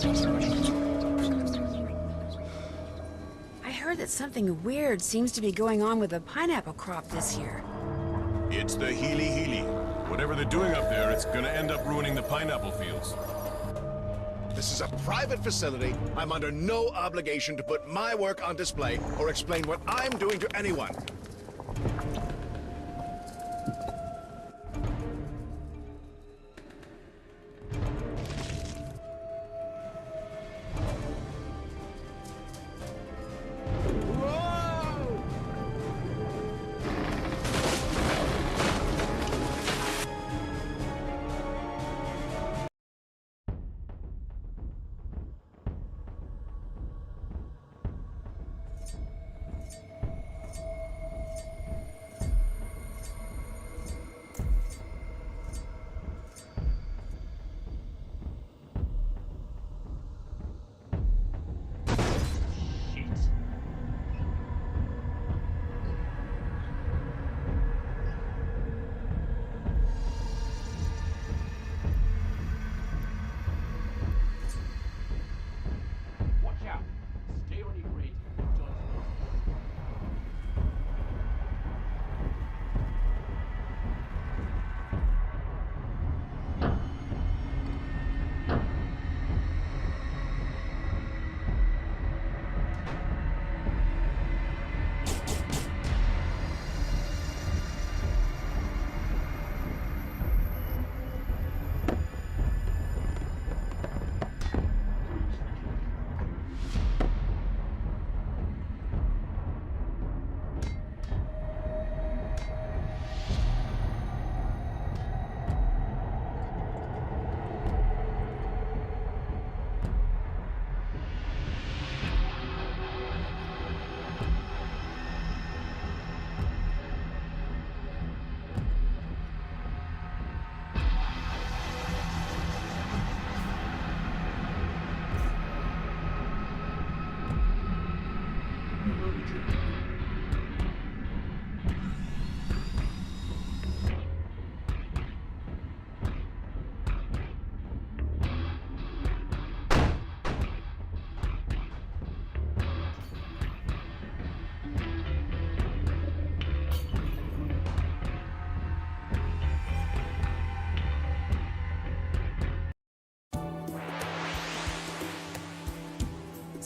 I heard that something weird seems to be going on with the pineapple crop this year. It's the Healy. Whatever they're doing up there, it's gonna end up ruining the pineapple fields. This is a private facility. I'm under no obligation to put my work on display or explain what I'm doing to anyone.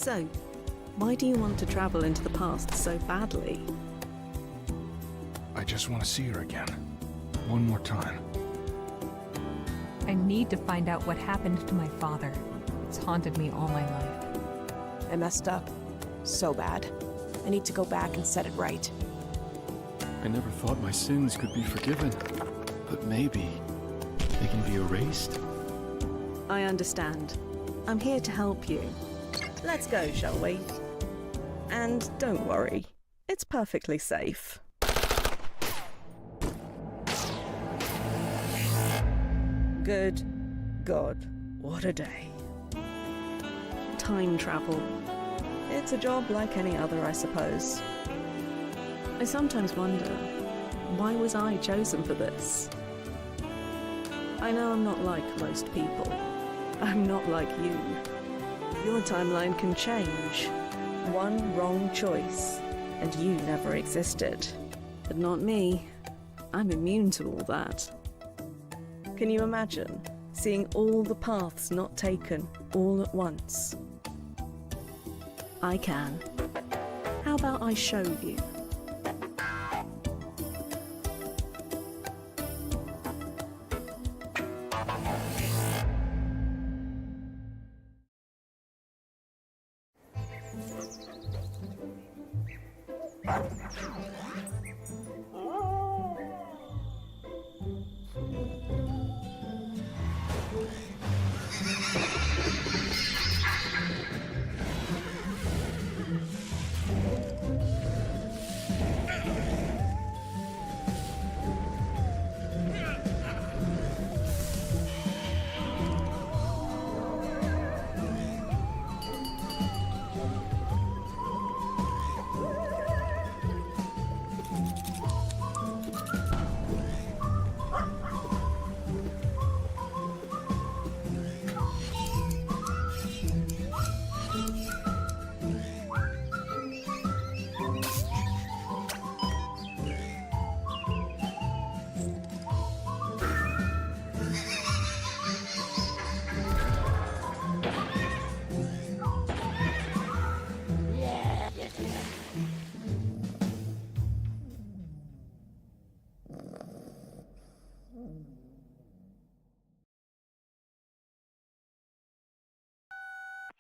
So, why do you want to travel into the past so badly? I just want to see her again. One more time. I need to find out what happened to my father. It's haunted me all my life. I messed up. So bad. I need to go back and set it right. I never thought my sins could be forgiven. But maybe they can be erased? I understand. I'm here to help you. Let's go, shall we? And don't worry, it's perfectly safe. Good God, what a day. Time travel. It's a job like any other, I suppose. I sometimes wonder, why was I chosen for this? I know I'm not like most people. I'm not like you. Your timeline can change. One wrong choice, and you never existed. But not me. I'm immune to all that. Can you imagine seeing all the paths not taken all at once? I can. How about I show you?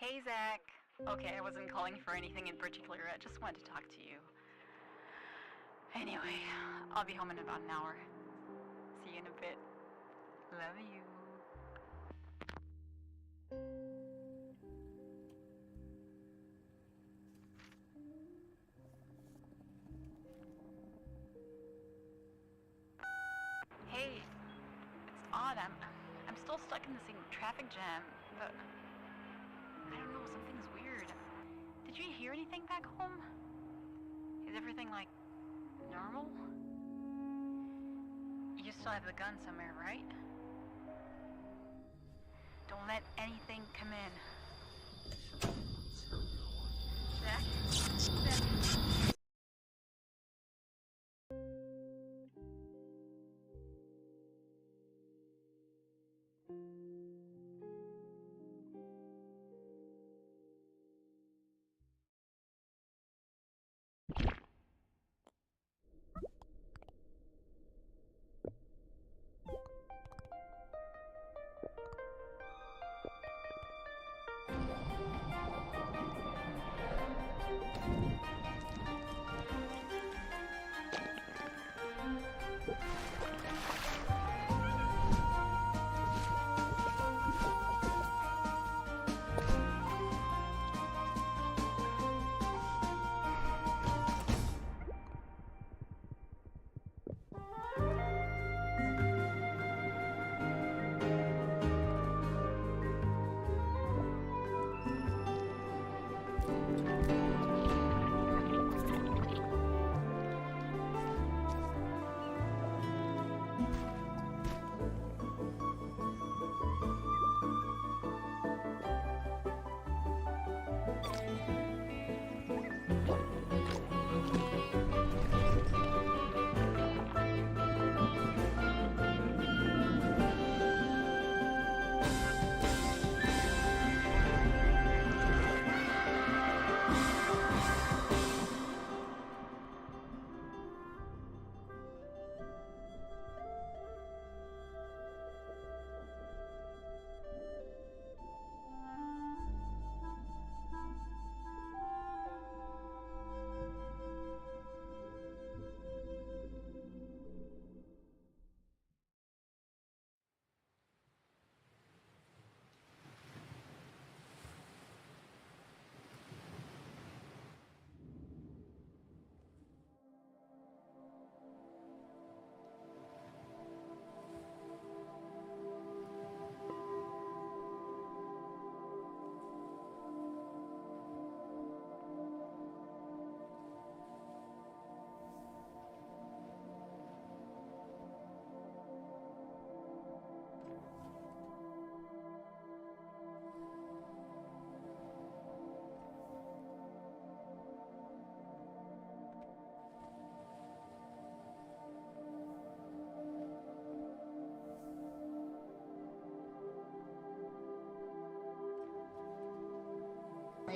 Hey, Zach. Okay, I wasn't calling for anything in particular. I just wanted to talk to you. Anyway, I'll be home in about an hour. See you in a bit. Love you. Hey, it's odd. I'm still stuck in the same traffic jam, but I don't know, something's weird. Did you hear anything back home? Is everything, like, normal? You still have the gun somewhere, right? Don't let anything come in. Zach? Zach?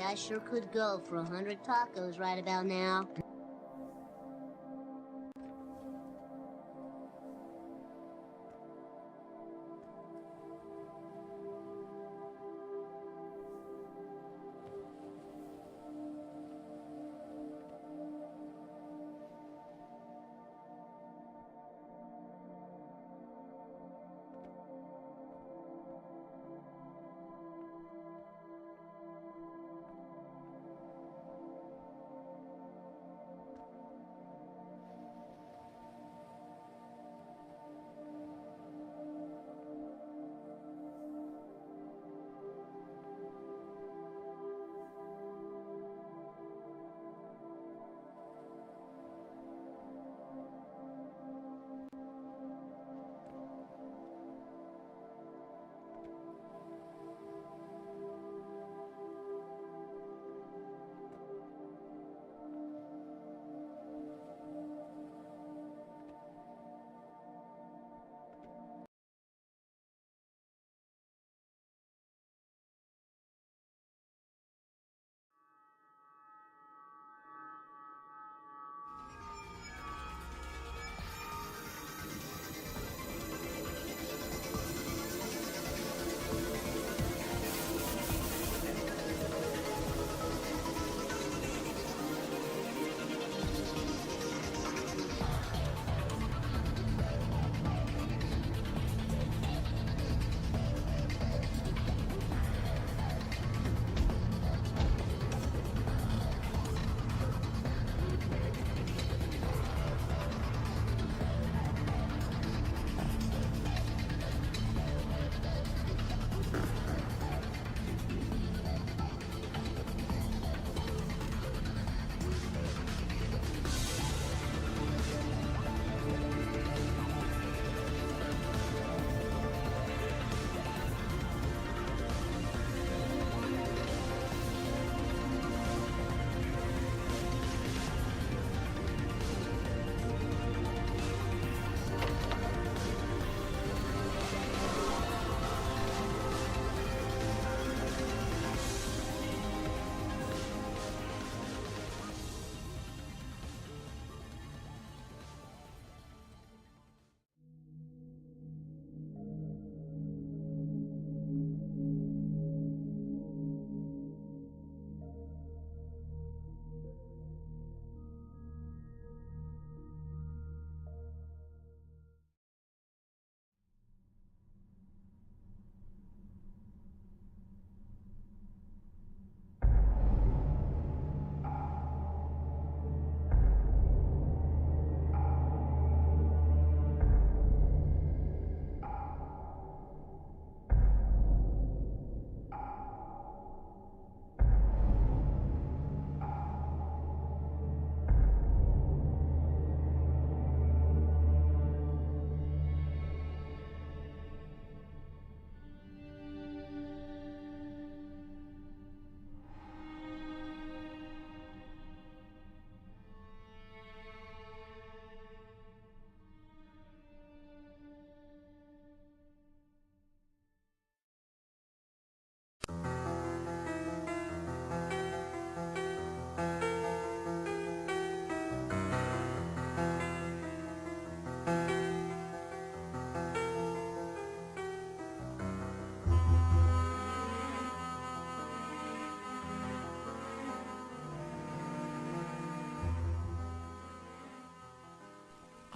I sure could go for 100 tacos right about now.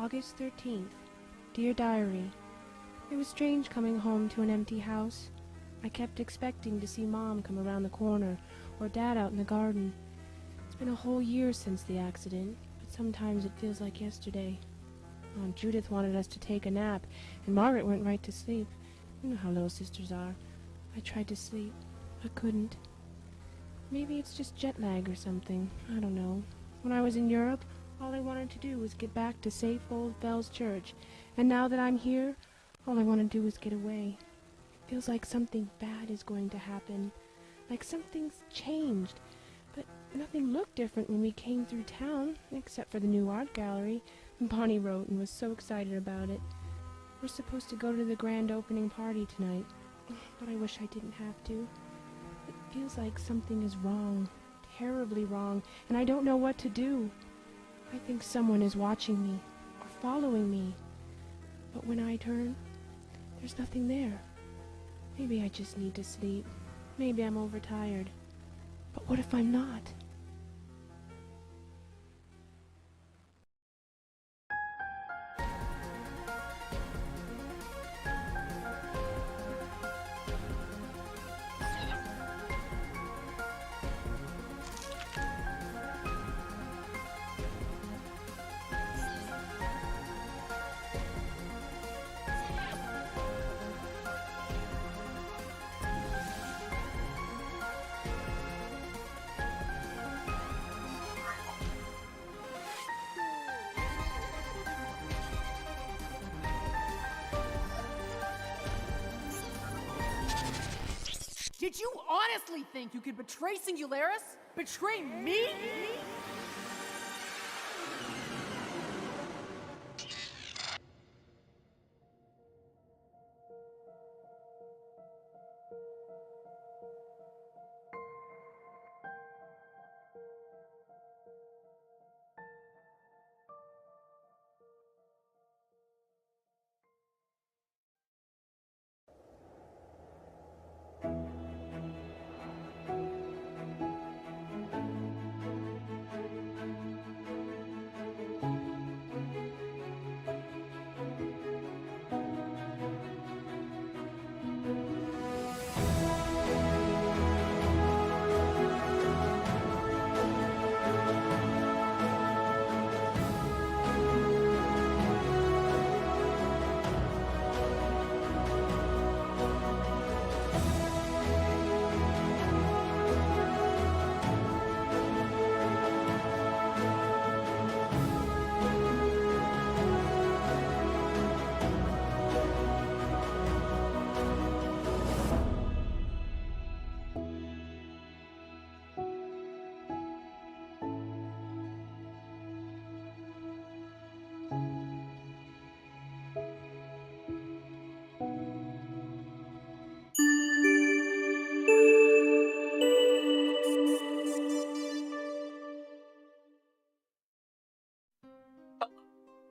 August 13th. Dear Diary, it was strange coming home to an empty house. I kept expecting to see Mom come around the corner, or Dad out in the garden. It's been a whole year since the accident, but sometimes it feels like yesterday. Aunt Judith wanted us to take a nap, and Margaret went right to sleep. You know how little sisters are. I tried to sleep, but couldn't. Maybe it's just jet lag or something. I don't know. When I was in Europe, all I wanted to do was get back to safe old Bell's Church. And now that I'm here, all I want to do is get away. It feels like something bad is going to happen. Like something's changed. But nothing looked different when we came through town, except for the new art gallery. Bonnie wrote and was so excited about it. We're supposed to go to the grand opening party tonight, but I wish I didn't have to. It feels like something is wrong, terribly wrong, and I don't know what to do. I think someone is watching me, or following me. But when I turn, there's nothing there. Maybe I just need to sleep. Maybe I'm overtired. But what if I'm not? Did you honestly think you could betray Singularis? Betray me?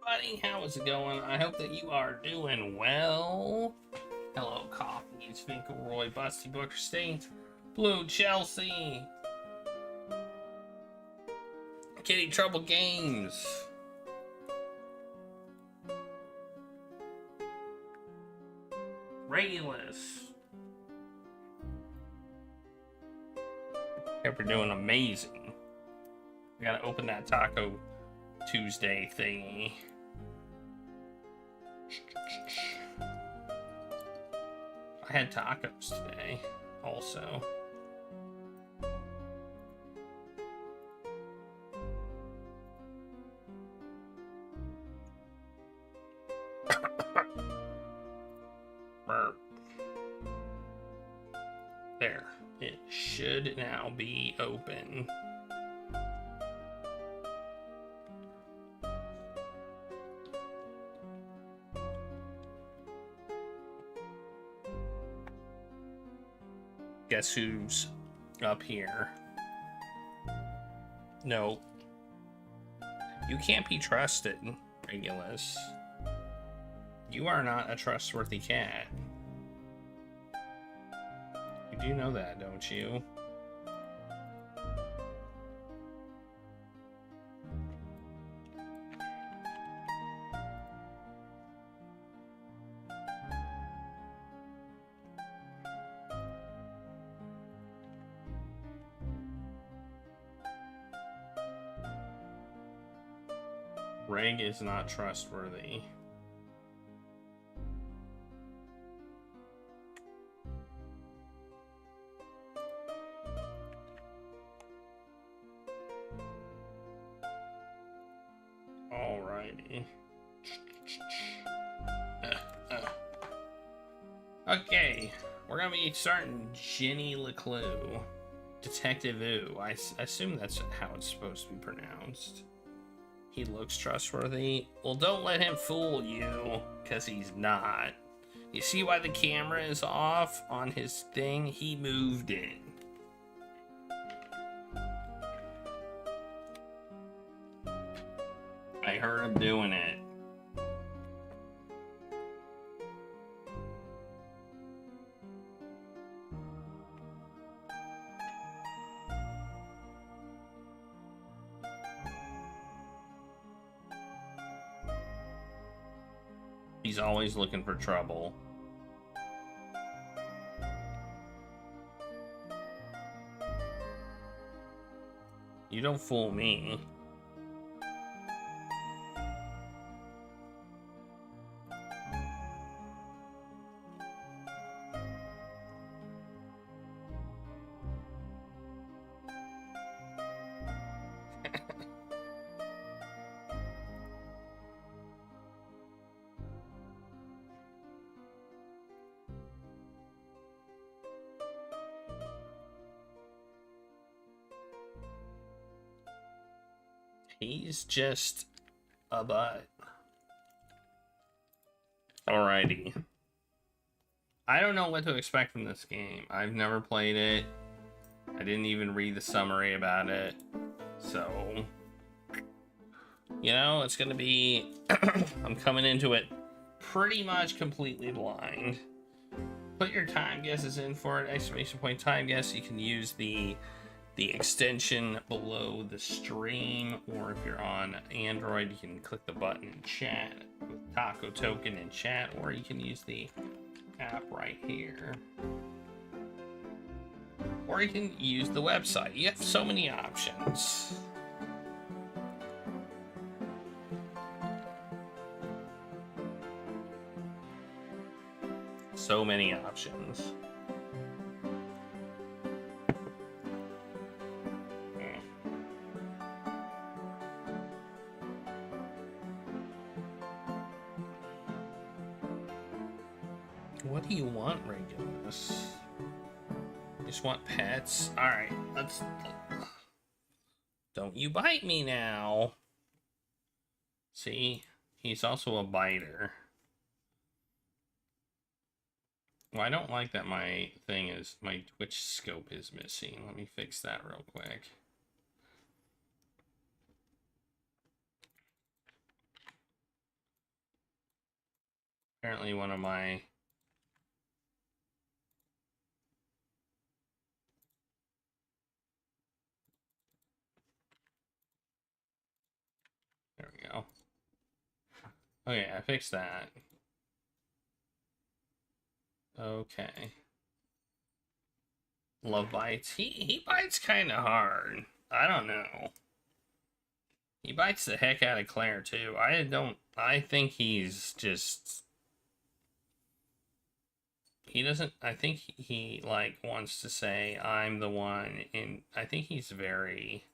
Buddy, how is it going? I hope that you are doing well. Hello, Coffees, Finkelroy, Busty Booker State, Blue Chelsea, Kitty Trouble Games, Regulus. Hope you're doing amazing. We gotta open that Taco Tuesday thingy. I had tacos today, also. There. It should now be open. Guess who's up here? No. You can't be trusted, Regulus. You are not a trustworthy cat. You do know that, don't you? Reg is not trustworthy. Alrighty. Okay, we're gonna be starting Jenny LeClue. Detectivu. I assume that's how it's supposed to be pronounced. He looks trustworthy. Well, don't let him fool you, because he's not. You see why the camera is off on his thing? He moved it. I heard him doing it. He's always looking for trouble. You don't fool me. He's just a butt. Alrighty. I don't know what to expect from this game. I've never played it. I didn't even read the summary about it. So, you know, it's gonna be... I'm coming into it pretty much completely blind. Put your time guesses in for it. Exclamation point time guess. You can use the extension below the stream, or if you're on Android, you can click the button in chat with Taco Token in chat, or you can use the app right here, or you can use the website. You have so many options. So many options. What do you want, Regulus? You just want pets? Alright, let's... Don't you bite me now! See? He's also a biter. Well, I don't like that my Twitch scope is missing. Let me fix that real quick. Apparently one of my... There we go. Okay, I fixed that. Okay. Love bites. He bites kind of hard. I don't know. He bites the heck out of Claire too. I think he's just... He doesn't... I think he like wants to say I'm the one, and I think he's very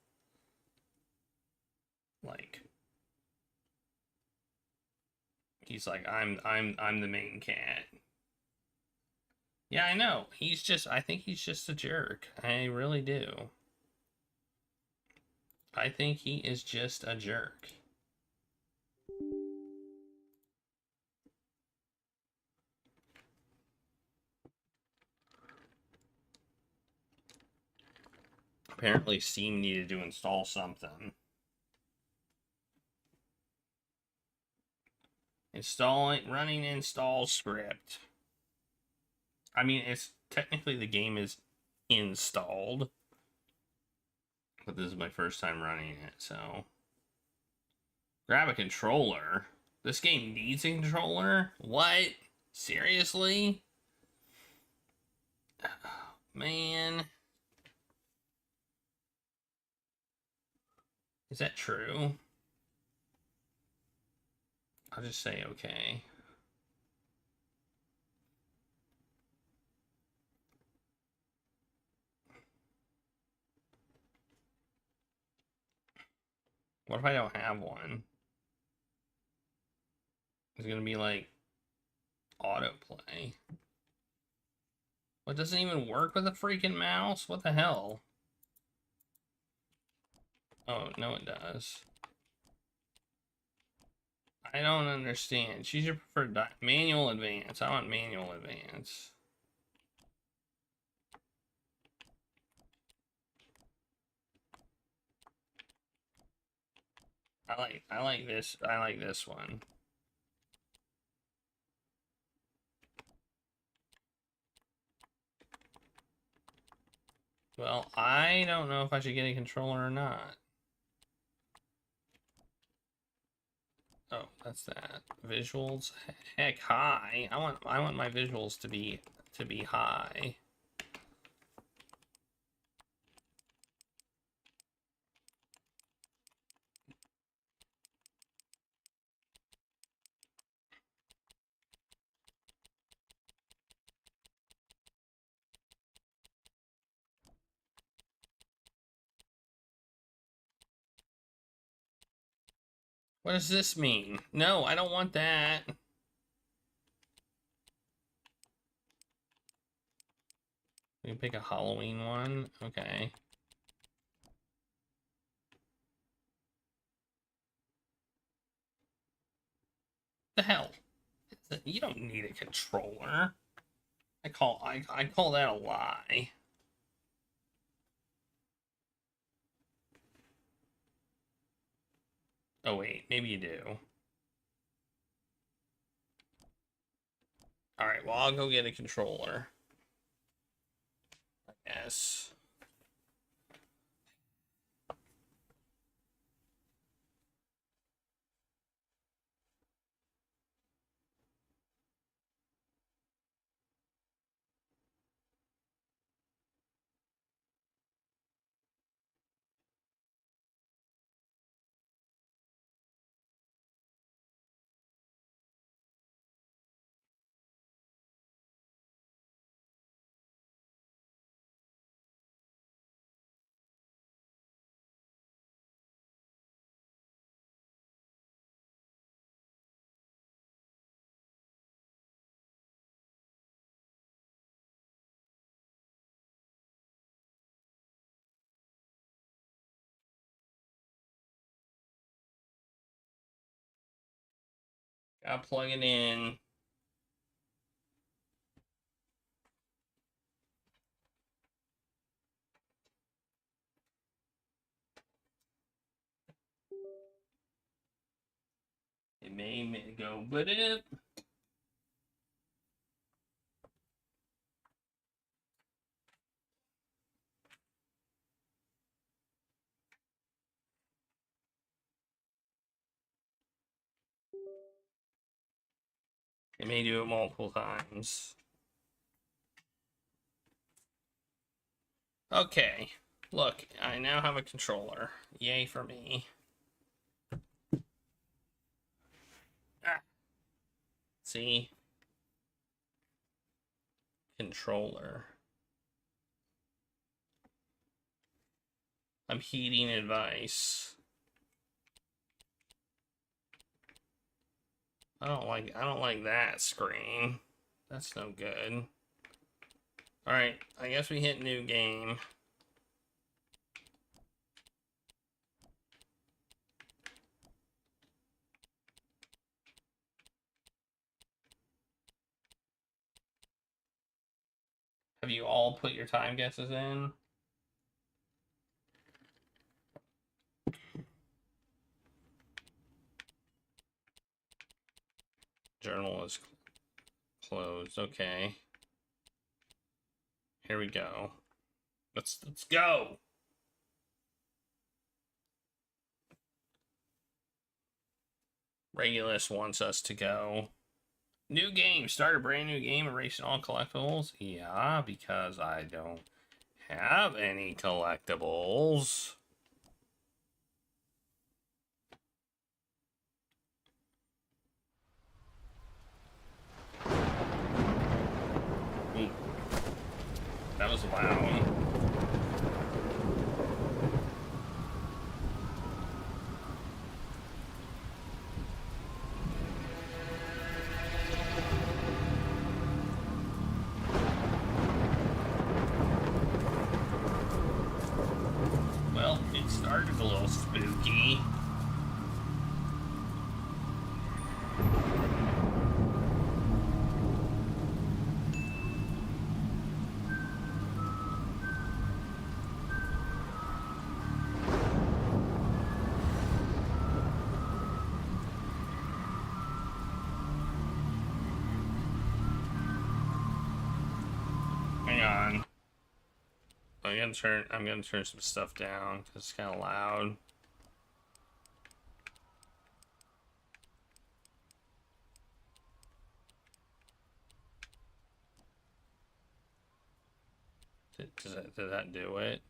like... He's like I'm the main cat. Yeah, I know. I think he's just a jerk. I really do. I think he is just a jerk. Apparently Steam needed to install something. Running install script. I mean, it's technically the game is installed, but this is my first time running it, so. Grab a controller? This game needs a controller? What? Seriously? Oh, man. Is that true? I'll just say okay. What if I don't have one? It's gonna be like autoplay. What, doesn't even work with a freaking mouse? What the hell? Oh, no it does. I don't understand. Choose your preferred manual advance. I want manual advance. I like this one. Well, I don't know if I should get a controller or not. Oh, that's that. Visuals, heck, high. I want my visuals to be high. What does this mean? No, I don't want that. We can pick a Halloween one. Okay. The hell? You don't need a controller. I call that a lie. Oh wait, maybe you do. Alright, well I'll go get a controller. I guess. Gotta plug it in. It may go, but it. It may do it multiple times. Okay, look, I now have a controller. Yay for me. Ah. See? Controller. I'm heeding advice. I don't like that screen. That's no good. Alright, I guess we hit new game. Have you all put your time guesses in? Journal is closed. Okay. Here we go. Let's go. Regulus wants us to go. New game. Start a brand new game. Erasing all collectibles. Yeah, because I don't have any collectibles. That was loud. Well, it started a little spooky. Hang on. I'm gonna turn some stuff down because it's kind of loud. Did that do it?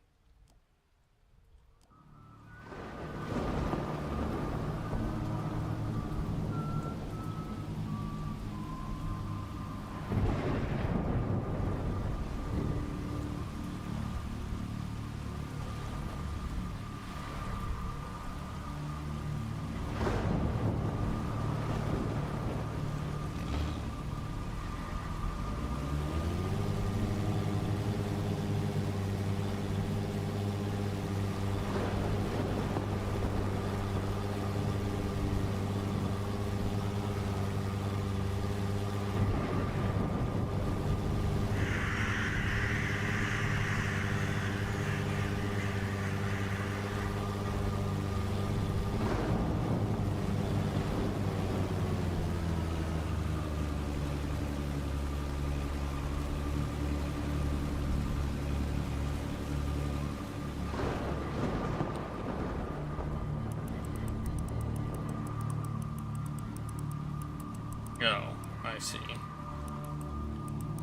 Oh, I see.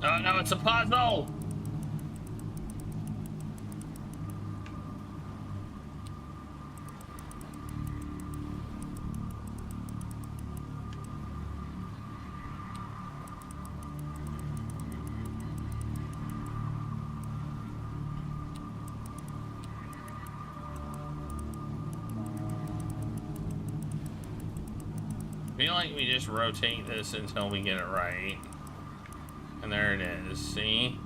Oh no, it's a puzzle! I feel like we just rotate this until we get it right. And there it is, see?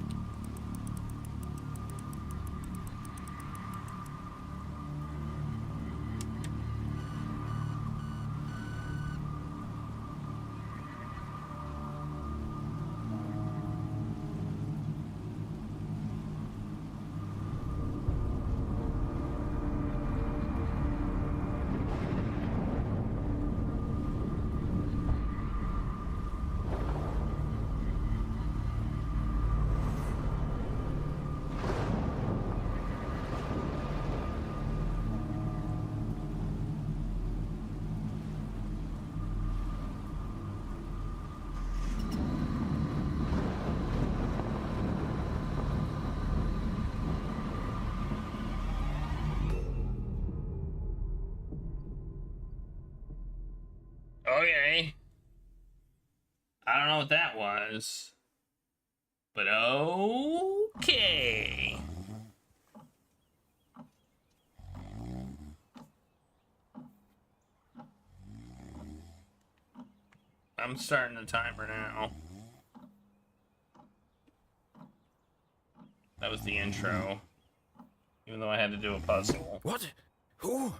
Okay. I don't know what that was. But okay. I'm starting the timer now. That was the intro. Even though I had to do a puzzle. What? Who?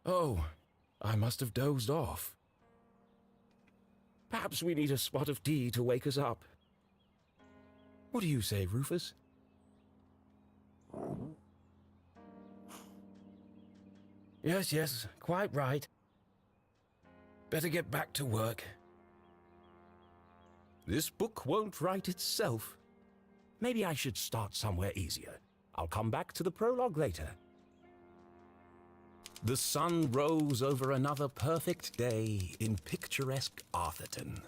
Oh, I must have dozed off. Perhaps we need a spot of tea to wake us up. What do you say, Rufus? Yes, quite right. Better get back to work. This book won't write itself. Maybe I should start somewhere easier. I'll come back to the prologue later. The sun rose over another perfect day in picturesque Arthurton.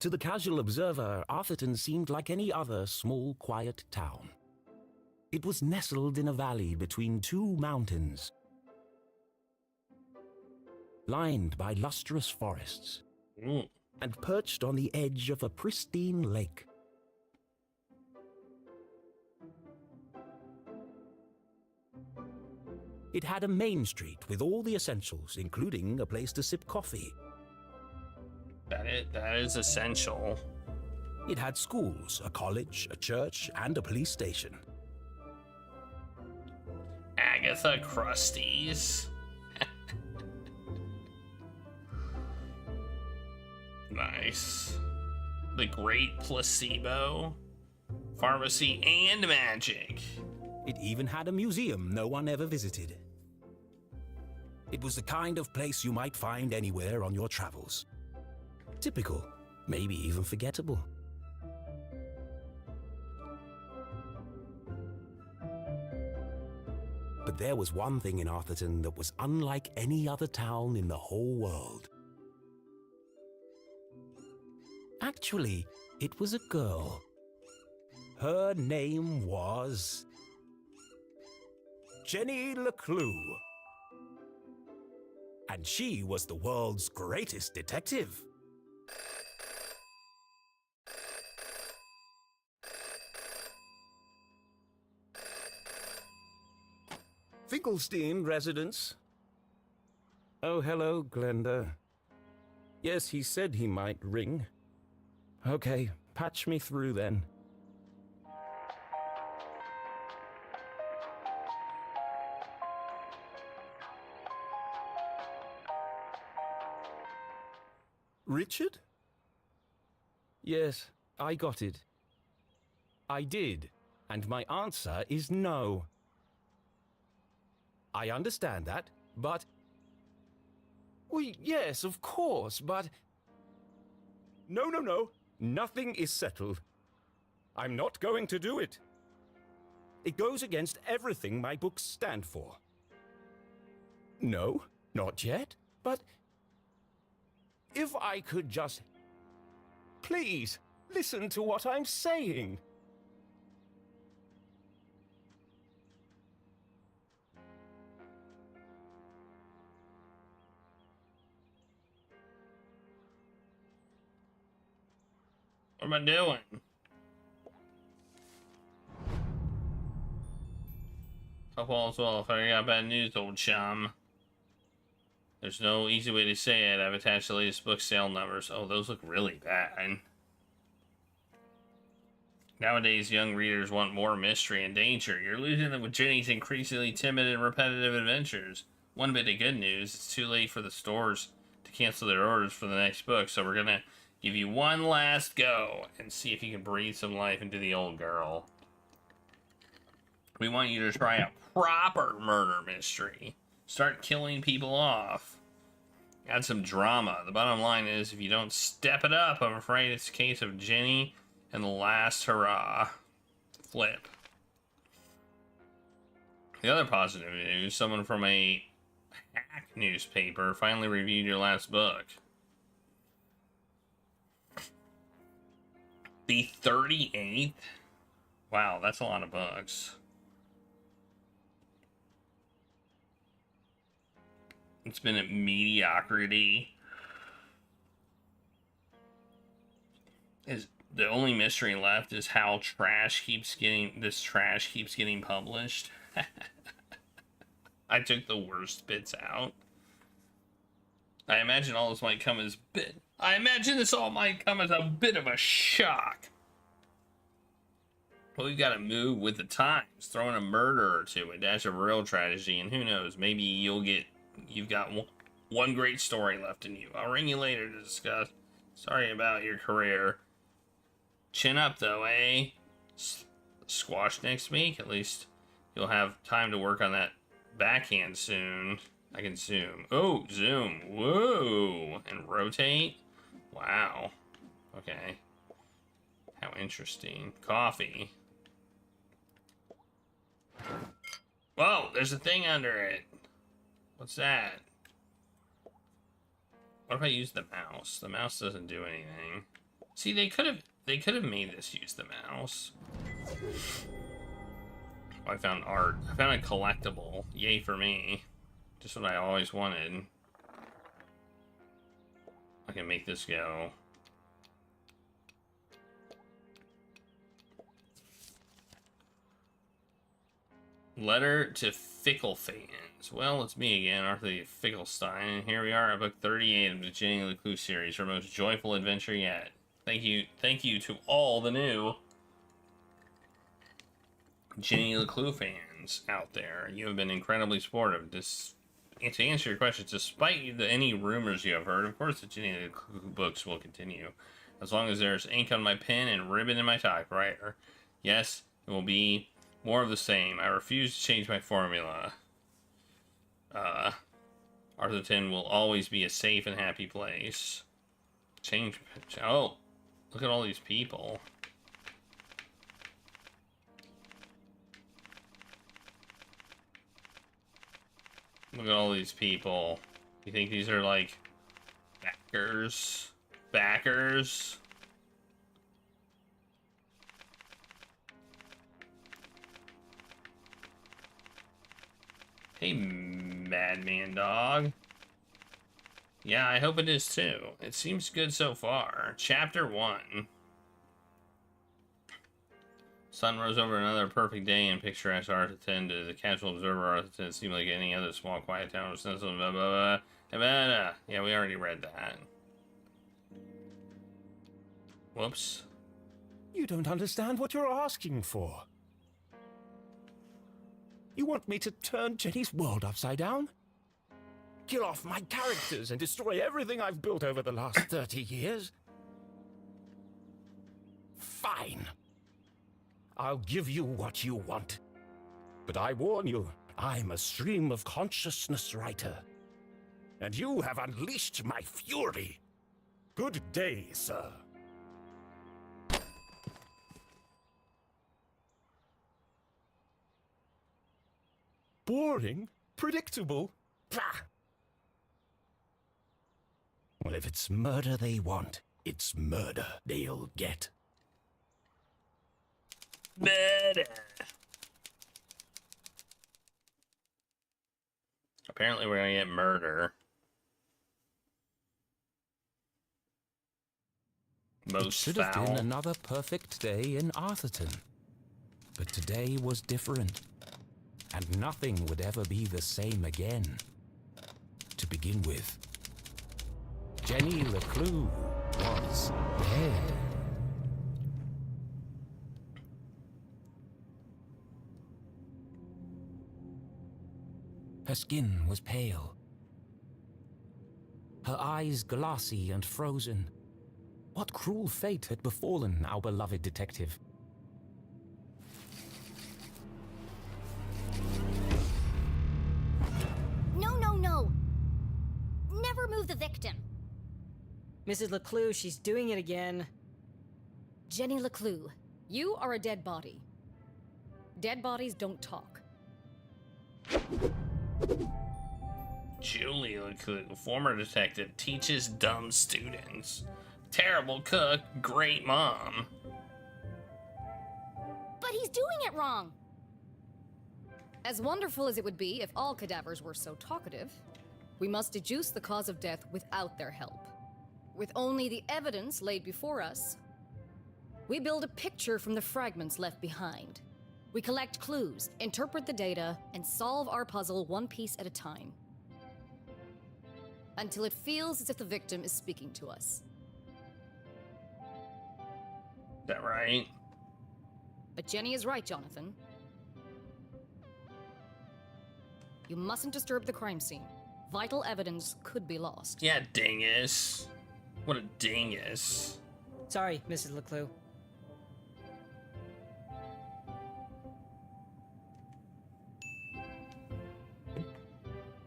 To the casual observer, Arthurton seemed like any other small, quiet town. It was nestled in a valley between two mountains. lined by lustrous forests, Mm. and perched on the edge of a pristine lake. It had a main street with all the essentials, including a place to sip coffee. That is essential. It had schools, a college, a church, and a police station. Agatha Christie's. Nice. The Great Placebo. Pharmacy and magic. It even had a museum no one ever visited. It was the kind of place you might find anywhere on your travels. Typical, maybe even forgettable. But there was one thing in Arthurton that was unlike any other town in the whole world. Actually, it was a girl. Her name was Jenny LeClue. And she was the world's greatest detective. Finkelstein residence. Oh, hello, Glenda. Yes, he said he might ring. Okay, patch me through then. Richard? Yes, I got it. I did, and my answer is no. I understand that, but... Well, yes, of course, but... No. Nothing is settled. I'm not going to do it. It goes against everything my books stand for. No, not yet, but... If I could just... Please, listen to what I'm saying. What am I doing? Hope all's well. If I got bad news, old chum. There's no easy way to say it. I've attached the latest book sale numbers. Oh, those look really bad. Nowadays, young readers want more mystery and danger. You're losing them with Jenny's increasingly timid and repetitive adventures. One bit of good news, it's too late for the stores to cancel their orders for the next book, so we're gonna give you one last go and see if you can breathe some life into the old girl. We want you to try a proper murder mystery. Start killing people off. Add some drama. The bottom line is, if you don't step it up, I'm afraid it's a case of Jenny and the last hurrah. Flip. The other positive news, someone from a hack newspaper finally reviewed your last book. The 38th? Wow, that's a lot of books. It's been a mediocrity. The only mystery left is how this trash keeps getting published. I took the worst bits out. I imagine all this might come as I imagine this all might come as a bit of a shock. But we've got to move with the times. Throw in a murder or two, a dash of real tragedy, and who knows, maybe you've got one great story left in you. I'll ring you later to discuss. Sorry about your career. Chin up, though, eh? Squash next week? At least you'll have time to work on that backhand soon. I can zoom. Oh, zoom. Whoa. And rotate? Wow. Okay. How interesting. Coffee. Whoa, there's a thing under it. What's that? What if I use the mouse? The mouse doesn't do anything. See, they could have made this use the mouse. Oh, I found art. I found a collectible. Yay for me. Just what I always wanted. make this go. Letter to Fickle fans. Well, it's me again, Arthur Fickelstein, and here we are at book 38 of the Jenny LeClue series, our most joyful adventure yet. Thank you to all the new Jenny LeClue fans out there. You have been incredibly supportive. To answer your questions, despite any rumors you have heard, of course the Jenny LeClue books will continue. As long as there's ink on my pen and ribbon in my typewriter. Yes, it will be more of the same. I refuse to change my formula. Arthurton will always be a safe and happy place. Oh, look at all these people. Look at all these people. You think these are like backers? Backers? Hey, Madman Dog. Yeah, I hope it is too. It seems good so far. Chapter 1. Sun rose over another perfect day in picturesque Arthurton. To the casual observer, Arthurton seemed like any other small, quiet town. Blah, blah, blah, blah. Yeah, we already read that. Whoops. You don't understand what you're asking for. You want me to turn Jenny's world upside down? Kill off my characters and destroy everything I've built over the last 30 years? Fine. I'll give you what you want. But I warn you, I'm a stream of consciousness writer. And you have unleashed my fury. Good day, sir. Boring? Predictable? Pah! Well, if it's murder they want, it's murder they'll get. Murder! Apparently we're gonna get murder. It should have been another perfect day in Arthurton. But today was different. And nothing would ever be the same again. To begin with, Jenny LeClue was dead. Her skin was pale. Her eyes glassy and frozen. What cruel fate had befallen our beloved detective? No. Never move the victim. Mrs. LeClue, she's doing it again. Jenny LeClue, you are a dead body. Dead bodies don't talk. Julie LeClue, former detective, teaches dumb students. Terrible cook, great mom. But he's doing it wrong! As wonderful as it would be if all cadavers were so talkative, we must deduce the cause of death without their help. With only the evidence laid before us, we build a picture from the fragments left behind. We collect clues, interpret the data, and solve our puzzle one piece at a time. Until it feels as if the victim is speaking to us. Is that right? But Jenny is right, Jonathan. You mustn't disturb the crime scene. Vital evidence could be lost. Yeah, dingus. What a dingus. Sorry, Mrs. LeClue.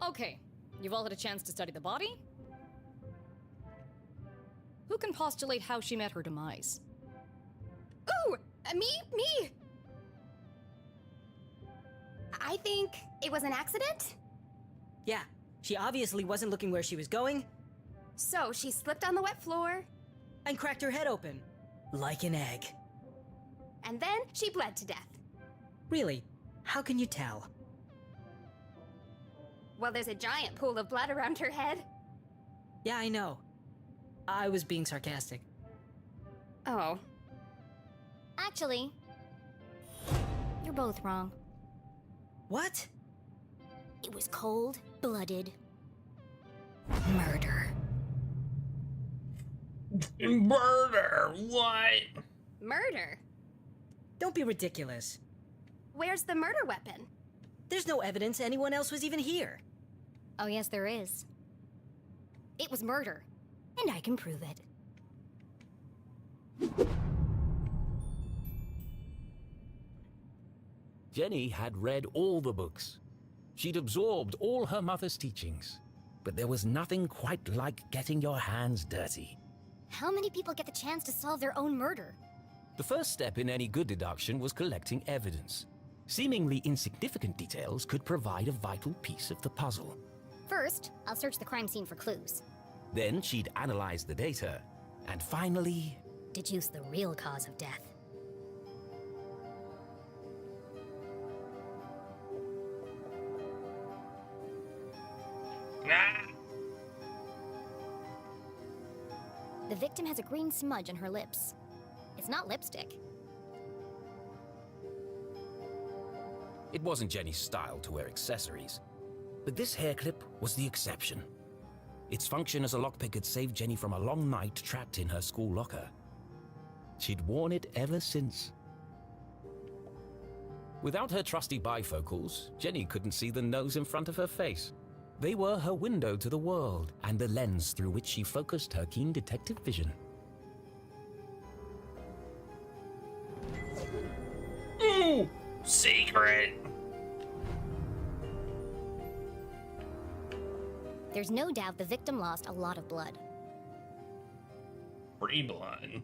Okay, you've all had a chance to study the body? Who can postulate how she met her demise? Ooh! Me! I think it was an accident? Yeah, she obviously wasn't looking where she was going. So she slipped on the wet floor. And cracked her head open. Like an egg. And then she bled to death. Really? How can you tell? Well, there's a giant pool of blood around her head. Yeah, I know. I was being sarcastic. Oh. Actually, you're both wrong. What? It was cold-blooded murder. Murder? What? Murder? Don't be ridiculous. Where's the murder weapon? There's no evidence anyone else was even here. Oh, yes, there is. It was murder, and I can prove it. Jenny had read all the books. She'd absorbed all her mother's teachings. But there was nothing quite like getting your hands dirty. How many people get the chance to solve their own murder? The first step in any good deduction was collecting evidence. Seemingly insignificant details could provide a vital piece of the puzzle. First, I'll search the crime scene for clues. Then she'd analyze the data, and finally... deduce the real cause of death. The victim has a green smudge on her lips. It's not lipstick. It wasn't Jenny's style to wear accessories, but this hair clip was the exception. Its function as a lockpick had saved Jenny from a long night trapped in her school locker. She'd worn it ever since. Without her trusty bifocals, Jenny couldn't see the nose in front of her face. They were her window to the world, and the lens through which she focused her keen detective vision. Ooh! Secret! There's no doubt the victim lost a lot of blood. Free blood.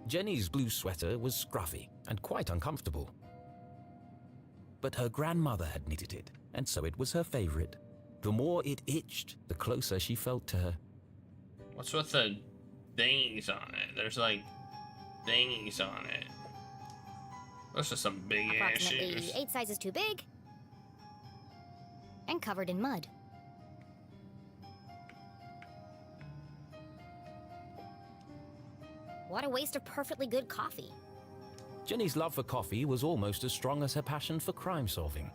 Jenny's blue sweater was scruffy and quite uncomfortable. But her grandmother had knitted it, and so it was her favorite. The more it itched, the closer she felt to her. What's with the thingies on it? There's like thingies on it. Those are some big ass Approximately shoes. 8 sizes too big. And covered in mud. What a waste of perfectly good coffee. Jenny's love for coffee was almost as strong as her passion for crime solving.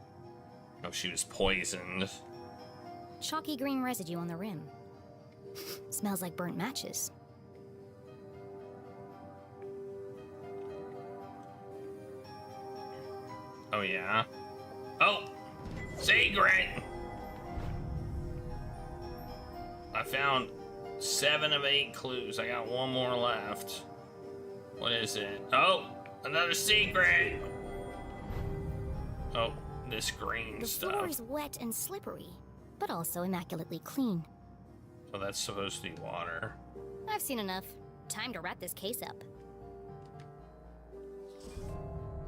Oh, she was poisoned. Chalky green residue on the rim. Smells like burnt matches. Oh, yeah? Oh! Secret! I found 7 of 8 clues. I got 1 more left. What is it? Oh! Another secret! Oh, this green The stuff. floor is wet and slippery, but also immaculately clean. So that's supposed to be water. I've seen enough. Time to wrap this case up.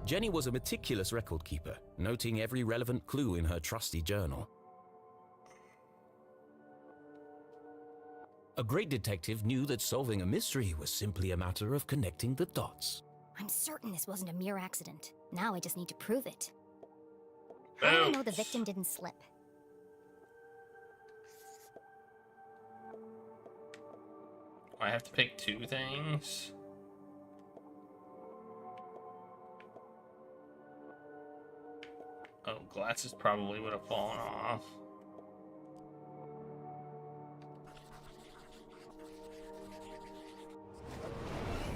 Jenny was a meticulous record keeper, noting every relevant clue in her trusty journal. A great detective knew that solving a mystery was simply a matter of connecting the dots. I'm certain this wasn't a mere accident. Now I just need to prove it. How do I know the victim didn't slip? I have to pick 2 things. Oh, glasses probably would have fallen off.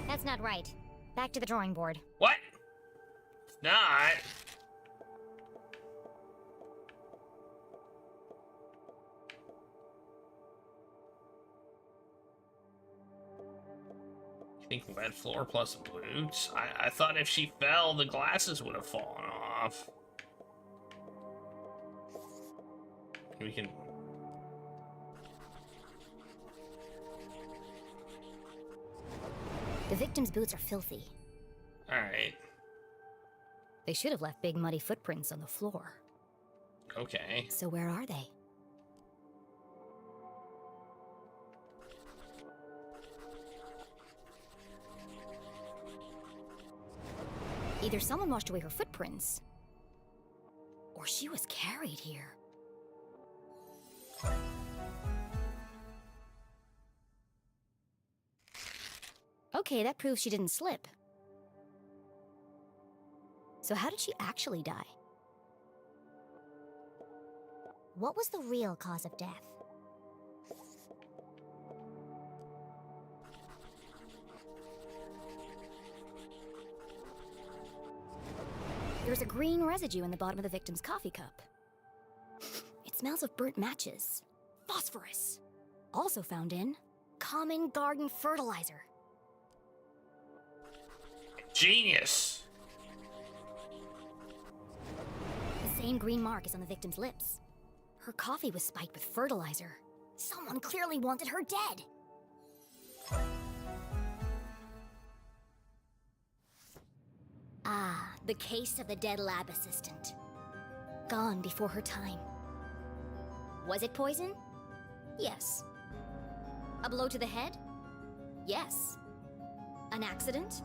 That's not right. Back to the drawing board. What? It's not. You think wet floor plus boots? I thought if she fell, the glasses would have fallen off. We can... The victim's boots are filthy. Alright. They should have left big muddy footprints on the floor. Okay. So where are they? Either someone washed away her footprints, or she was carried here. Okay, that proves she didn't slip. So how did she actually die? What was the real cause of death? There's a green residue in the bottom of the victim's coffee cup. It smells of burnt matches. Phosphorus. Also found in common garden fertilizer. Genius. The same green mark is on the victim's lips. Her coffee was spiked with fertilizer. Someone clearly wanted her dead. Ah, the case of the dead lab assistant. Gone before her time. Was it poison? Yes. A blow to the head? Yes. An accident?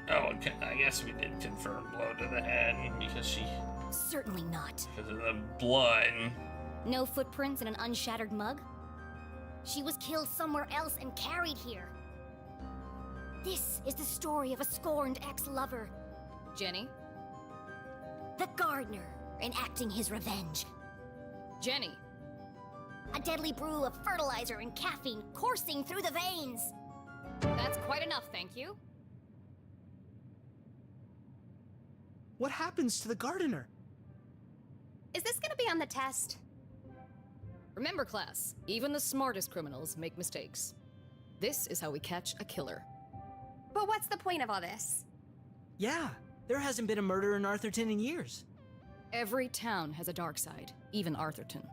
Oh, okay. I guess we did confirm blow to the head because she... Certainly not. Because of the blood. No footprints in an unshattered mug? She was killed somewhere else and carried here. This is the story of a scorned ex-lover. Jenny? The gardener enacting his revenge. Jenny! A deadly brew of fertilizer and caffeine coursing through the veins. That's quite enough, thank you. What happens to the gardener? Is this gonna be on the test? Remember, class, even the smartest criminals make mistakes. This is how we catch a killer. But what's the point of all this? Yeah, there hasn't been a murder in Arthurton in years. Every town has a dark side, even Arthurton.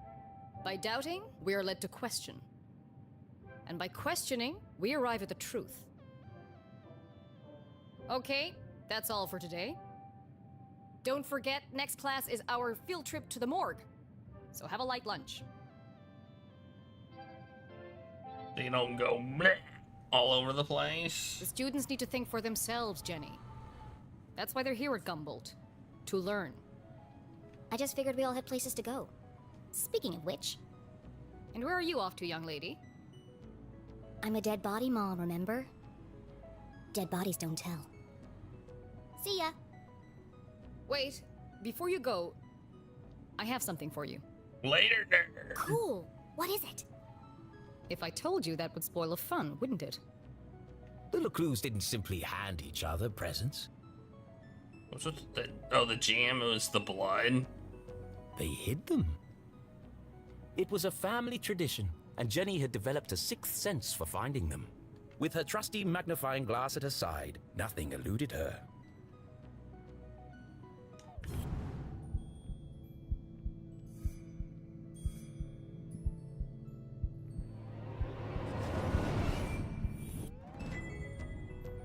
By doubting, we are led to question. And by questioning, we arrive at the truth. Okay, that's all for today. Don't forget, next class is our field trip to the morgue. So have a light lunch. They don't go bleh all over the place. The students need to think for themselves, Jenny. That's why they're here at Gumboldt. To learn. I just figured we all had places to go. Speaking of which... And where are you off to, young lady? I'm a dead body mom, remember? Dead bodies don't tell. See ya! Wait, before you go, I have something for you. Later. Cool. What is it? If I told you, that would spoil the fun, wouldn't it? The LeClues didn't simply hand each other presents. What's with the... Oh, the jam was the blood? They hid them. It was a family tradition, and Jenny had developed a sixth sense for finding them. With her trusty magnifying glass at her side, nothing eluded her.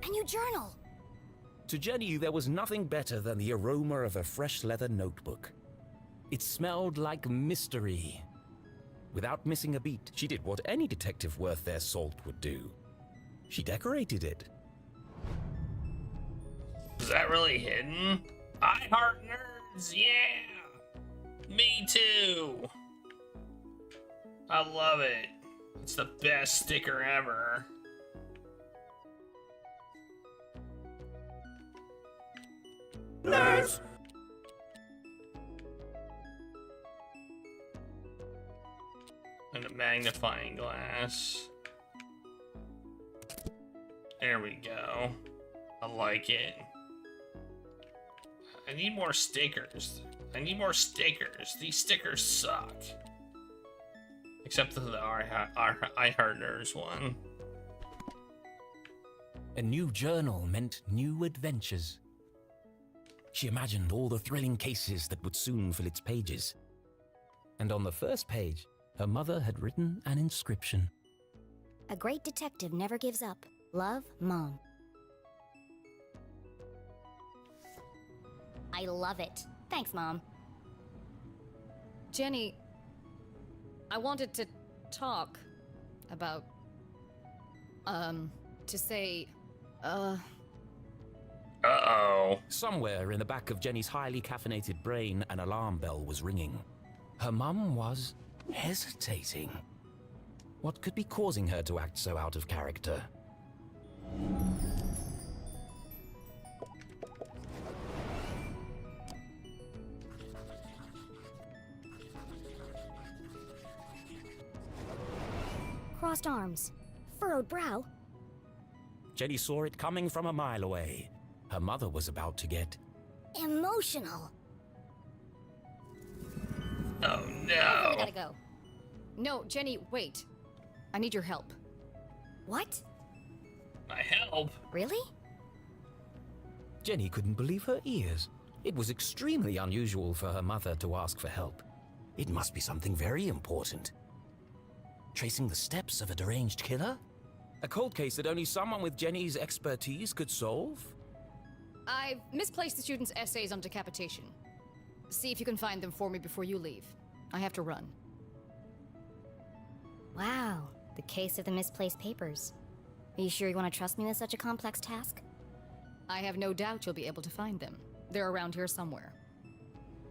A new journal! To Jenny, there was nothing better than the aroma of a fresh leather notebook. It smelled like mystery. Without missing a beat, she did what any detective worth their salt would do. She decorated it. Is that really hidden? I heart nerds, yeah! Me too! I love it. It's the best sticker ever. Nerds! And a magnifying glass. There we go. I like it. I need more stickers. I need more stickers. These stickers suck. Except for the I Heart Nerds one. A new journal meant new adventures. She imagined all the thrilling cases that would soon fill its pages. And on the first page, her mother had written an inscription. A great detective never gives up. Love, Mom. I love it. Thanks, Mom. Jenny, I wanted to talk about, to say, Uh-oh. Somewhere in the back of Jenny's highly caffeinated brain, an alarm bell was ringing. Her mum was hesitating. What could be causing her to act so out of character? Crossed arms, furrowed brow. Jenny saw it coming from a mile away. Her mother was about to get Emotional. Oh I no. gotta go. No, Jenny, wait. I need your help. What? My help? Really? Jenny couldn't believe her ears. It was extremely unusual for her mother to ask for help. It must be something very important. Tracing the steps of a deranged killer? A cold case that only someone with Jenny's expertise could solve? I've misplaced the students' essays on decapitation. See if you can find them for me before you leave. I have to run. Wow, the case of the misplaced papers. Are you sure you want to trust me with such a complex task? I have no doubt you'll be able to find them. They're around here somewhere.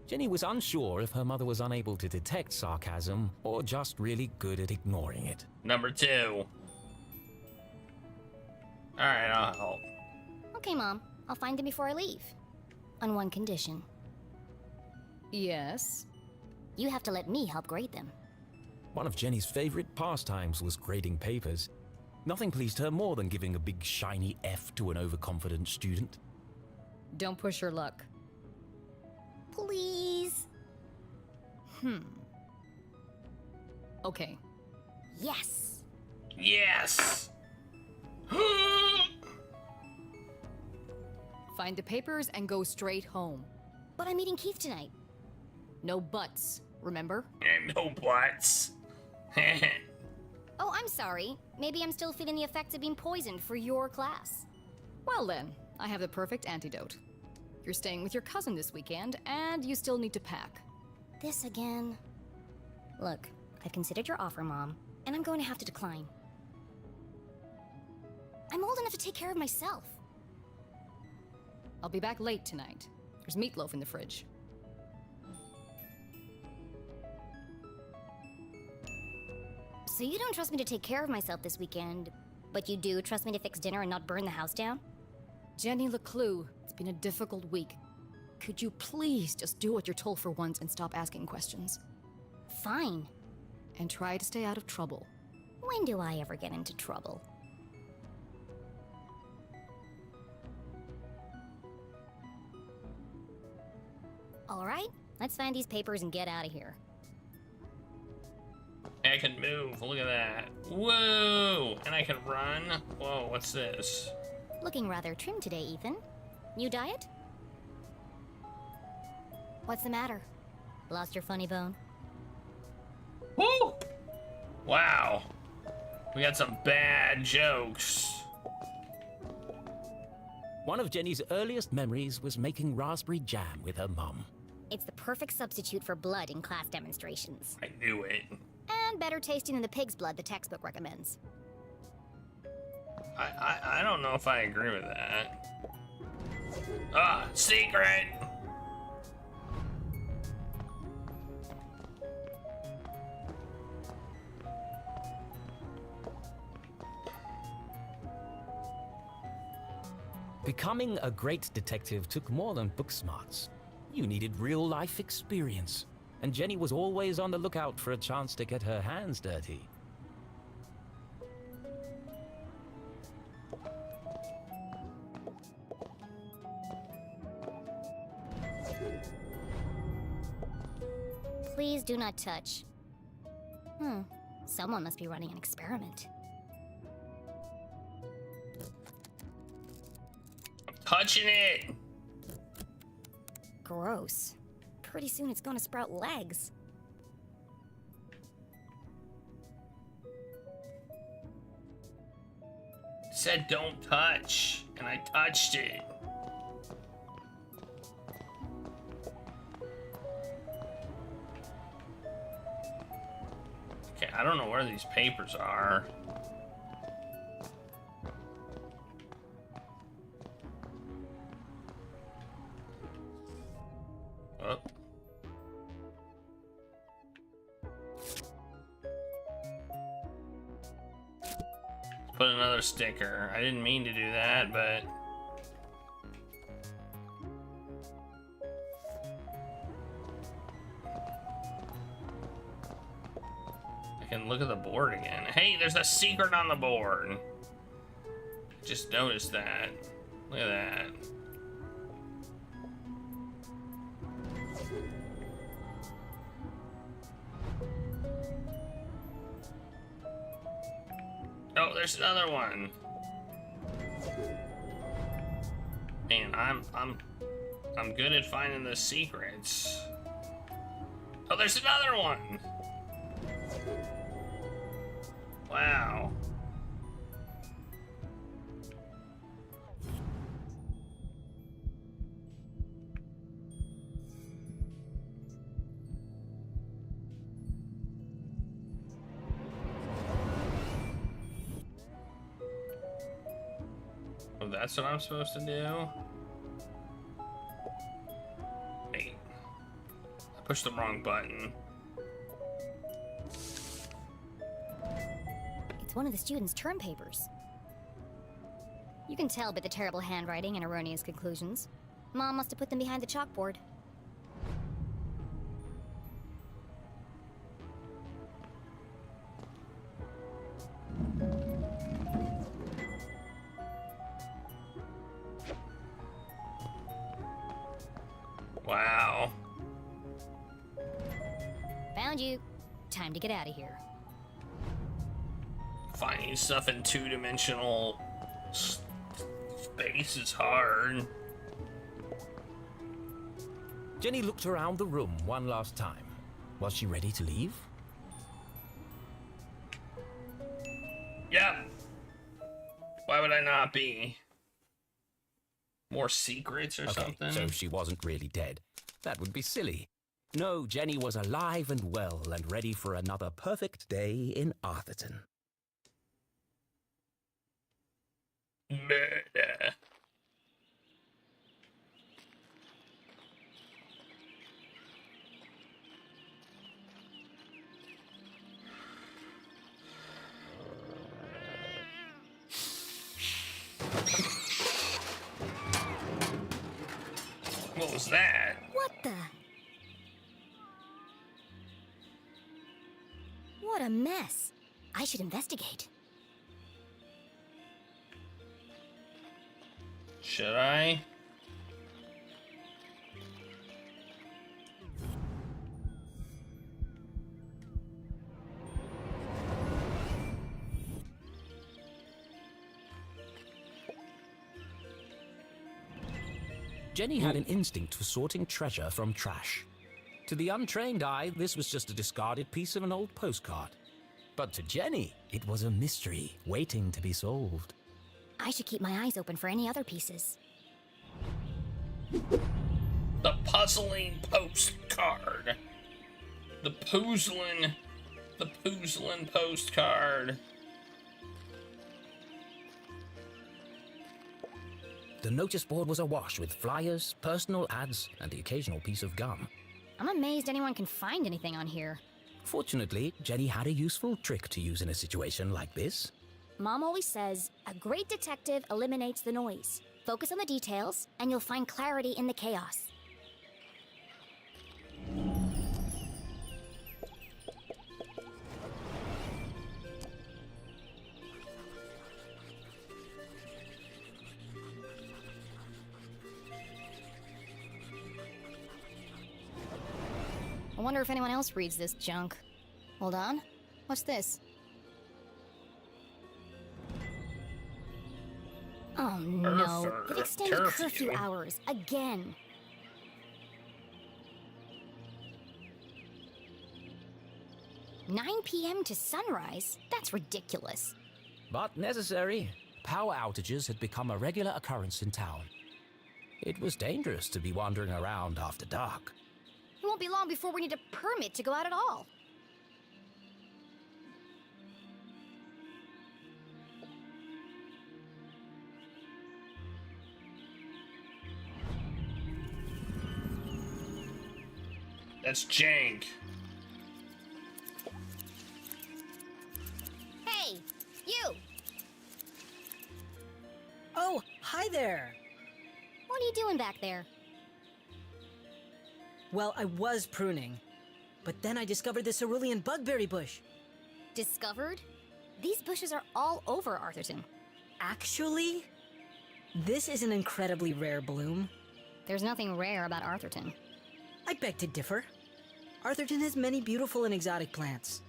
Jenny was unsure if her mother was unable to detect sarcasm or just really good at ignoring it. Number 2. Alright, I'll help. Okay, Mom. I'll find them before I leave. On one condition. Yes? You have to let me help grade them. One of Jenny's favorite pastimes was grading papers. Nothing pleased her more than giving a big shiny F to an overconfident student. Don't push your luck. Please. Okay. Yes. Yes! Find the papers and go straight home. But I'm meeting Keith tonight. No buts, remember? And no buts. Oh, I'm sorry. Maybe I'm still feeling the effects of being poisoned for your class. Well then, I have the perfect antidote. You're staying with your cousin this weekend, and you still need to pack. This again. Look, I've considered your offer, Mom, and I'm going to have to decline. I'm old enough to take care of myself. I'll be back late tonight. There's meatloaf in the fridge. So you don't trust me to take care of myself this weekend, but you do trust me to fix dinner and not burn the house down? Jenny LeClue, it's been a difficult week. Could you please just do what you're told for once and stop asking questions? Fine. And try to stay out of trouble. When do I ever get into trouble? All right, let's find these papers and get out of here. I can move, look at that. Whoa! And I can run. Whoa, what's this? Looking rather trim today, Ethan. New diet? What's the matter? Lost your funny bone? Woo! Wow. We got some bad jokes. One of Jenny's earliest memories was making raspberry jam with her mum. It's the perfect substitute for blood in class demonstrations. I knew it. And better tasting than the pig's blood the textbook recommends. I don't know if I agree with that. Ah, secret! Becoming a great detective took more than book smarts. You needed real-life experience, and Jenny was always on the lookout for a chance to get her hands dirty. Please do not touch. Someone must be running an experiment. I'm touching it! Gross. Pretty soon it's gonna sprout legs. It said don't touch, and I touched it. Okay, I don't know where these papers are. Oh. put another sticker. I didn't mean to do that, but... I can look at the board again. Hey, there's a secret on the board. Just noticed that. Look at that. Oh, there's another one. Man, I'm good at finding the secrets. Oh, there's another one. Wow. Oh, that's what I'm supposed to do? Wait. I pushed the wrong button. It's one of the students' term papers. You can tell by the terrible handwriting and erroneous conclusions. Mom must have put them behind the chalkboard. Wow. Found you. Time to get out of here. Finding stuff in two-dimensional space is hard. Jenny looked around the room one last time. Was she ready to leave? Yep. Why would I not be? More secrets or something? So she wasn't really dead. That would be silly. No, Jenny was alive and well and ready for another perfect day in Arthurton. Murder. What was that? What the? What a mess. I should investigate. Should I? Jenny had an instinct for sorting treasure from trash. To the untrained eye, this was just a discarded piece of an old postcard. But to Jenny, it was a mystery waiting to be solved. I should keep my eyes open for any other pieces. The puzzling postcard. The Poozlin postcard. The notice board was awash with flyers, personal ads, and the occasional piece of gum. I'm amazed anyone can find anything on here. Fortunately, Jenny had a useful trick to use in a situation like this. Mom always says, a great detective eliminates the noise. Focus on the details, and you'll find clarity in the chaos. I wonder if anyone else reads this junk. Hold on. What's this? Oh no, it extended curfew hours again. "9 p.m. to sunrise? That's ridiculous." But necessary. Power outages had become a regular occurrence in town. It was dangerous to be wandering around after dark. It won't be long before we need a permit to go out at all. That's jank. Hey, you! Hi there! What are you doing back there? Well, I was pruning, but then I discovered the cerulean bugberry bush. Discovered? These bushes are all over Arthurton. Actually, this is an incredibly rare bloom. There's nothing rare about Arthurton. I beg to differ. Arthurton has many beautiful and exotic plants.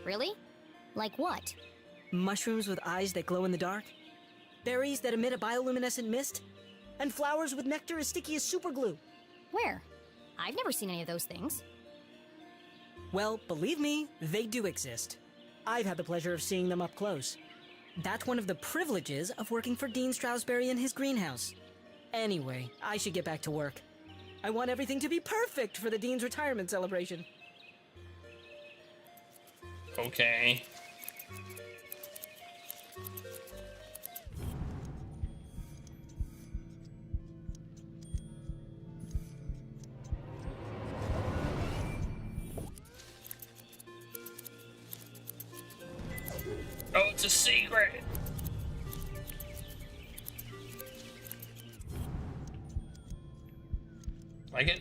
Really? Like what? Mushrooms with eyes that glow in the dark, berries that emit a bioluminescent mist, and flowers with nectar as sticky as superglue. Where? I've never seen any of those things. Well, believe me, they do exist. I've had the pleasure of seeing them up close. That's one of the privileges of working for Dean Stroudsbury in his greenhouse. Anyway, I should get back to work. I want everything to be perfect for the Dean's retirement celebration. Okay. Oh, it's a secret!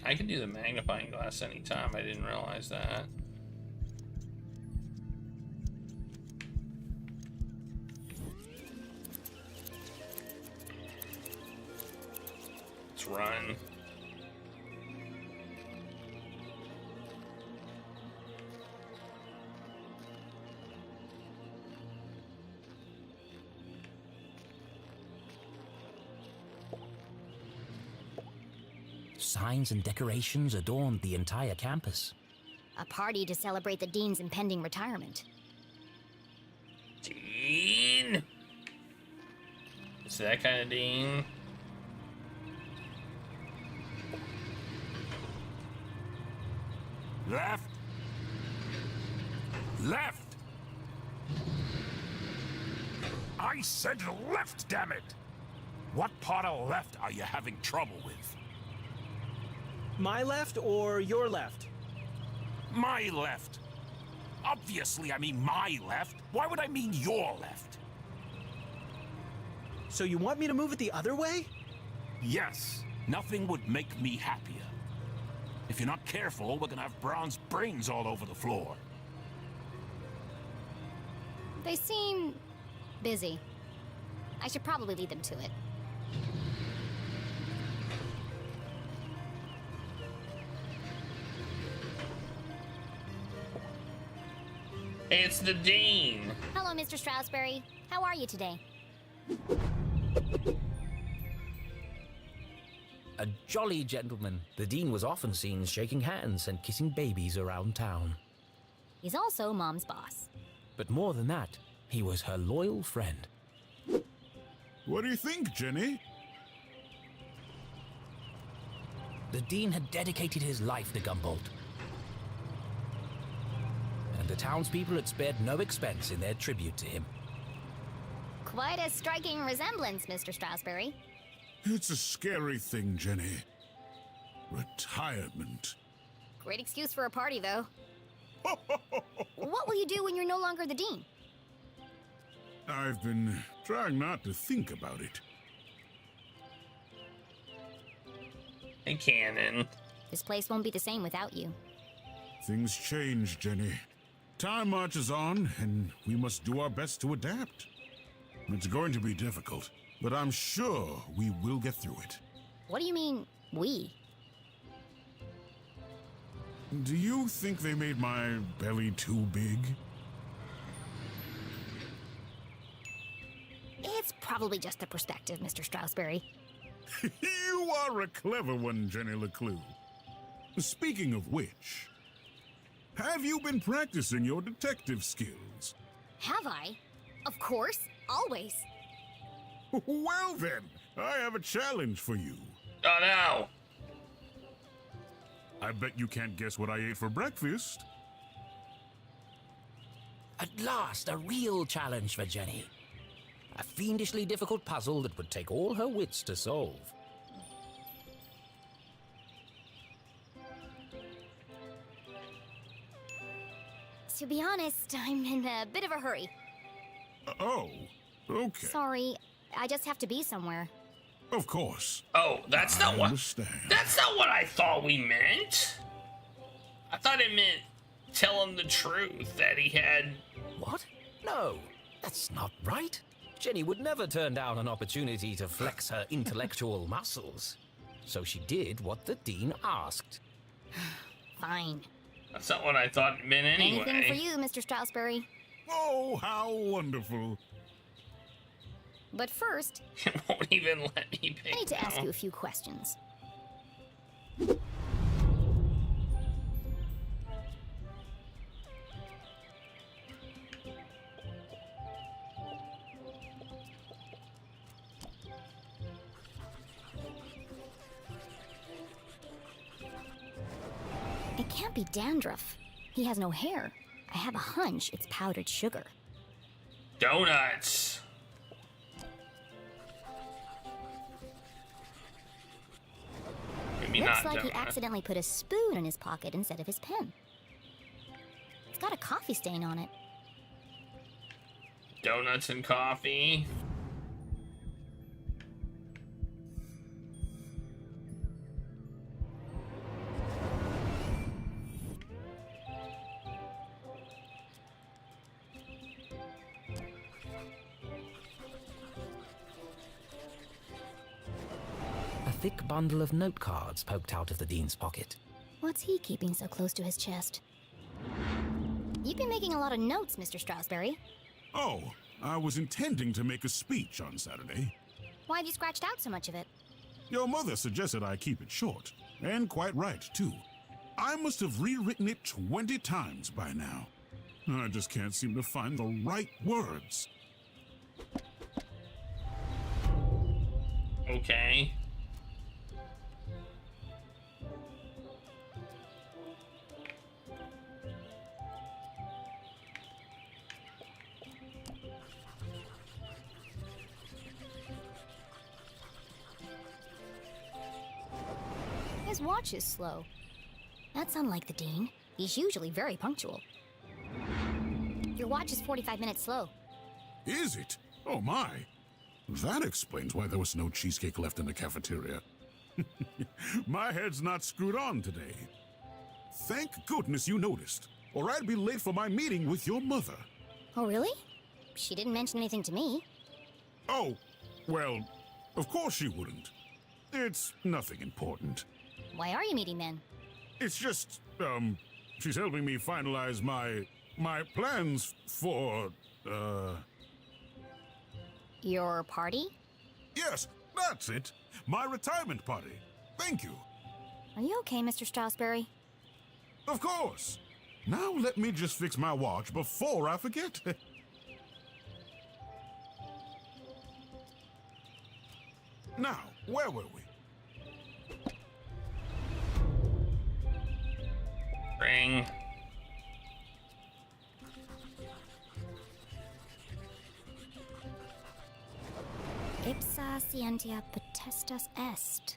I can do the magnifying glass anytime. I didn't realize that. Let's run. Signs and decorations adorned the entire campus. A party to celebrate the Dean's impending retirement. Dean? It's that kind of Dean. Left. Left. I said left, damn it. What part of left are you having trouble with? My left or your left? My left. Obviously, I mean my left. Why would I mean your left? So you want me to move it the other way? Yes. Nothing would make me happier. If you're not careful, we're gonna have bronze brains all over the floor. They seem busy. I should probably lead them to it. It's the Dean. Hello, Mr. Stroudsbury. How are you today? A jolly gentleman. The Dean was often seen shaking hands and kissing babies around town. He's also Mom's boss. But more than that, he was her loyal friend. What do you think, Jenny? The Dean had dedicated his life to Gumboldt. And the townspeople had spared no expense in their tribute to him. Quite a striking resemblance, Mr. Stroudsbury. It's a scary thing, Jenny. Retirement. Great excuse for a party, though. What will you do when you're no longer the Dean? I've been trying not to think about it. Hey, Cannon. This place won't be the same without you. Things change, Jenny. Time marches on, and we must do our best to adapt. It's going to be difficult, but I'm sure we will get through it. What do you mean, we? Do you think they made my belly too big? It's probably just a perspective, Mr. Stroudsbury. You are a clever one, Jenny LeClue. Speaking of which, have you been practicing your detective skills? Have I? Of course, always. Well then, I have a challenge for you. Oh no! I bet you can't guess what I ate for breakfast. At last, a real challenge for Jenny. A fiendishly difficult puzzle that would take all her wits to solve. To be honest, I'm in a bit of a hurry. Oh, Okay. Sorry, I just have to be somewhere. Of course. Oh, that's not I what. understand. That's not what I thought we meant. I thought it meant tell him the truth that he had. What? No, that's not right. Jenny would never turn down an opportunity to flex her intellectual muscles. So she did what the Dean asked. Fine. That's not what I thought it meant anyway. Anything for you, Mr. Strasberry. Oh, how wonderful. But first, It won't even let me pick. I need to ask now. you a few questions. It can't be dandruff. He has no hair. I have a hunch it's powdered sugar. Donuts. Maybe Looks not like he donuts. accidentally put a spoon in his pocket instead of his pen. It's got a coffee stain on it. Donuts and coffee. A thick bundle of note cards poked out of the Dean's pocket. What's he keeping so close to his chest? You've been making a lot of notes, Mr. Strasberry. Oh, I was intending to make a speech on Saturday. Why have you scratched out so much of it? Your mother suggested I keep it short. And quite right, too. I must have rewritten it 20 times by now. I just can't seem to find the right words. Okay. His watch is slow. That's unlike the Dean. He's usually very punctual. Your watch is 45 minutes slow. Is it? Oh my. That explains why there was no cheesecake left in the cafeteria. My head's not screwed on today. Thank goodness you noticed, or I'd be late for my meeting with your mother. Oh, really? She didn't mention anything to me. Oh, well, of course she wouldn't. It's nothing important. Why are you meeting then? It's just, she's helping me finalize my plans for, Your party? Yes, that's it. My retirement party. Thank you. Are you okay, Mr. Strasberry? Of course. Now let me just fix my watch before I forget. Now, where were we? Ring. Ipsa scientia potestas est.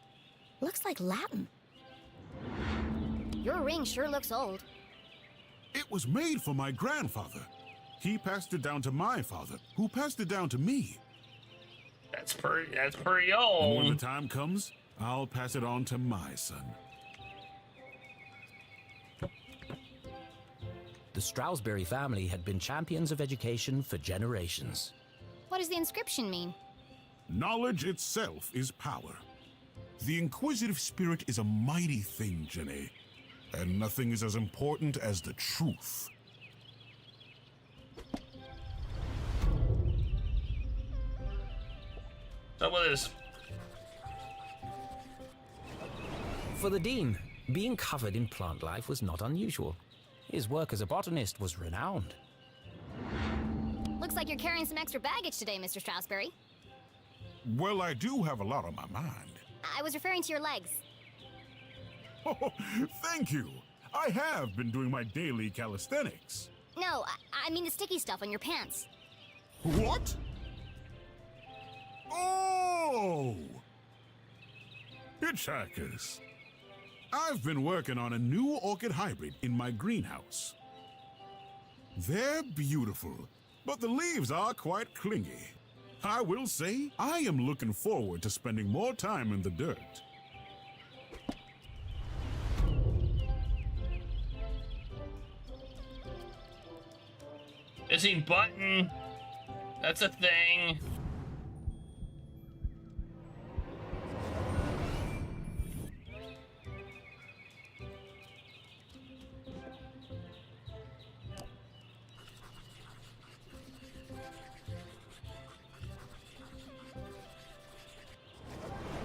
Looks like Latin. Your ring sure looks old. It was made for my grandfather. He passed it down to my father, who passed it down to me. That's pretty And old. when the time comes, I'll pass it on to my son. The Strasberry family had been champions of education for generations. What does the inscription mean? Knowledge itself is power. The inquisitive spirit is a mighty thing, Jenny. And nothing is as important as the truth. So what is? For the Dean, being covered in plant life was not unusual. His work as a botanist was renowned. Looks like you're carrying some extra baggage today, Mr. Strasberry. Well, I do have a lot on my mind. I was referring to your legs. Oh, thank you. I have been doing my daily calisthenics. No, I mean the sticky stuff on your pants. What? Oh! Hitchhikers. I've been working on a new orchid hybrid in my greenhouse. They're beautiful, but the leaves are quite clingy. I will say, I am looking forward to spending more time in the dirt. Missing button. That's a thing.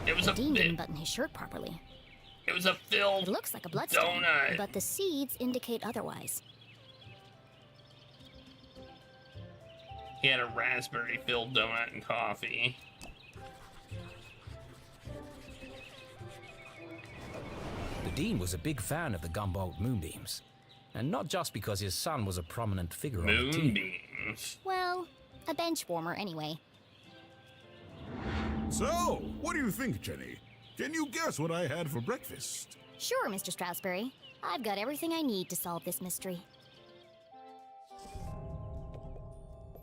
It was the Dean didn't button his shirt properly. It was a filled It looks like a bloodstain, donut. but the seeds indicate otherwise. He had a raspberry-filled donut and coffee. The Dean was a big fan of the Gumboldt moonbeams. And not just because his son was a prominent figure on the team. Moonbeams. Well, a bench warmer anyway. So, what do you think, Jenny? Can you guess what I had for breakfast? Sure, Mr. Strasberry. I've got everything I need to solve this mystery.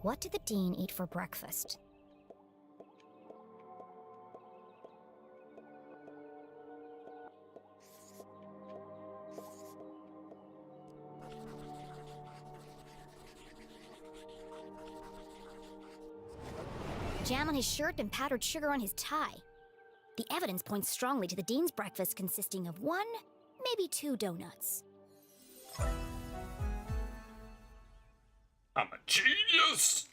What did the Dean eat for breakfast? Jam on his shirt and powdered sugar on his tie. The evidence points strongly to the Dean's breakfast consisting of 1, maybe 2 donuts. I'm a genius!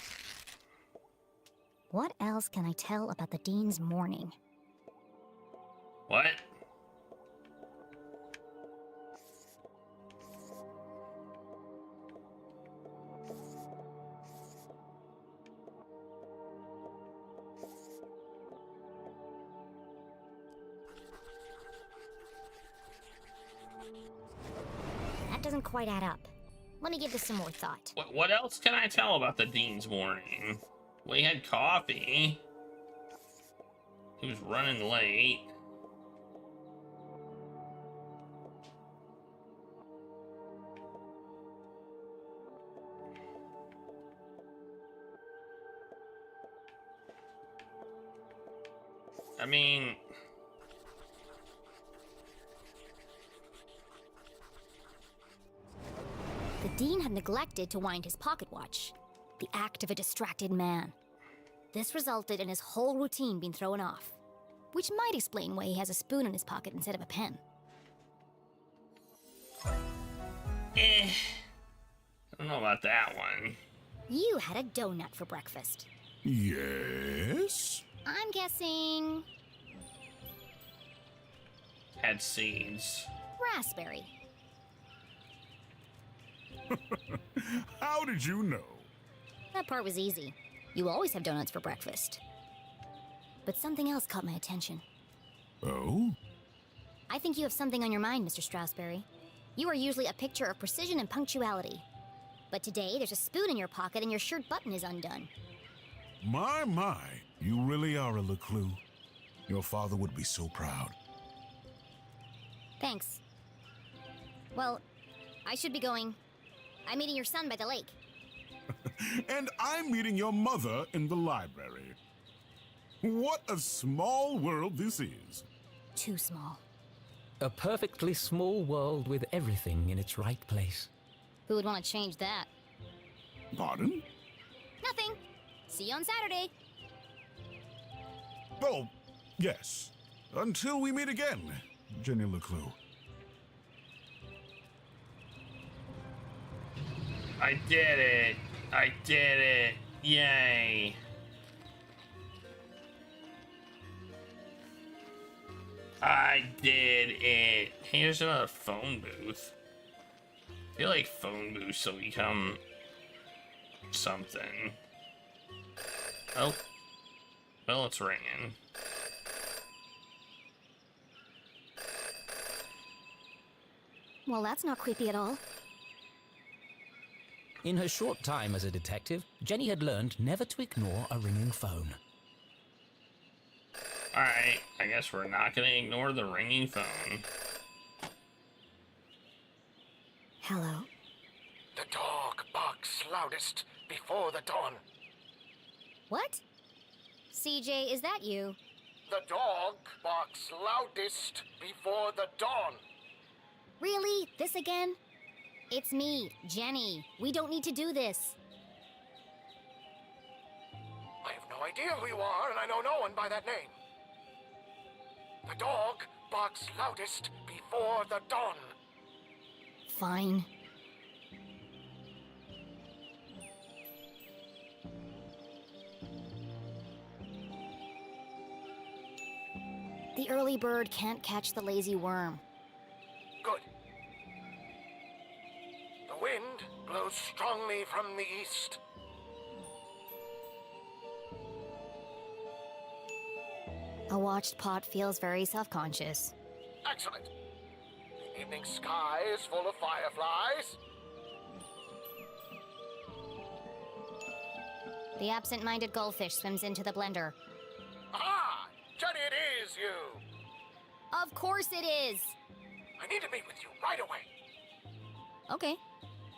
What else can I tell about the Dean's morning? What? That doesn't quite add up. Let me give this some more thought. What else can I tell about the Dean's morning? Well, he had coffee. He was running late. I mean... The Dean had neglected to wind his pocket watch, the act of a distracted man. This resulted in his whole routine being thrown off, which might explain why he has a spoon in his pocket instead of a pen. I don't know about that one. You had a donut for breakfast. Yes? I'm guessing... Had seeds. raspberry. How did you know? That part was easy. You always have donuts for breakfast. But something else caught my attention. Oh? I think you have something on your mind, Mr. Strasberry. You are usually a picture of precision and punctuality. But today, there's a spoon in your pocket and your shirt button is undone. My, you really are a LeClue. Your father would be so proud. Thanks. Well, I should be going. I'm meeting your son by the lake. And I'm meeting your mother in the library. What a small world this is. Too small. A perfectly small world with everything in its right place. Who would want to change that? Pardon? Nothing. See you on Saturday. Oh, yes. Until we meet again, Jenny LeClue. I did it. I did it. Yay. I did it. Here's another phone booth. I feel like phone booths will become something. Oh. Well, it's ringing. Well, that's not creepy at all. In her short time as a detective, Jenny had learned never to ignore a ringing phone. Alright, I guess we're not gonna ignore the ringing phone. Hello? The dog barks loudest before the dawn. What? CJ, is that you? The dog barks loudest before the dawn. Really? This again? It's me, Jenny. We don't need to do this. I have no idea who you are, and I know no one by that name. The dog barks loudest before the dawn. Fine. The early bird can't catch the lazy worm. Good. The wind blows strongly from the east. A watched pot feels very self-conscious. Excellent. The evening sky is full of fireflies. The absent-minded goldfish swims into the blender. Ah! Jenny, it is you! Of course it is! I need to meet with you right away. Okay.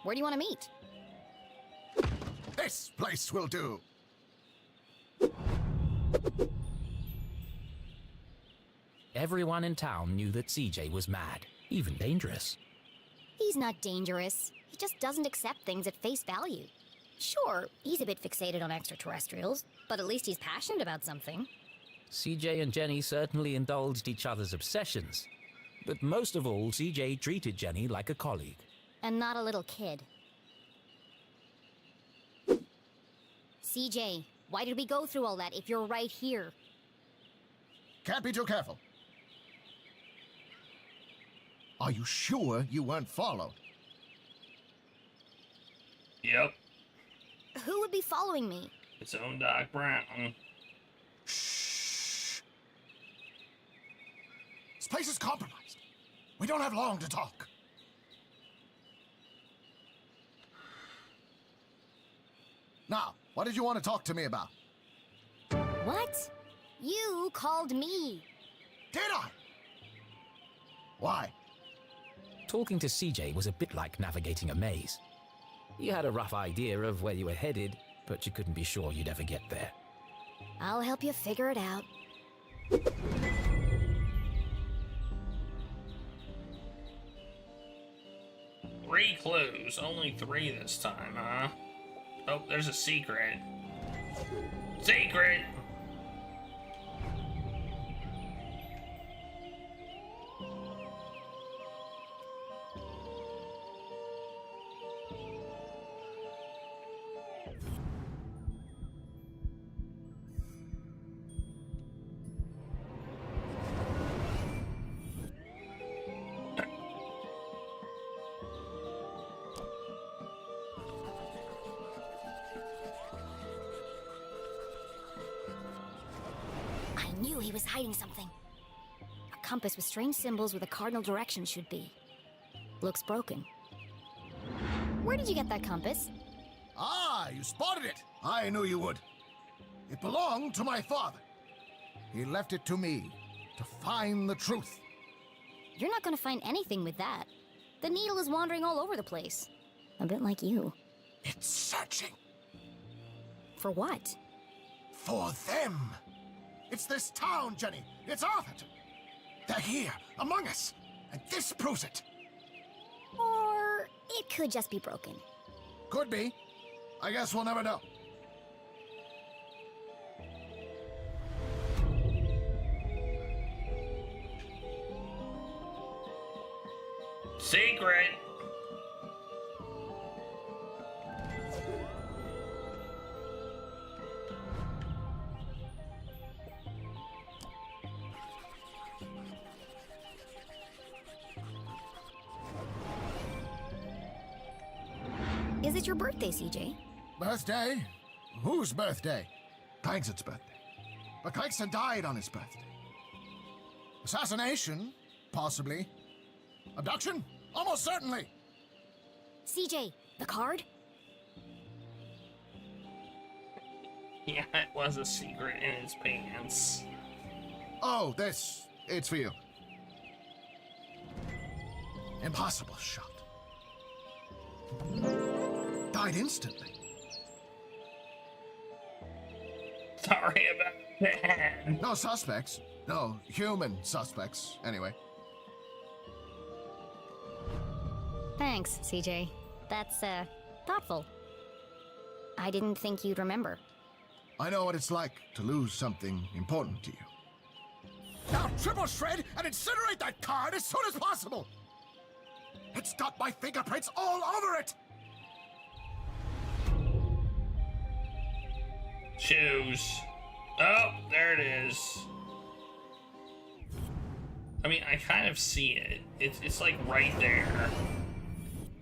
Where do you want to meet? This place will do. Everyone in town knew that CJ was mad, even dangerous. He's not dangerous. He just doesn't accept things at face value. Sure, he's a bit fixated on extraterrestrials, but at least he's passionate about something. CJ and Jenny certainly indulged each other's obsessions. But most of all, CJ treated Jenny like a colleague. And not a little kid. CJ, why did we go through all that if you're right here? Can't be too careful. Are you sure you weren't followed? Yep. Who would be following me? Its own Doc Brown. Shh. This place is compromised. We don't have long to talk. Now, what did you want to talk to me about? What? You called me. Did I? Why? Talking to CJ was a bit like navigating a maze. You had a rough idea of where you were headed, but you couldn't be sure you'd ever get there. I'll help you figure it out. 3 clues. Only 3 this time, huh? Oh, there's a secret. Secret! I knew he was hiding something. A compass with strange symbols where the cardinal direction should be. Looks broken. Where did you get that compass? Ah, you spotted it. I knew you would. It belonged to my father. He left it to me to find the truth. You're not gonna find anything with that. The needle is wandering all over the place. A bit like you. It's searching. For what? For them. It's this town, Jenny. It's Arthurton. They're here, among us. And this proves it. Or it could just be broken. Could be. I guess we'll never know. Secret! Is it your birthday, CJ? Birthday? Whose birthday? Kaigson's birthday. But Kaigson died on his birthday. Assassination? Possibly. Abduction? Almost certainly. CJ, the card? Yeah, it was a secret in his pants. Oh, this. It's for you. Impossible shot. Died instantly. Sorry about that. No suspects. No human suspects, anyway. Thanks, CJ. That's, thoughtful. I didn't think you'd remember. I know what it's like to lose something important to you. Now triple shred and incinerate that card as soon as possible! It's got my fingerprints all over it! Choose. Oh, there it is. I mean, I kind of see it. It's like right there.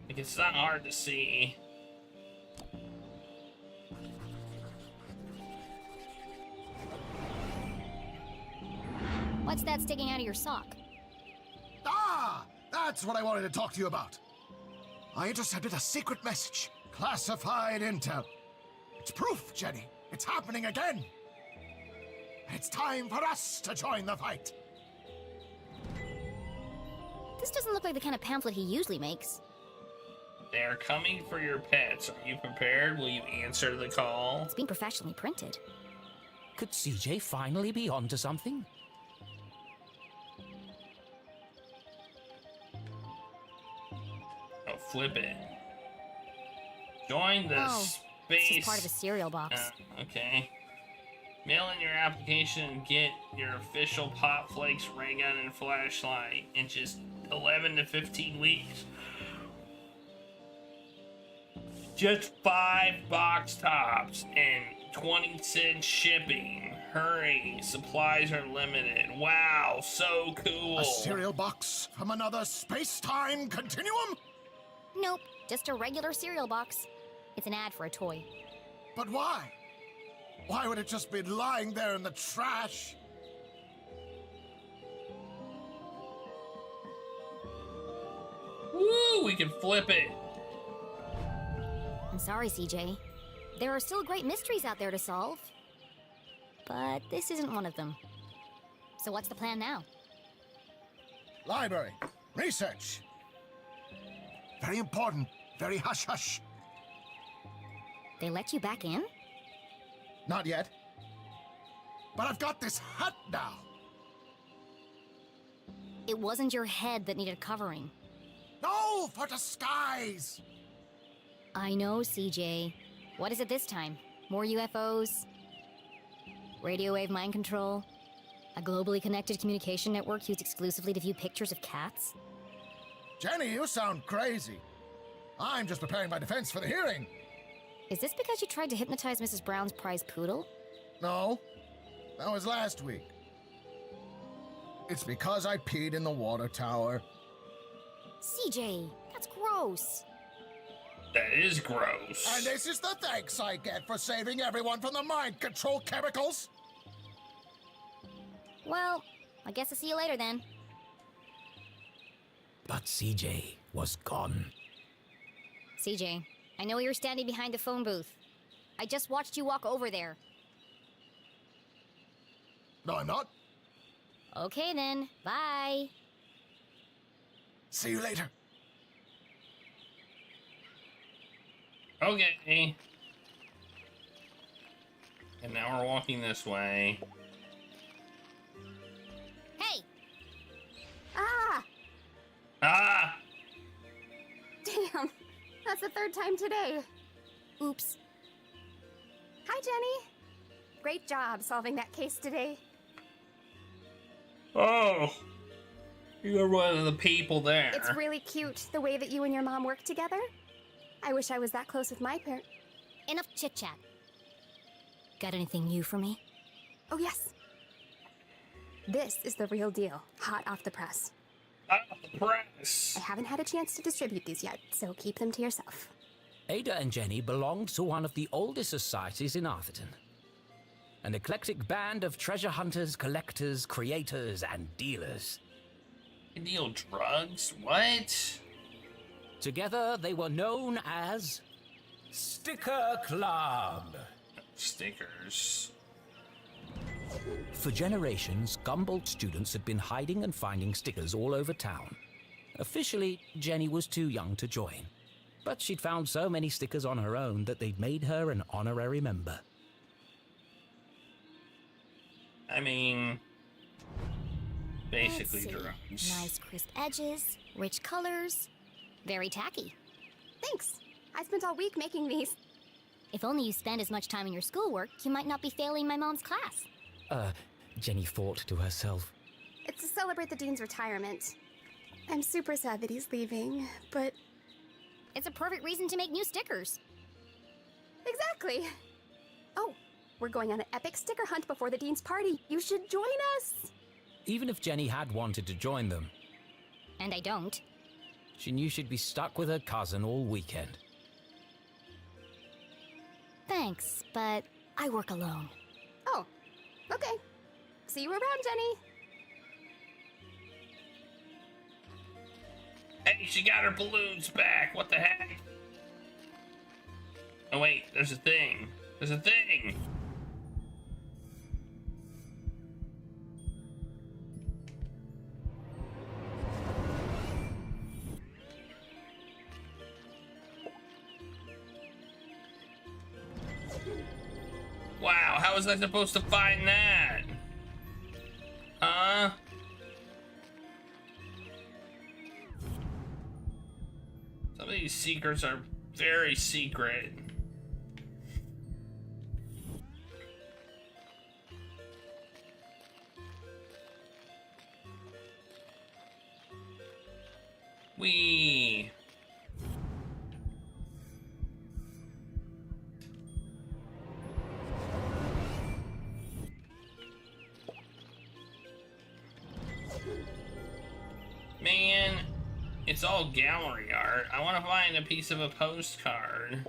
Like, it's not hard to see. What's that sticking out of your sock? Ah! That's what I wanted to talk to you about. I intercepted a secret message. Classified intel. It's proof, Jenny. It's happening again. It's time for us to join the fight. This doesn't look like the kind of pamphlet he usually makes. They are coming for your pets. Are you prepared? Will you answer the call? It's being professionally printed. Could CJ finally be onto something? Oh, flip it. Join the space. This is part of a cereal box. Okay. Mail in your application and get your official Pop Flakes ray gun and flashlight in just 11 to 15 weeks. Just 5 box tops and 20-cent shipping. Hurry, supplies are limited. Wow, so cool. A cereal box from another space-time continuum? Nope, just a regular cereal box. It's an ad for a toy. But why? Why would it just be lying there in the trash? Woo, we can flip it. I'm sorry, CJ. There are still great mysteries out there to solve. But this isn't one of them. So what's the plan now? Library. Research. Very important. Very hush-hush. They let you back in? Not yet. But I've got this hat now. It wasn't your head that needed covering. No, for disguise! I know, CJ. What is it this time? More UFOs? Radio wave mind control? A globally connected communication network used exclusively to view pictures of cats? Jenny, you sound crazy. I'm just preparing my defense for the hearing. Is this because you tried to hypnotize Mrs. Brown's prize poodle? No, that was last week. It's because I peed in the water tower. CJ, that's gross. That is gross. And this is the thanks I get for saving everyone from the mind control chemicals? Well, I guess I'll see you later then. But CJ was gone. CJ, I know you're standing behind the phone booth. I just watched you walk over there. No, I'm not. Okay then, bye. See you later. Okay. And now we're walking this way. Hey! Ah! Ah! Damn, that's the third time today. Oops. Hi, Jenny. Great job solving that case today. Oh! You're one of the people there. It's really cute the way that you and your mom work together. I wish I was that close with my parent. Enough chit-chat. Got anything new for me? Oh, yes. This is the real deal, hot off the press. Hot off the press. I haven't had a chance to distribute these yet, so keep them to yourself. Ada and Jenny belonged to one of the oldest societies in Arthurton. An eclectic band of treasure hunters, collectors, creators, and dealers. You deal drugs? What? Together, they were known as Sticker Club. Stickers. For generations, Gumboldt students had been hiding and finding stickers all over town. Officially, Jenny was too young to join. But she'd found so many stickers on her own that they'd made her an honorary member. I mean, basically Let's see. drones. Nice crisp edges, rich colors, very tacky. Thanks. I spent all week making these. If only you spend as much time in your schoolwork, you might not be failing my mom's class. Jenny thought to herself. It's to celebrate the dean's retirement. I'm super sad that he's leaving, but... It's a perfect reason to make new stickers. Exactly. Oh, we're going on an epic sticker hunt before the dean's party. You should join us. Even if Jenny had wanted to join them, And I don't. she knew she'd be stuck with her cousin all weekend. Thanks, but I work alone. Oh, okay. See you around, Jenny. Hey, she got her balloons back. What the heck? Oh wait, there's a thing. There's a thing. Wow, how was I supposed to find that? Huh? Some of these secrets are very secret. Wee. Man, it's all gallery art. I want to find a piece of a postcard.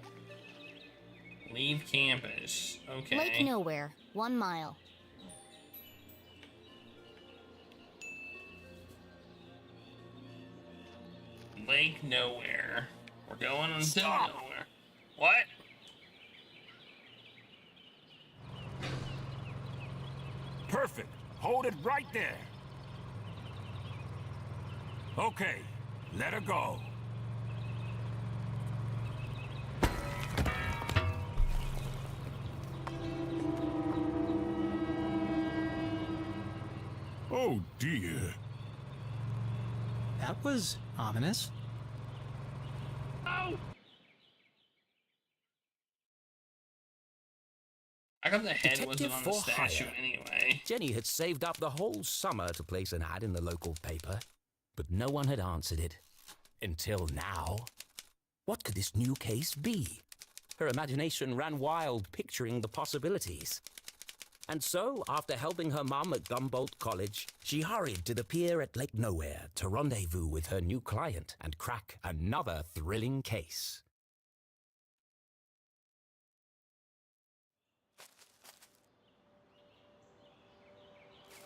Leave campus. Okay. Lake Nowhere, 1 mile. Lake Nowhere. We're going until nowhere. What? Perfect. Hold it right there. Okay, let her go. Oh dear. That was ominous. Oh! How come the head wasn't on the statue anyway? Jenny had saved up the whole summer to place an ad in the local paper, but no one had answered it. Until now. What could this new case be? Her imagination ran wild, picturing the possibilities. And so, after helping her mum at Gumboldt College, she hurried to the pier at Lake Nowhere to rendezvous with her new client and crack another thrilling case.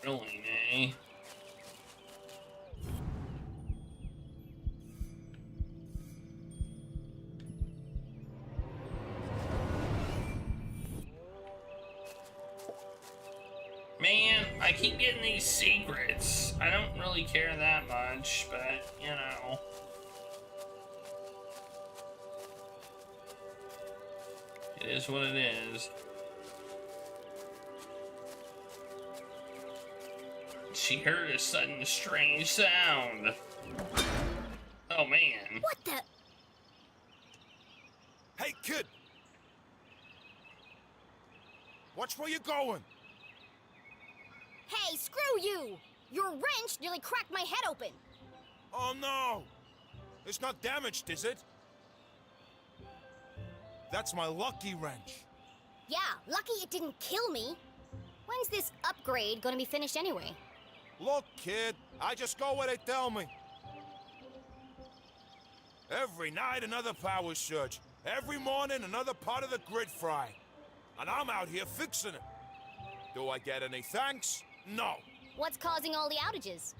Really, eh? Man, I keep getting these secrets. I don't really care that much, but, you know. It is what it is. She heard a sudden strange sound. Oh, man. What the? Hey, kid! Watch where you're going. Hey, screw you! Your wrench nearly cracked my head open. Oh, no! It's not damaged, is it? That's my lucky wrench. Yeah, lucky it didn't kill me. When's this upgrade gonna be finished anyway? Look, kid, I just go where they tell me. Every night, another power surge. Every morning, another part of the grid fry. And I'm out here fixing it. Do I get any thanks? No. What's causing all the outages?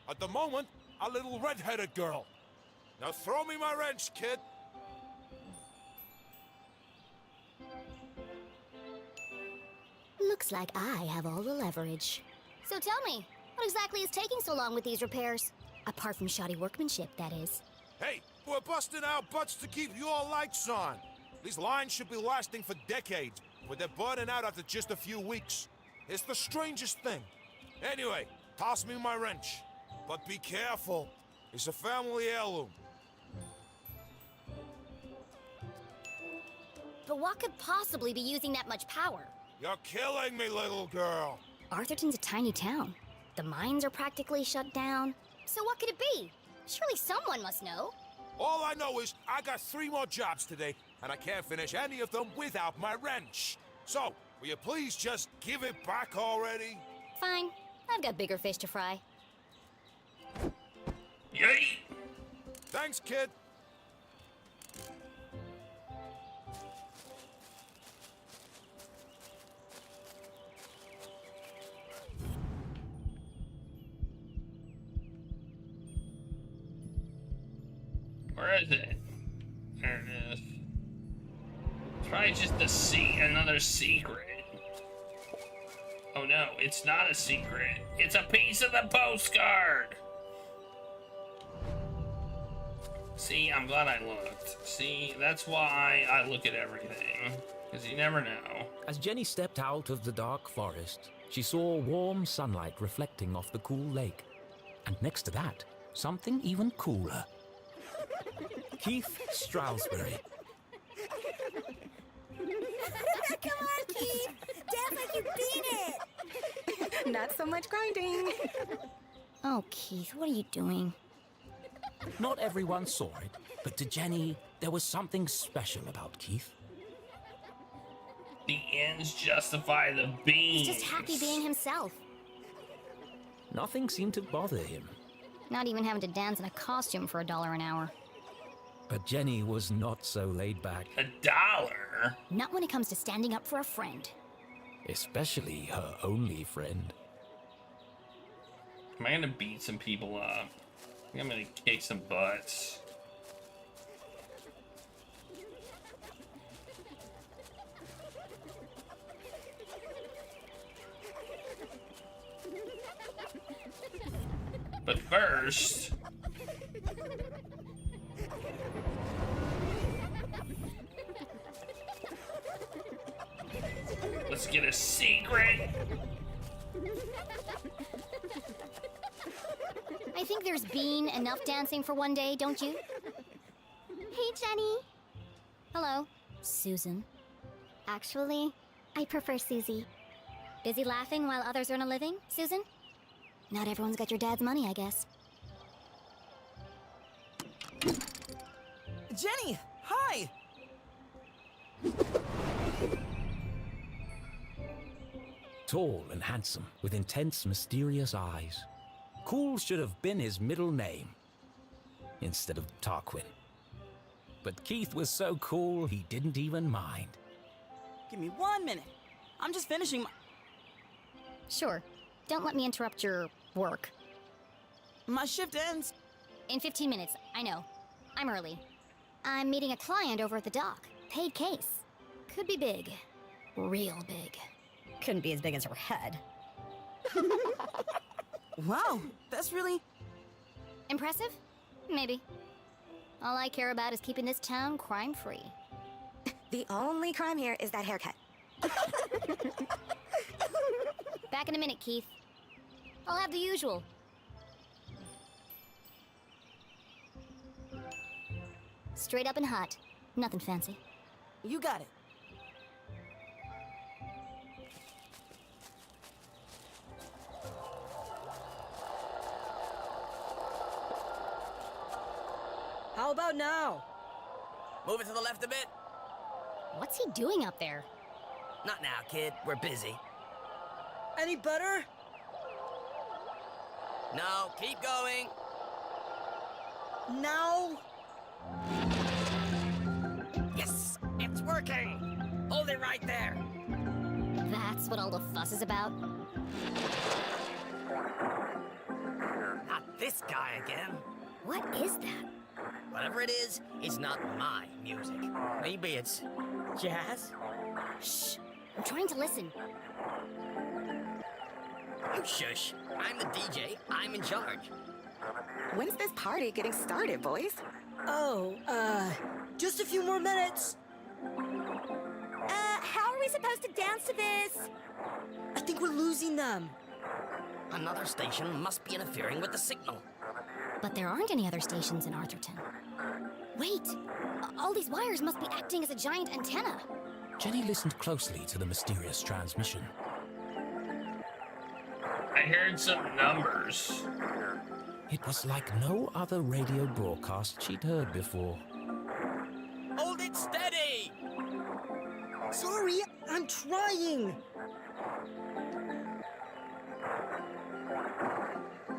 At the moment, a little red-headed girl. Now throw me my wrench, kid. Looks like I have all the leverage. So tell me, what exactly is taking so long with these repairs? Apart from shoddy workmanship, that is. Hey, we're busting our butts to keep your lights on. These lines should be lasting for decades, but they're burning out after just a few weeks. It's the strangest thing. Anyway, toss me my wrench. But be careful. It's a family heirloom. But what could possibly be using that much power? You're killing me, little girl. Arthurton's a tiny town. The mines are practically shut down. So what could it be? Surely someone must know. All I know is I got 3 more jobs today, and I can't finish any of them without my wrench. So, will you please just give it back already? Fine. I've got bigger fish to fry. Yay! Thanks, kid. Where is it? There it is. Try just to another secret. Oh no, it's not a secret. It's a piece of the postcard. See, I'm glad I looked. See, that's why I look at everything. Because you never know. As Jenny stepped out of the dark forest, she saw warm sunlight reflecting off the cool lake. And next to that, something even cooler. Keith Stroudsbury. Come on, Keith! Dance like you beat it! Not so much grinding. Oh, Keith, what are you doing? Not everyone saw it, but to Jenny, there was something special about Keith. The ends justify the means. He's just happy being himself. Nothing seemed to bother him. Not even having to dance in a costume for $1 an hour. But Jenny was not so laid back. $1? Not when it comes to standing up for a friend. Especially her only friend. Am I gonna beat some people up? I think I'm gonna kick some butts. But first... let's get a secret! I think there's been enough dancing for one day, don't you? Hey, Jenny. Hello, Susan. Actually, I prefer Susie. Busy laughing while others earn a living, Susan? Not everyone's got your dad's money, I guess. Jenny, hi! Tall and handsome, with intense, mysterious eyes. Cool should have been his middle name, instead of Tarquin. But Keith was so cool, he didn't even mind. Give me 1 minute. I'm just finishing my... Sure. Don't let me interrupt your work. My shift ends... in 15 minutes, I know. I'm early. I'm meeting a client over at the dock. Paid case. Could be big. Real big. Couldn't be as big as her head. Wow, that's really... impressive? Maybe. All I care about is keeping this town crime-free. The only crime here is that haircut. Back in a minute, Keith. I'll have the usual. Straight up and hot. Nothing fancy. You got it. How about now? Move it to the left a bit. What's he doing up there? Not now, kid. We're busy. Any better? No, keep going. Now? Yes, it's working. Hold it right there. That's what all the fuss is about? Not this guy again. What is that? Whatever it is, it's not my music. Maybe it's jazz? Shh! I'm trying to listen. You shush. I'm the DJ. I'm in charge. When's this party getting started, boys? Oh, just a few more minutes. How are we supposed to dance to this? I think we're losing them. Another station must be interfering with the signal. But there aren't any other stations in Arthurton. Wait! All these wires must be acting as a giant antenna. Jenny listened closely to the mysterious transmission. I heard some numbers. It was like no other radio broadcast she'd heard before. Hold it steady! Sorry, I'm trying.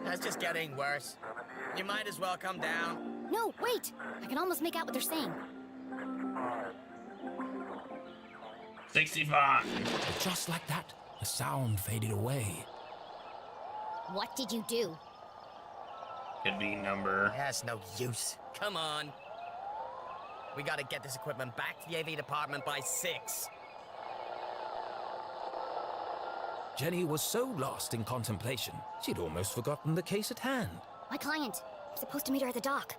That's just getting worse. You might as well come down. No, wait! I can almost make out what they're saying. 65. But just like that, the sound faded away. What did you do? Could be number. That's no use. Come on. We gotta get this equipment back to the AV department by 6. Jenny was so lost in contemplation, she'd almost forgotten the case at hand. My client. I'm supposed to meet her at the dock.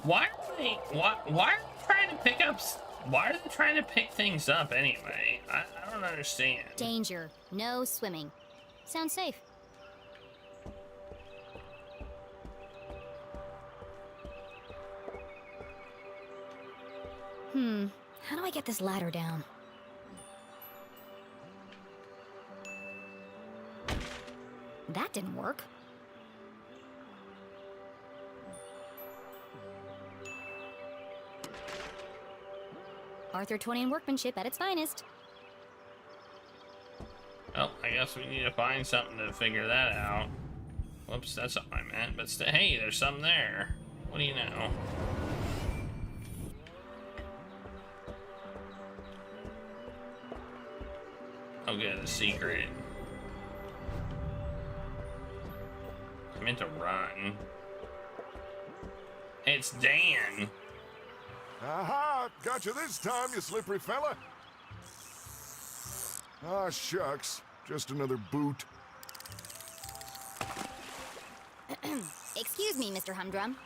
Why are they trying to pick up? Why are they trying to pick things up anyway? I don't understand. Danger. No swimming. Sounds safe. How do I get this ladder down? That didn't work. Arthurtonian workmanship at its finest. Well, I guess we need to find something to figure that out. Whoops, that's not what I meant. But hey, there's something there. What do you know? Oh, good, the secret. I meant to run. It's Dan. Aha! Got you this time, you slippery fella. Ah, shucks. Just another boot. Excuse me, Mr. Humdrum.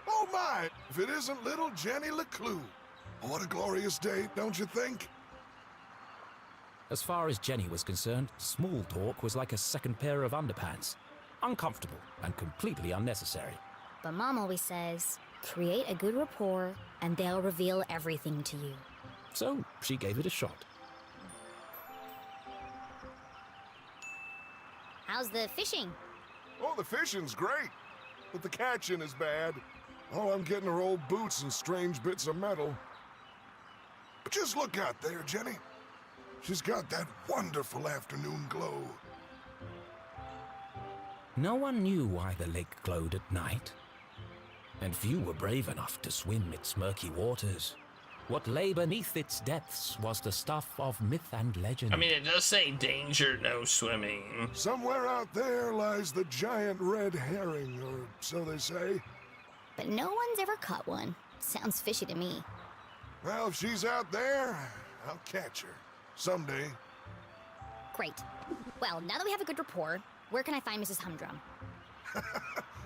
Oh my! If it isn't little Jenny LeClue. What a glorious day, don't you think? As far as Jenny was concerned, small talk was like a second pair of underpants. Uncomfortable and completely unnecessary. But Mom always says, create a good rapport and they'll reveal everything to you. So she gave it a shot. How's the fishing? Oh, the fishing's great, but the catching is bad. All I'm getting are old boots and strange bits of metal. But just look out there, Jenny. She's got that wonderful afternoon glow. No one knew why the lake glowed at night, and few were brave enough to swim its murky waters. What lay beneath its depths was the stuff of myth and legend. I mean, it does say danger, no swimming. Somewhere out there lies the giant red herring, or so they say. But no one's ever caught one. Sounds fishy to me. Well, if she's out there, I'll catch her. Someday. Great. Well, now that we have a good rapport, where can I find Mrs. Humdrum?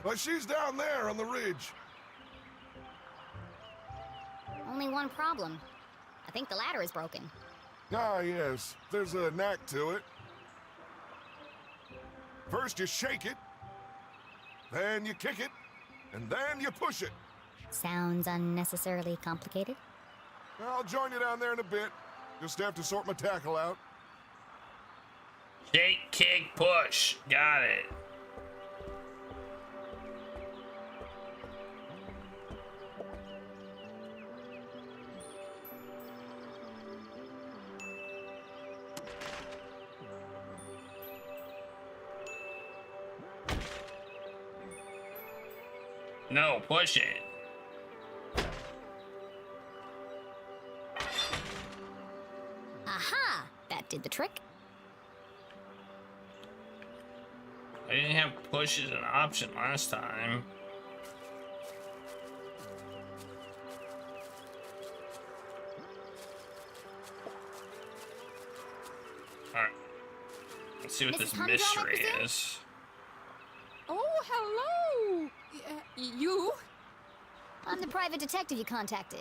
Well, she's down there on the ridge. Only one problem. I think the ladder is broken. Ah, yes. There's a knack to it. First you shake it, then you kick it, and then you push it. Sounds unnecessarily complicated. I'll join you down there in a bit. Just have to sort my tackle out. Shake, kick, push. Got it. No, push it. Aha! That did the trick. I didn't have push as an option last time. Alright. Let's see what this mystery is. Oh, hello! You? I'm the private detective you contacted.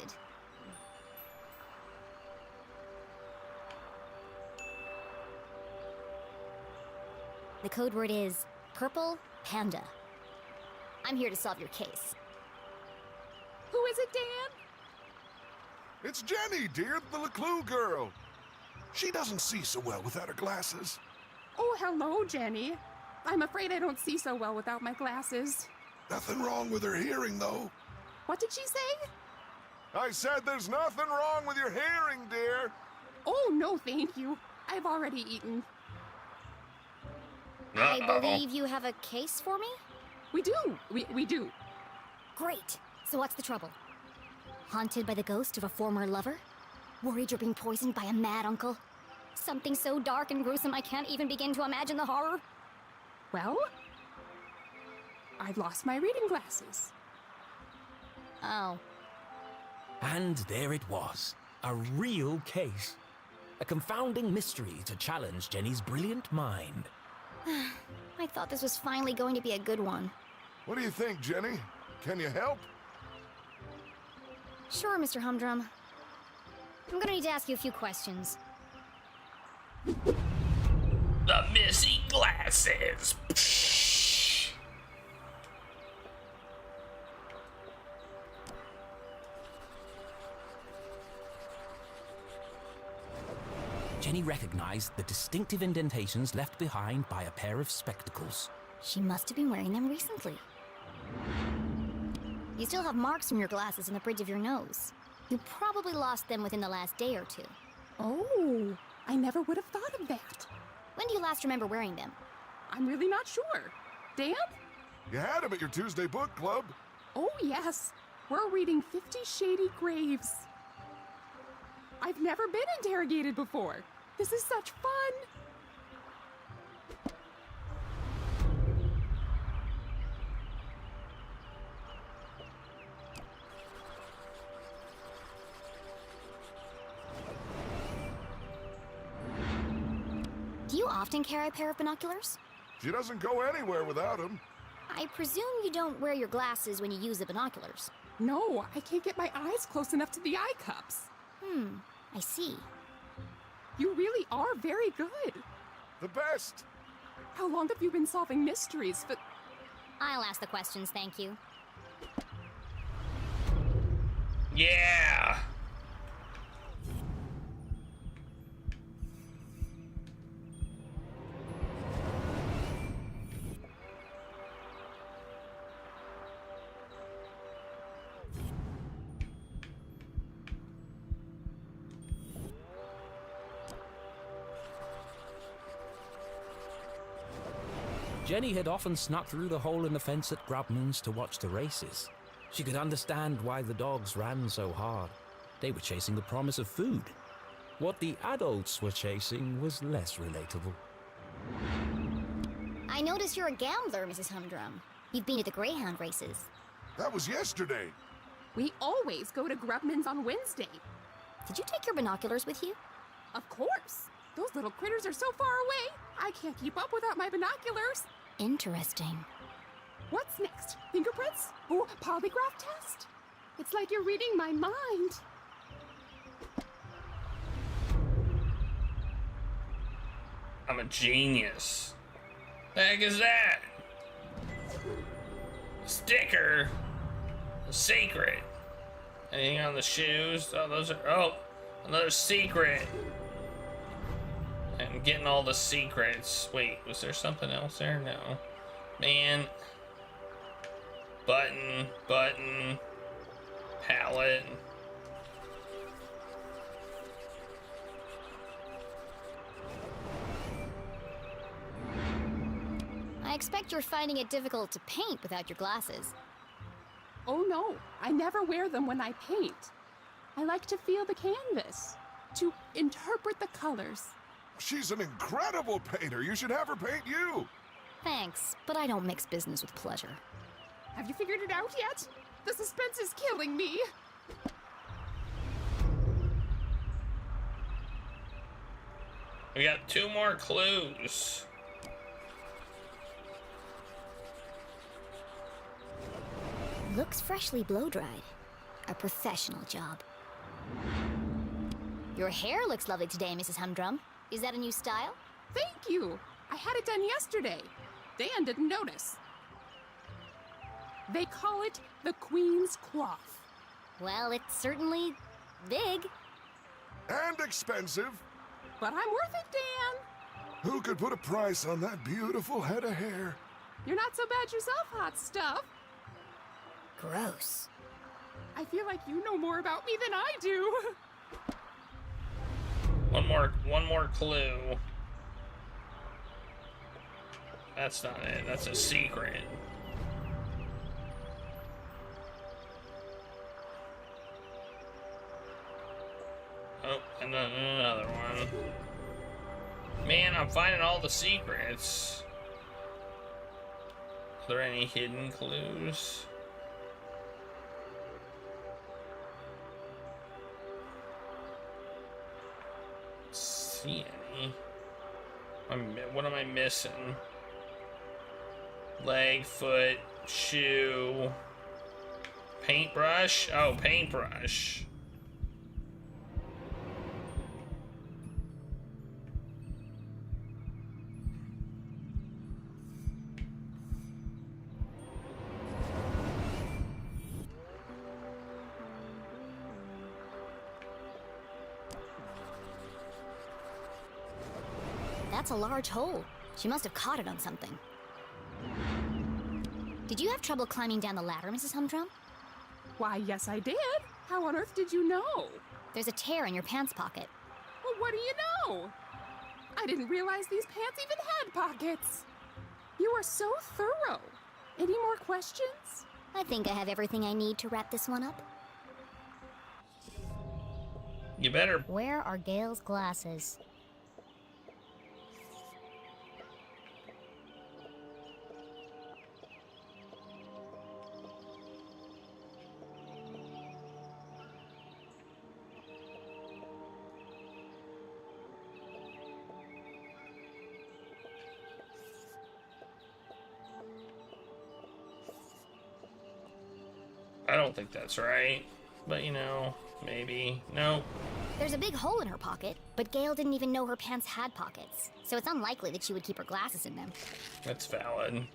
The code word is Purple Panda. I'm here to solve your case. Who is it, Dan? It's Jenny, dear, the LeClue girl. She doesn't see so well without her glasses. Oh, hello, Jenny. I'm afraid I don't see so well without my glasses. Nothing wrong with her hearing, though. What did she say? I said there's nothing wrong with your hearing, dear. Oh, no, thank you. I've already eaten. I believe you have a case for me? We do. We do. Great. So what's the trouble? Haunted by the ghost of a former lover? Worried you're being poisoned by a mad uncle? Something so dark and gruesome I can't even begin to imagine the horror? Well, I've lost my reading glasses. Oh. And there it was. A real case. A confounding mystery to challenge Jenny's brilliant mind. I thought this was finally going to be a good one. What do you think, Jenny? Can you help? Sure, Mr. Humdrum. I'm gonna need to ask you a few questions. The missing glasses. Jenny recognized the distinctive indentations left behind by a pair of spectacles. She must have been wearing them recently. You still have marks from your glasses on the bridge of your nose. You probably lost them within the last day or two. Oh, I never would have thought of that. When do you last remember wearing them? I'm really not sure. Dan? You had them at your Tuesday book club. Oh, yes. We're reading 50 Shady Graves. I've never been interrogated before. This is such fun. Do you often carry a pair of binoculars? She doesn't go anywhere without them. I presume you don't wear your glasses when you use the binoculars. No, I can't get my eyes close enough to the eye cups. I see. You really are very good. The best. How long have you been solving mysteries? But I'll ask the questions, thank you. Yeah. Jenny had often snuck through the hole in the fence at Grubman's to watch the races. She could understand why the dogs ran so hard. They were chasing the promise of food. What the adults were chasing was less relatable. I notice you're a gambler, Mrs. Humdrum. You've been to the Greyhound races. That was yesterday. we always go to Grubman's on Wednesday. Did you take your binoculars with you? Of course. Those little critters are so far away, I can't keep up without my binoculars. Interesting. What's next? Fingerprints? Ooh, polygraph test? It's like you're reading my mind. I'm a genius. The heck is that? Sticker. A secret. Anything on the shoes? Oh, those are. Oh, another secret. I'm getting all the secrets. Wait, was there something else there? No. Man. Button. Button. Palette. I expect you're finding it difficult to paint without your glasses. Oh no, I never wear them when I paint. I like to feel the canvas, to interpret the colors. She's an incredible painter. You should have her paint you. Thanks, but I don't mix business with pleasure. Have you figured it out yet? The suspense is killing me. We got 2 more clues. Looks freshly blow-dried. A professional job. Your hair looks lovely today, Mrs. Humdrum. Is that a new style? Thank you. I had it done yesterday. Dan didn't notice. They call it the Queen's Coif. Well, it's certainly big. And expensive. But I'm worth it, Dan. Who could put a price on that beautiful head of hair? You're not so bad yourself, hot stuff. Gross. I feel like you know more about me than I do. One more clue. That's not it. That's a secret. Oh, and then another one. Man, I'm finding all the secrets. Are there any hidden clues? See any? What am I missing? Leg, foot, shoe, paintbrush? Oh, paintbrush. That's a large hole. She must have caught it on something. Did you have trouble climbing down the ladder, Mrs. Humdrum? Why, yes, I did. How on earth did you know? There's a tear in your pants pocket. Well, what do you know? I didn't realize these pants even had pockets. You are so thorough. Any more questions? I think I have everything I need to wrap this one up. You better. Where are Gail's glasses? I don't think that's right. But you know, maybe. No. There's a big hole in her pocket, but Gail didn't even know her pants had pockets, so it's unlikely that she would keep her glasses in them. That's valid.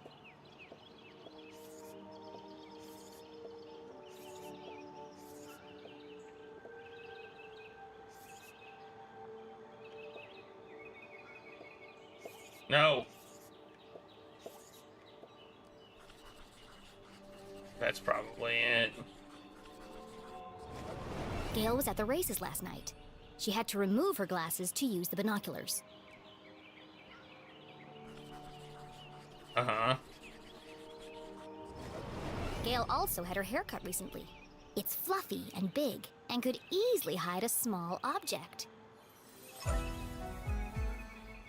No. That's probably it. Gail was at the races last night. She had to remove her glasses to use the binoculars. Uh-huh. Gail also had her hair cut recently. It's fluffy and big, and could easily hide a small object.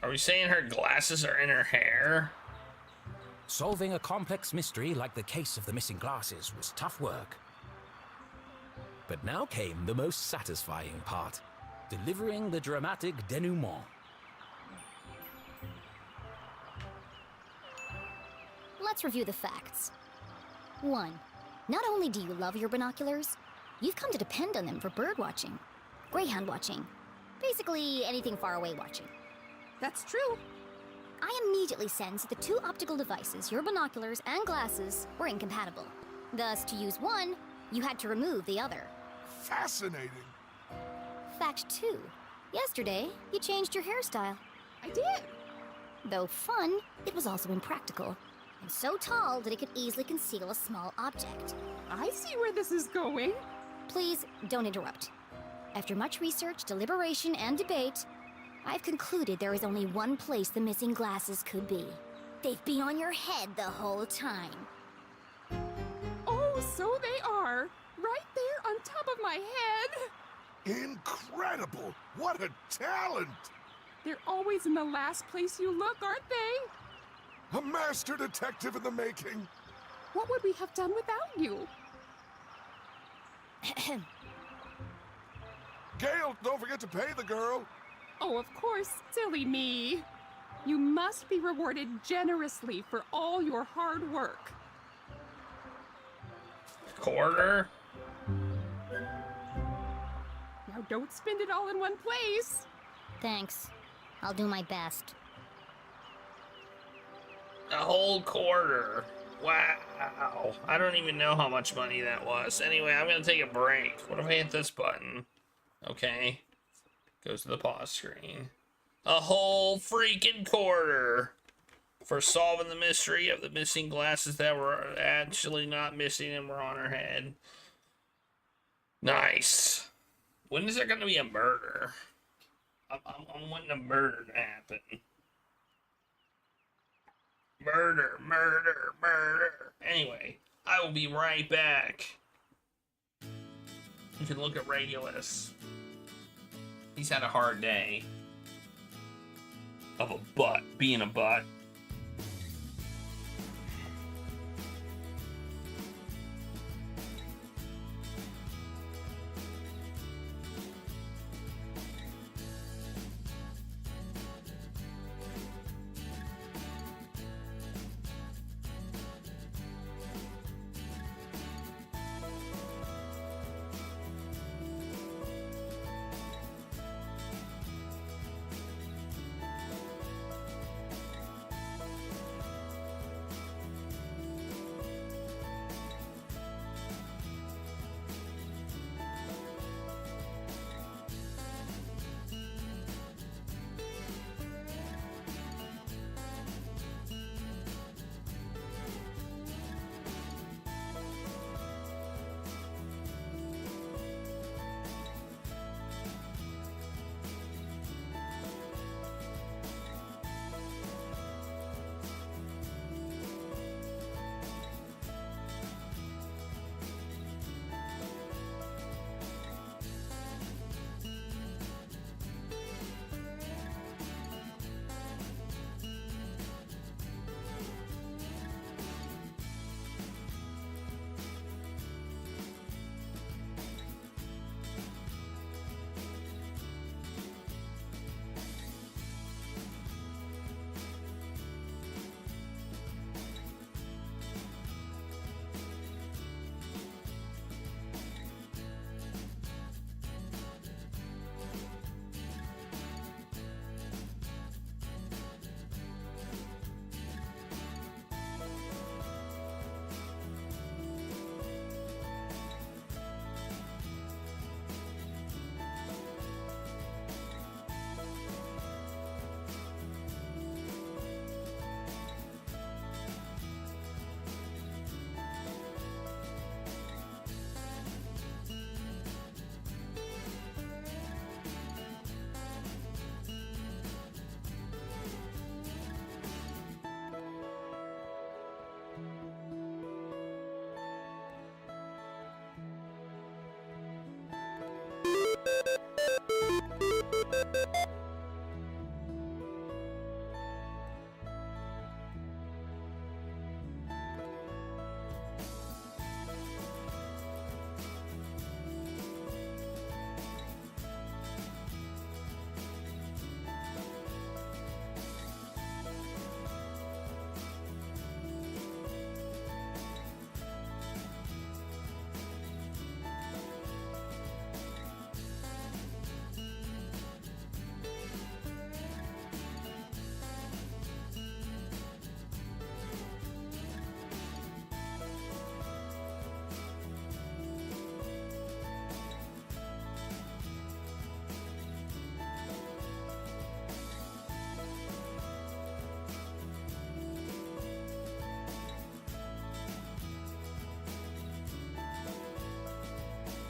Are we saying her glasses are in her hair? Solving a complex mystery like the case of the missing glasses was tough work. But now came the most satisfying part, delivering the dramatic denouement. Let's review the facts. 1. Not only do you love your binoculars, you've come to depend on them for bird watching, greyhound watching, basically anything far away watching. That's true. I immediately sensed the two optical devices, your binoculars and glasses, were incompatible. Thus, to use one, you had to remove the other. Fascinating. Fact 2. Yesterday, you changed your hairstyle. I did. Though fun, it was also impractical, and so tall that it could easily conceal a small object. I see where this is going. Please, don't interrupt. After much research, deliberation, and debate, I've concluded there is only one place the missing glasses could be. They've been on your head the whole time. Oh, so they are. Right there on top of my head. Incredible! What a talent! They're always in the last place you look, aren't they? A master detective in the making. What would we have done without you? Gail, don't forget to pay the girl. Oh, of course, silly me. You must be rewarded generously for all your hard work. Quarter? don't spend it all in one place. Thanks. I'll do my best. A whole quarter. Wow. I don't even know how much money that was. Anyway, I'm going to take a break. What if I hit this button? Okay. Goes to the pause screen. A whole freaking quarter for solving the mystery of the missing glasses that were actually not missing and were on her head. Nice. When is there going to be a murder? I'm wanting a murder to happen. Murder, murder, murder. Anyway, I will be right back. You can look at Regulus. He's had a hard day. Of a butt, being a butt.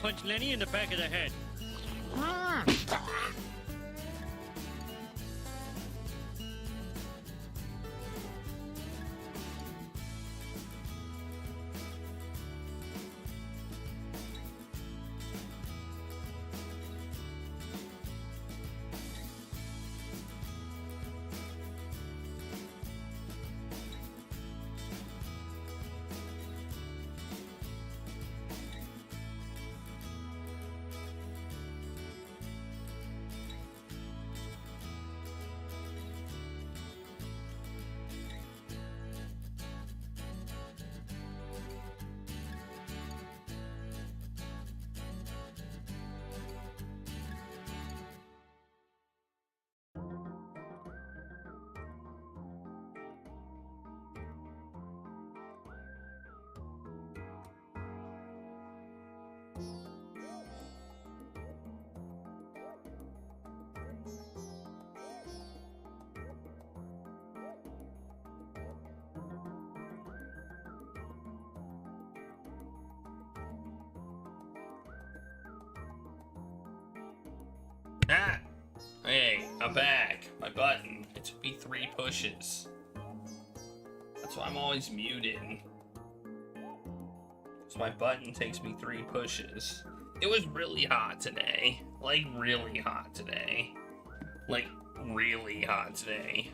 Punch Lenny in the back of the head. Ah! Hey, I'm back. My button. It took me 3 pushes. That's why I'm always muted. So my button takes me 3 pushes. It was really hot today. Like, really hot today. Like, really hot today.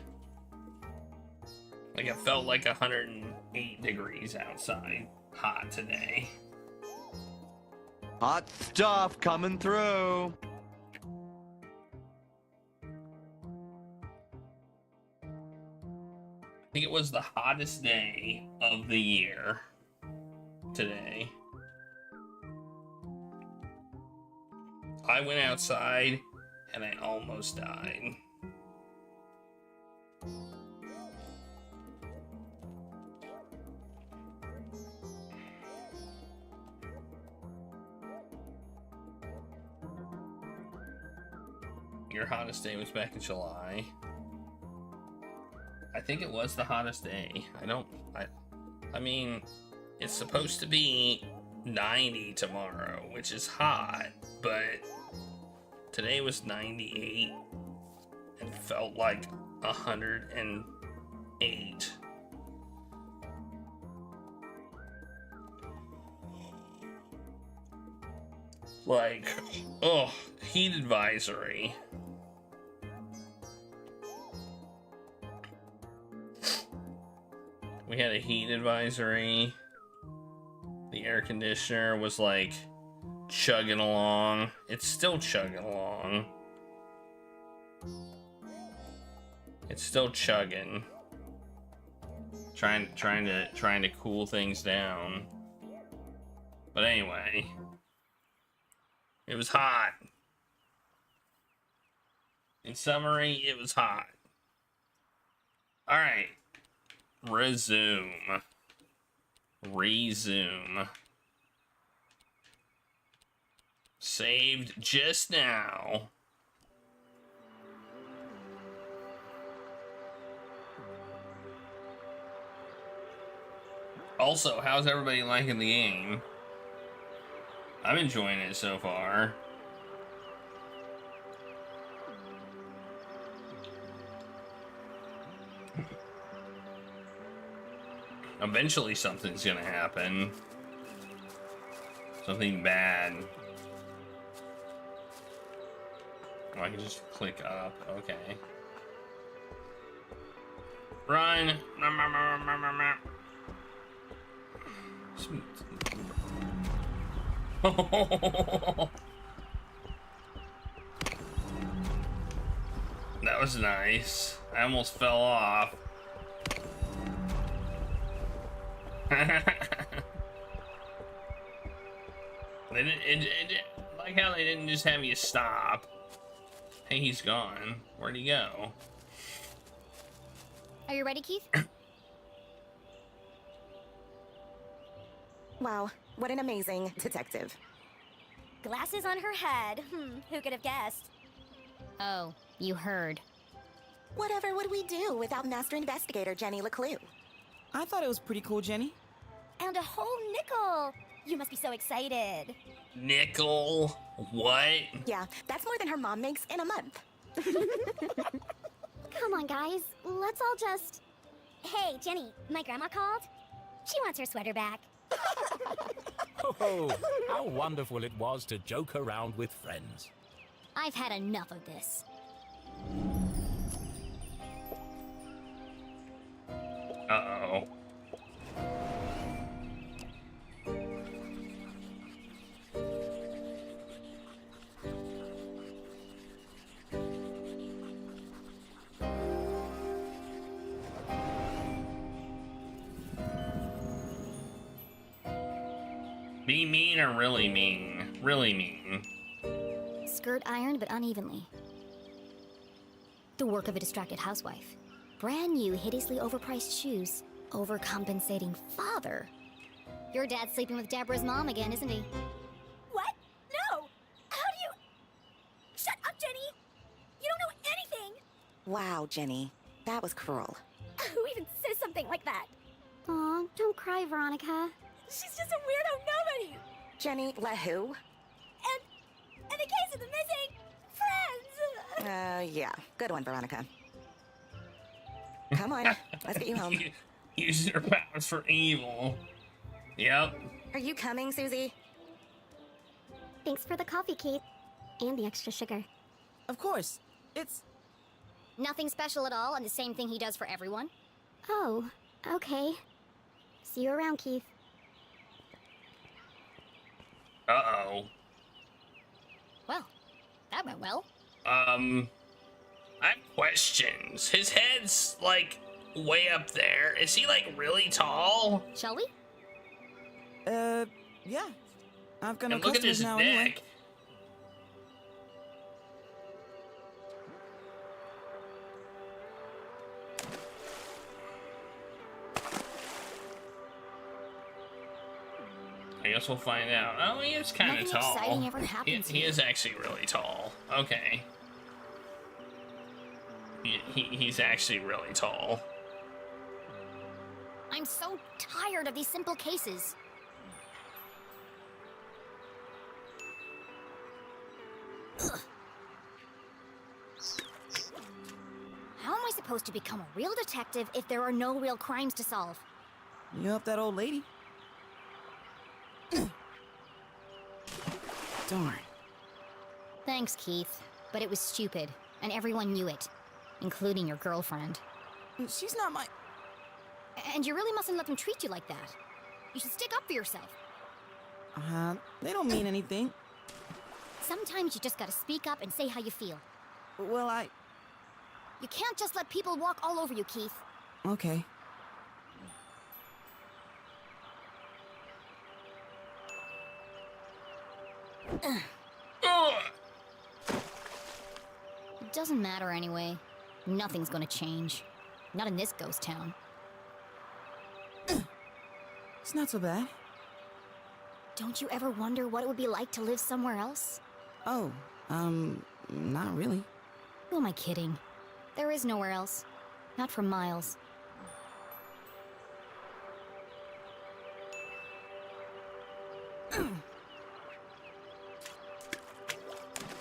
Like, it felt like 108 degrees outside. Hot today. Hot stuff coming through. I think it was the hottest day of the year today. I went outside and I almost died. Your hottest day was back in July. I think it was the hottest day. I mean, it's supposed to be 90 tomorrow, which is hot, but today was 98 and felt like 108. Like, oh, heat advisory. We had a heat advisory. The air conditioner was like chugging along. It's still chugging along. It's still chugging. Trying to cool things down. But anyway, it was hot. In summary, it was hot. All right. Resume. Saved just now. Also, how's everybody liking the game? I'm enjoying it so far. Eventually something's gonna happen. Something bad. Oh, I can just click up. Okay. Run! That was nice. I almost fell off. Like how they didn't just have you stop. Hey, he's gone. Where'd he go? Are you ready, Keith? Wow, what an amazing detective. Glasses on her head. Who could have guessed? Oh, you heard. Whatever would we do without Master Investigator Jenny LeClue? I thought it was pretty cool, Jenny. And a whole nickel! You must be so excited. Nickel? What? Yeah, that's more than her mom makes in a month. Come on, guys. Let's all just... Hey, Jenny, my grandma called. She wants her sweater back. Oh, how wonderful it was to joke around with friends. I've had enough of this. Uh-oh. Be mean or really mean? Really mean. Skirt ironed but unevenly. The work of a distracted housewife. Brand new, hideously overpriced shoes. Overcompensating father. Your dad's sleeping with Deborah's mom again, isn't he? What? Wow, Jenny. That was cruel. Who even says something like that? Aw, don't cry, Veronica. She's just a weirdo nobody. Jenny, let who? And the case of the missing friends. Yeah. Good one, Veronica. Come on, let's get you home. Use your powers for evil. Yep. Are you coming, Susie? Thanks for the coffee, Kate. And the extra sugar. Of course. It's... Nothing special at all, and the same thing he does for everyone? Oh, okay. See you around, Keith. Uh-oh. Well, that went well. I have questions. His head's, like, way up there. Is he, like, really tall? Shall we? Yeah. I've got no And look at customers his now neck. anyway. I guess we'll find out. Oh, he is kind of Nothing tall. exciting ever happens He here. is actually really tall. Okay. He's actually really tall. I'm so tired of these simple cases. Ugh. How am I supposed to become a real detective if there are no real crimes to solve? You help that old lady? Darn. Thanks, Keith. But it was stupid, and everyone knew it, including your girlfriend. She's not my... And you really mustn't let them treat you like that. You should stick up for yourself. They don't mean anything. Sometimes you just gotta speak up and say how you feel. Well, You can't just let people walk all over you, Keith. Okay. It doesn't matter anyway. Nothing's gonna change. Not in this ghost town. It's not so bad. Don't you ever wonder what it would be like to live somewhere else? Oh, not really. Who am I kidding? There is nowhere else. Not for miles.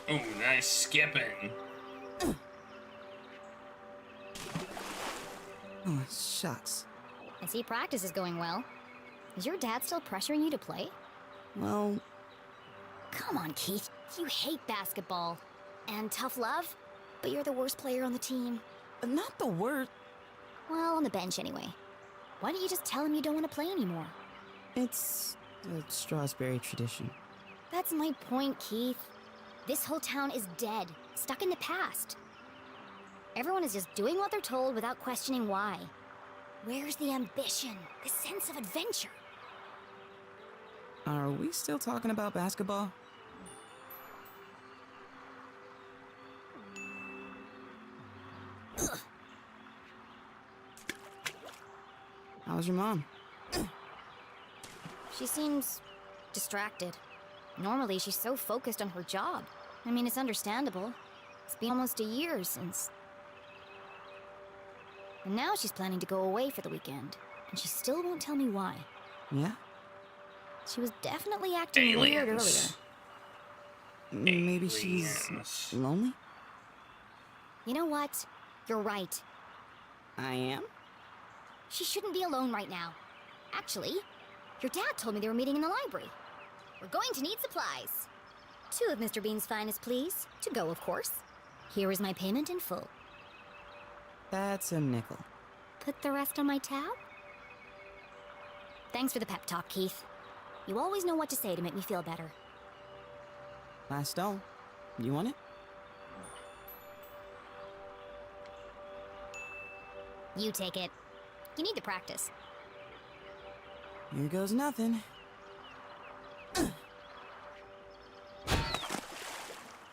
Ooh, nice skipping. Oh, shucks. I see practice is going well. Is your dad still pressuring you to play? Well... Come on, Keith. You hate basketball. And tough love, but you're the worst player on the team. Not the worst. Well, on the bench anyway. Why don't you just tell him you don't want to play anymore? It's a Strasberry tradition. That's my point, Keith. This whole town is dead, stuck in the past. Everyone is just doing what they're told without questioning why. Where's the ambition, the sense of adventure? Are we still talking about basketball? Ugh. How's your mom? She seems distracted. Normally, she's so focused on her job. I mean, it's understandable. It's been almost a year since... And now she's planning to go away for the weekend. And she still won't tell me why. Yeah? She was definitely acting weird earlier. Maybe she's lonely? You know what? You're right. I am? She shouldn't be alone right now. Actually, your dad told me they were meeting in the library. We're going to need supplies. 2 of Mr. Bean's finest, please. To go, of course. Here is my payment in full. That's a nickel. Put the rest on my tab? Thanks for the pep talk, Keith. You always know what to say to make me feel better. Last doll. You want it? You take it. You need to practice. Here goes nothing.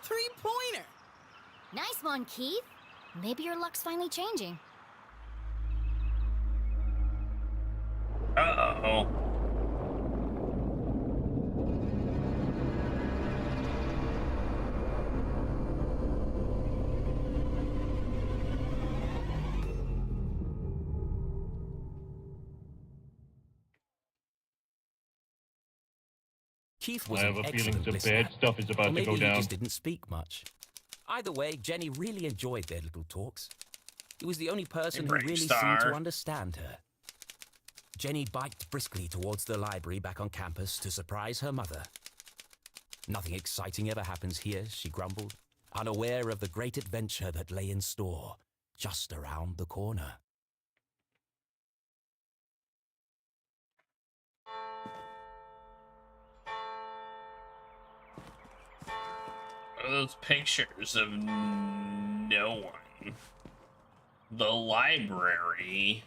Three-pointer! Nice one, Keith. Maybe your luck's finally changing. Uh-oh. Keith was I have an a feeling excellent some listener. bad stuff is about Or to maybe go he down. just didn't speak much. Either way, Jenny really enjoyed their little talks. He was the only person who really seemed to understand her. Jenny biked briskly towards the library back on campus to surprise her mother. Nothing exciting ever happens here, she grumbled, unaware of the great adventure that lay in store just around the corner. Those pictures of no one. The library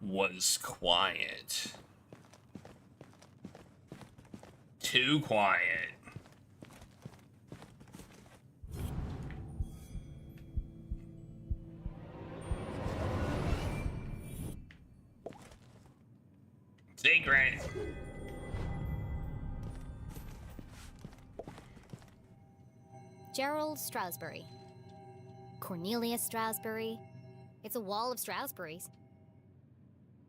was quiet. Too quiet. Secret. Gerald Stroudsbury. Cornelius Stroudsbury. It's a wall of Stroudsburys.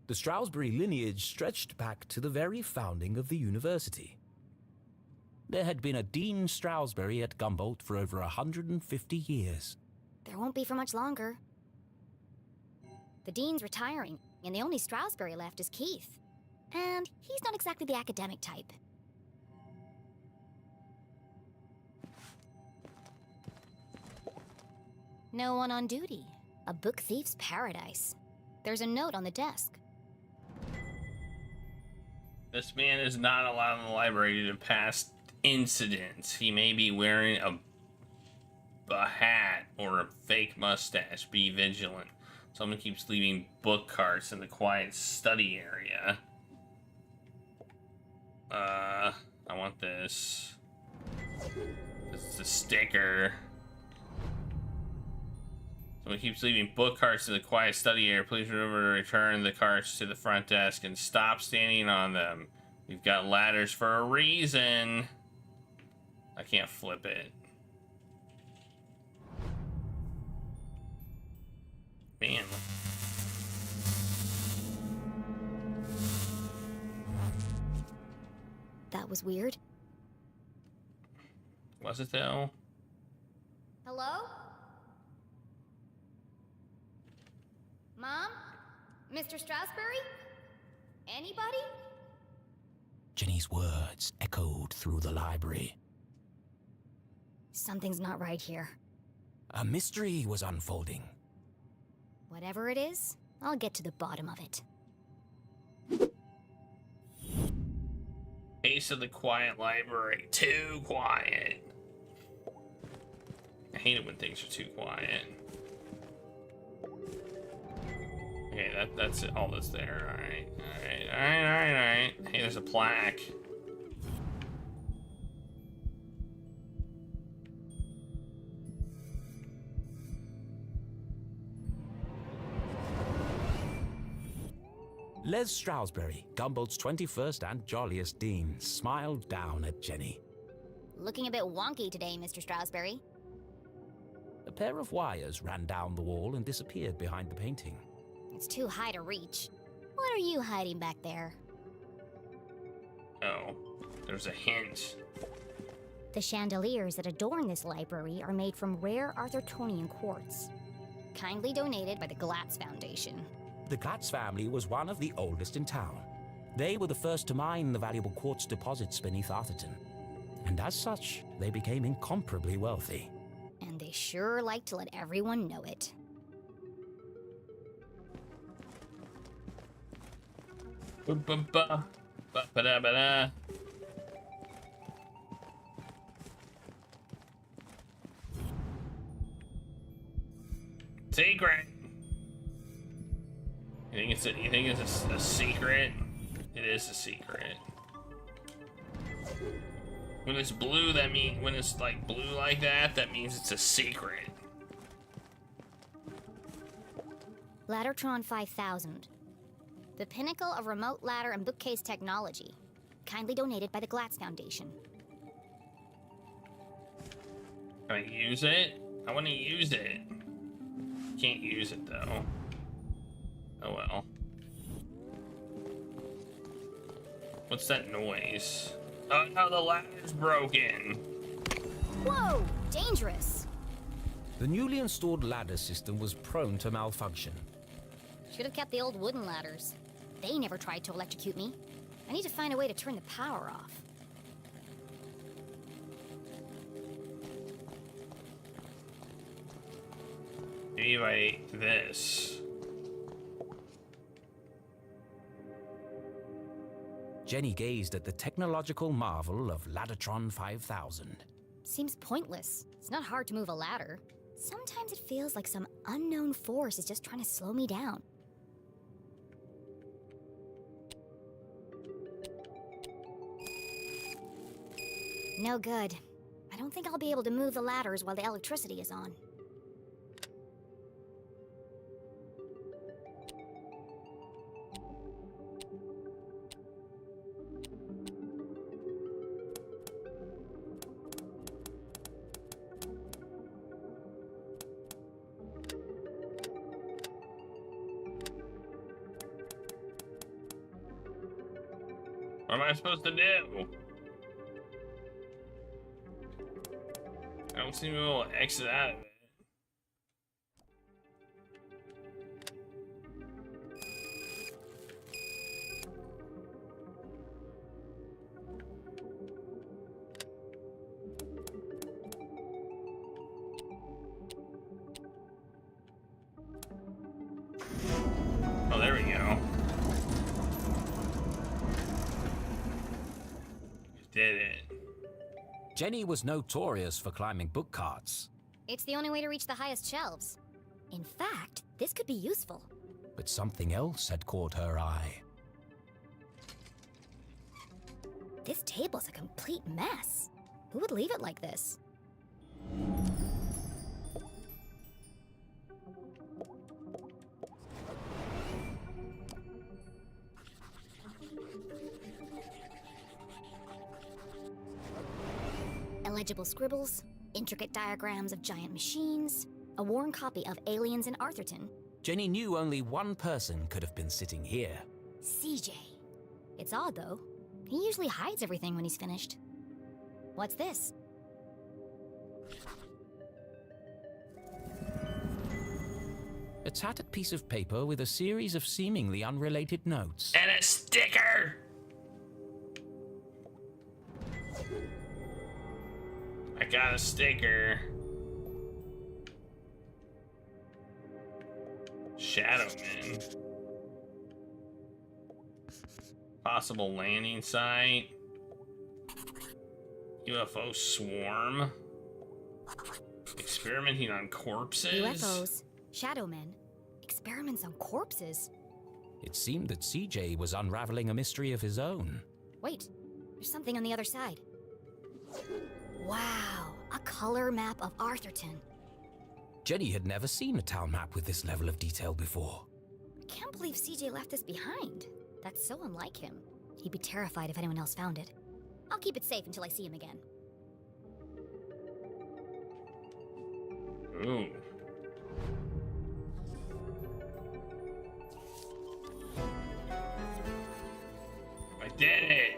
The Stroudsbury lineage stretched back to the very founding of the university. There had been a Dean Stroudsbury at Gumboldt for over 150 years. There won't be for much longer. The dean's retiring, and the only Stroudsbury left is Keith. And he's not exactly the academic type. No one on duty. A book thief's paradise. There's a note on the desk. This man is not allowed in the library due to past incidents. He may be wearing a hat or a fake mustache. Be vigilant. Someone keeps leaving book carts in the quiet study area. I want this. This is a sticker. Someone keeps leaving book carts in the quiet study area. Please remember to return the carts to the front desk and stop standing on them. We've got ladders for a reason. I can't flip it. Man. That was weird. Was it though? Hello? Mom? Mr. Stroudsbury? Anybody? Jenny's words echoed through the library. Something's not right here. A mystery was unfolding. Whatever it is, I'll get to the bottom of it. Case of the quiet library. Too quiet. I hate it when things are too quiet. Okay, that's it. All that's there. Alright. Alright. Hey, there's a plaque. Les Stroudsbury, Gumboldt's 21st and jolliest dean, smiled down at Jenny. Looking a bit wonky today, Mr. Stroudsbury. A pair of wires ran down the wall and disappeared behind the painting. It's too high to reach. What are you hiding back there? Oh, there's a hint. The chandeliers that adorn this library are made from rare Arthurtonian quartz. Kindly donated by the Glatz Foundation. The Glatz family was one of the oldest in town. They were the first to mine the valuable quartz deposits beneath Arthurton. And as such, they became incomparably wealthy. And they sure like to let everyone know it. Ba-ba-da-ba-da. Secret. You think it's a secret? It is a secret. When it's blue, that means when it's like blue like that, that means it's a secret. Laddertron 5000. The pinnacle of remote ladder and bookcase technology. Kindly donated by the Glatz Foundation. Can I use it? I want to use it. Can't use it though. Oh well. What's that noise? Oh no, the ladder's broken. Whoa! Dangerous! The newly installed ladder system was prone to malfunction. Should have kept the old wooden ladders. They never tried to electrocute me. I need to find a way to turn the power off. Maybe like this. Jenny gazed at the technological marvel of Laddertron 5000. Seems pointless. It's not hard to move a ladder. Sometimes it feels like some unknown force is just trying to slow me down. No good. I don't think I'll be able to move the ladders while the electricity is on. What am I supposed to do? I don't seem to be able to exit out of it. Oh, there we go. Did it. Jenny was notorious for climbing book carts. It's the only way to reach the highest shelves. In fact, this could be useful. But something else had caught her eye. This table's a complete mess. Who would leave it like this? Illegible scribbles, intricate diagrams of giant machines, a worn copy of Aliens in Arthurton. Jenny knew only one person could have been sitting here. CJ. It's odd, though. He usually hides everything when he's finished. What's this? A tattered piece of paper with a series of seemingly unrelated notes. And a sticker! I got a sticker. Shadowman. Possible landing site. UFO swarm. Experimenting on corpses. UFOs, Shadowmen, experiments on corpses. It seemed that CJ was unraveling a mystery of his own. Wait, there's something on the other side. Wow, a color map of Arthurton. Jenny had never seen a town map with this level of detail before. I can't believe CJ left this behind. That's so unlike him. He'd be terrified if anyone else found it. I'll keep it safe until I see him again. Ooh. I did it!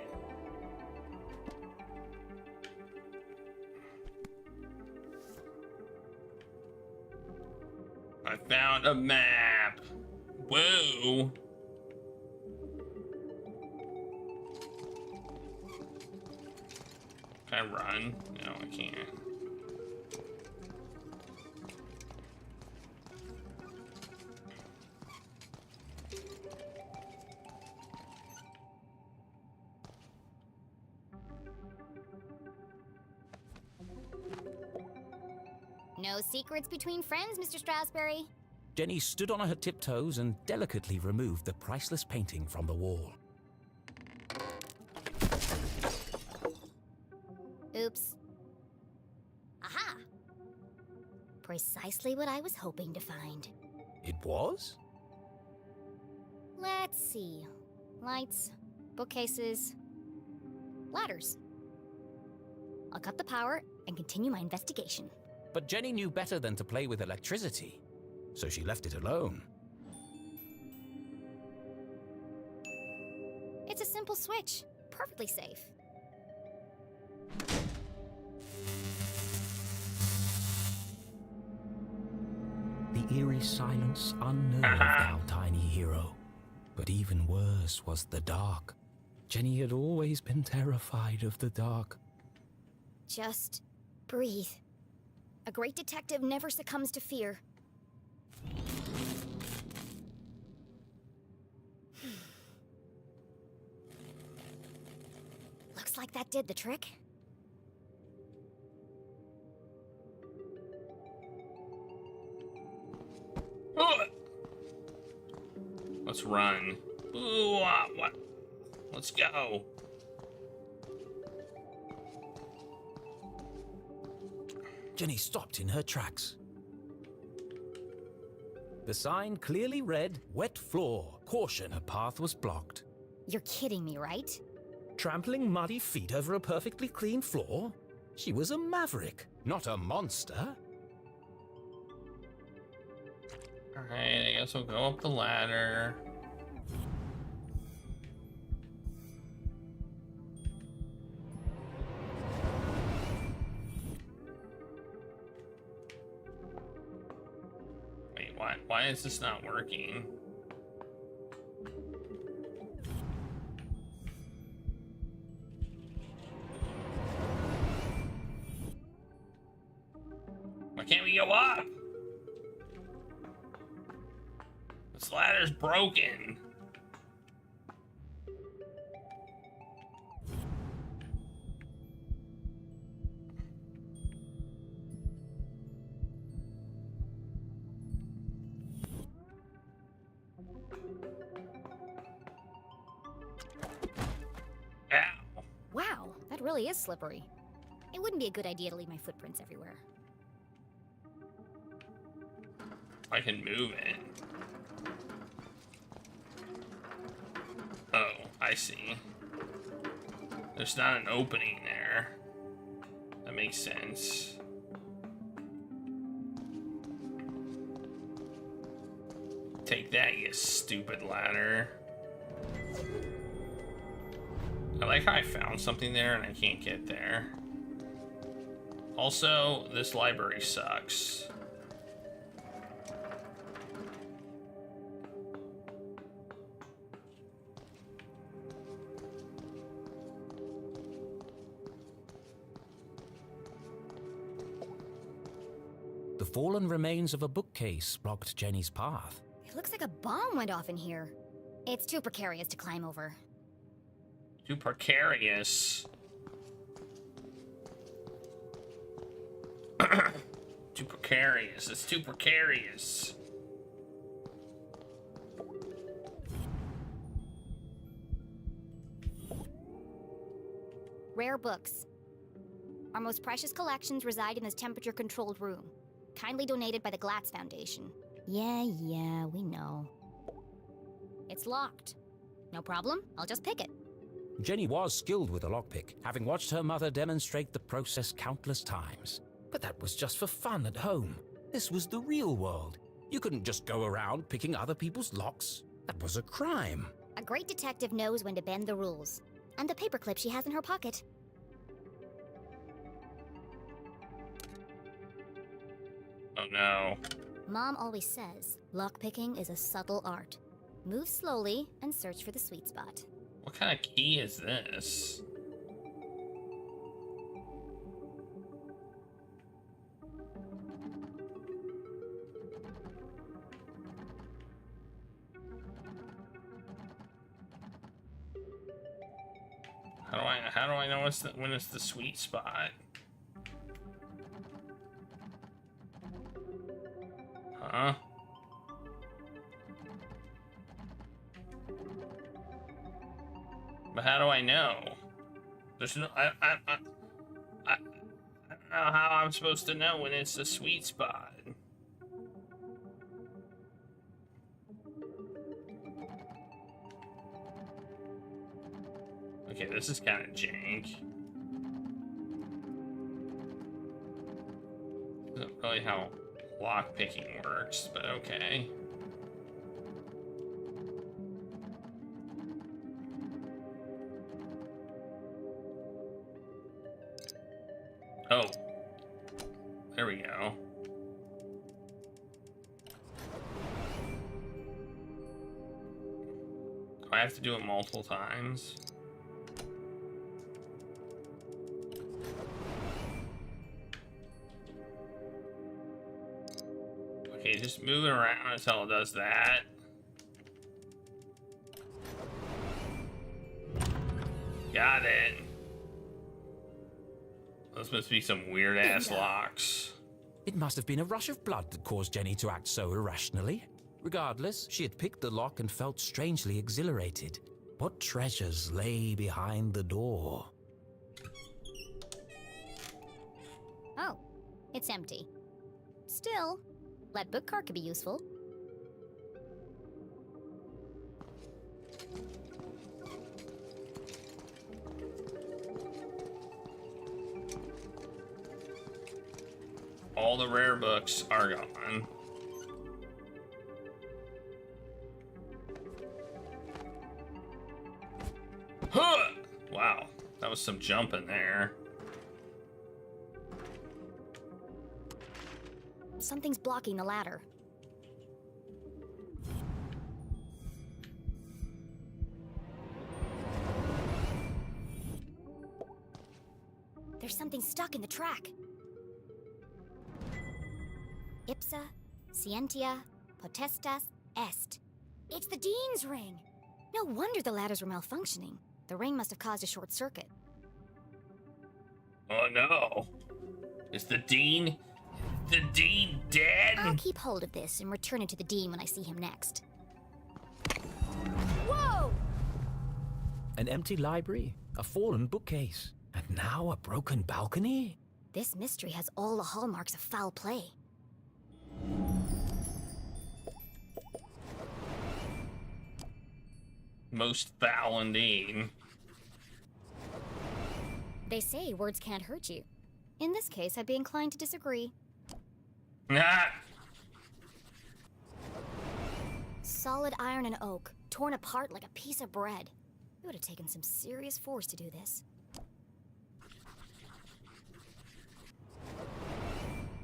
I found a map! Whoa! Can I run? No, I can't. No secrets between friends, Mr. Strasberry. Jenny stood on her tiptoes and delicately removed the priceless painting from the wall. Oops. Aha! Precisely what I was hoping to find. It was? Let's see. Lights, bookcases, ladders. I'll cut the power and continue my investigation. But Jenny knew better than to play with electricity, so she left it alone. It's a simple switch. Perfectly safe. eerie silence unnerved our tiny hero. But even worse was the dark. Jenny had always been terrified of the dark. Just breathe. A great detective never succumbs to fear. Looks like that did the trick. Let's run. Ooh, what? Let's go. Jenny stopped in her tracks. The sign clearly read, "Wet floor. Caution." Her path was blocked. You're kidding me, right? Trampling muddy feet over a perfectly clean floor? She was a maverick, not a monster. Alright, I guess we'll go up the ladder. Wait, why is this not working? Why can't we go up? This ladder's broken. Ow. Wow, that really is slippery. It wouldn't be a good idea to leave my footprints everywhere. I can move it. Oh, I see. There's not an opening there. That makes sense. Take that, you stupid ladder. I like how I found something there and I can't get there. Also, this library sucks. The fallen remains of a bookcase blocked Jenny's path. It looks like a bomb went off in here. It's too precarious to climb over. Too precarious. Too precarious. It's too precarious. Rare books. Our most precious collections reside in this temperature-controlled room. Kindly donated by the Glatz Foundation. Yeah, we know. It's locked. No problem, I'll just pick it. Jenny was skilled with a lockpick, having watched her mother demonstrate the process countless times. But that was just for fun at home. This was the real world. You couldn't just go around picking other people's locks. That was a crime. A great detective knows when to bend the rules. And the paperclip she has in her pocket. Oh no. Mom always says, lockpicking is a subtle art. Move slowly and search for the sweet spot. What kind of key is this? How do I know when it's the sweet spot? Huh? But how do I know? There's no I don't know how I'm supposed to know when it's the sweet spot. Okay, this is kind of jank. Isn't really how lock picking works, but okay. Oh, there we go. I have to do it multiple times? Okay, just move it around until it does that. Got it. Those must be some weird-ass locks. It must have been a rush of blood that caused Jenny to act so irrationally. Regardless, she had picked the lock and felt strangely exhilarated. What treasures lay behind the door? Oh, it's empty. Still, lead book card could be useful. All the rare books are gone. Huh! Wow, that was some jumping there. Something's blocking the ladder. There's something stuck in the track. Ipsa, scientia, potestas, est. It's the Dean's ring! No wonder the ladders were malfunctioning. The ring must have caused a short circuit. Oh no. Is the Dean dead? I'll keep hold of this and return it to the Dean when I see him next. Whoa! An empty library, a fallen bookcase, and now a broken balcony? This mystery has all the hallmarks of foul play. Most foul indeed. They say words can't hurt you. In this case, I'd be inclined to disagree. Ah! Solid iron and oak, torn apart like a piece of bread. It would have taken some serious force to do this.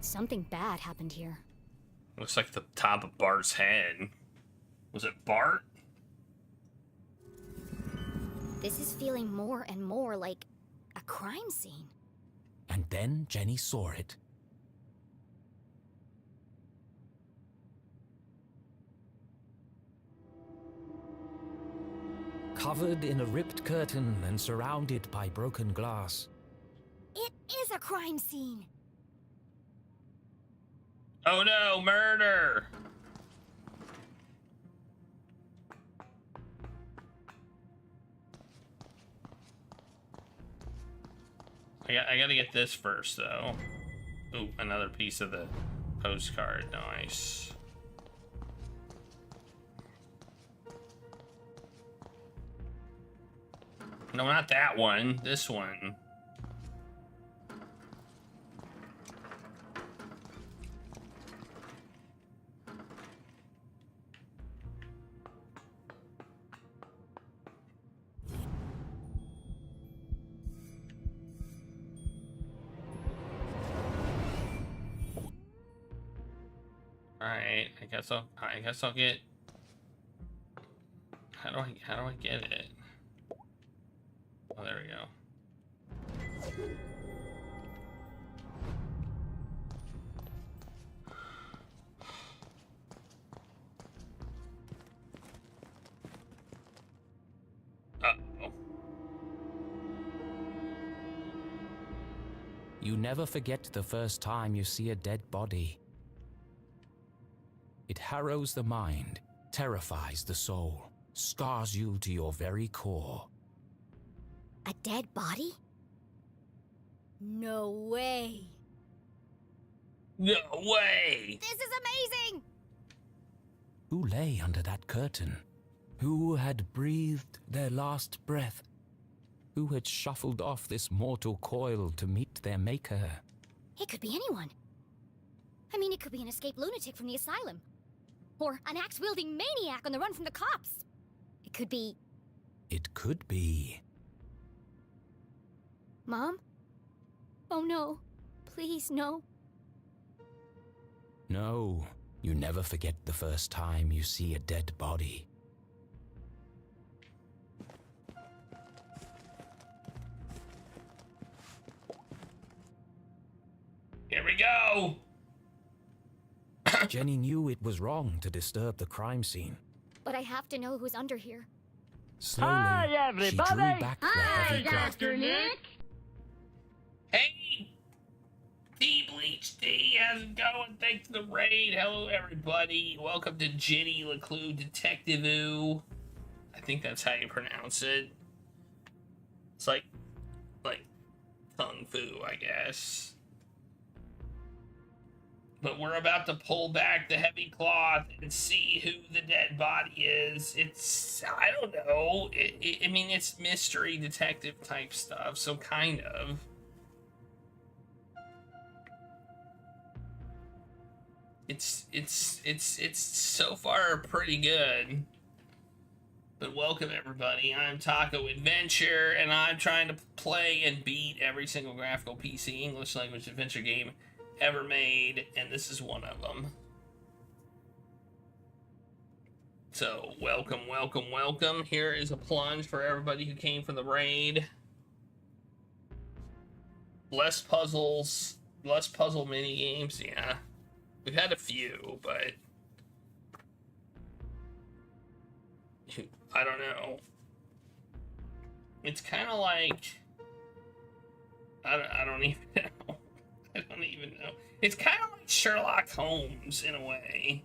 Something bad happened here. Looks like the top of Bart's head. Was it Bart? This is feeling more and more like a crime scene. And then Jenny saw it. Covered in a ripped curtain and surrounded by broken glass. It is a crime scene! Oh no, murder! I gotta get this first, though. Ooh, another piece of the postcard. Nice. No, not that one. This one. Alright, I guess I'll get. How do I get it? Oh, there we go. Uh-oh. You never forget the first time you see a dead body. It harrows the mind, terrifies the soul, scars you to your very core. A dead body? No way. No way! This is amazing! Who lay under that curtain? Who had breathed their last breath? Who had shuffled off this mortal coil to meet their maker? It could be anyone. I mean, it could be an escaped lunatic from the asylum. Or an axe-wielding maniac on the run from the cops. It could be... It could be... Mom? Oh no. Please, no. No, you never forget the first time you see a dead body. Here we go. Jenny knew it was wrong to disturb the crime scene. But I have to know who's under here. Slowly, she drew back the heavy curtain. Hey, Bleach D, how's it going? Thanks for the raid. Hello, everybody. Welcome to Jenny LeClue Detectivu. I think that's how you pronounce it. It's like Kung Fu, I guess. But we're about to pull back the heavy cloth and see who the dead body is. I don't know. I mean, it's mystery detective type stuff, so kind of. It's so far pretty good. But welcome everybody, I'm Taco Adventure, and I'm trying to play and beat every single graphical PC English language adventure game ever made, and this is one of them. So, welcome, welcome, welcome. Here is a plunge for everybody who came from the raid. Less puzzles, less puzzle mini games, yeah. We've had a few, but I don't know. It's kind of like I don't even know. I don't even know. It's kind of like Sherlock Holmes in a way.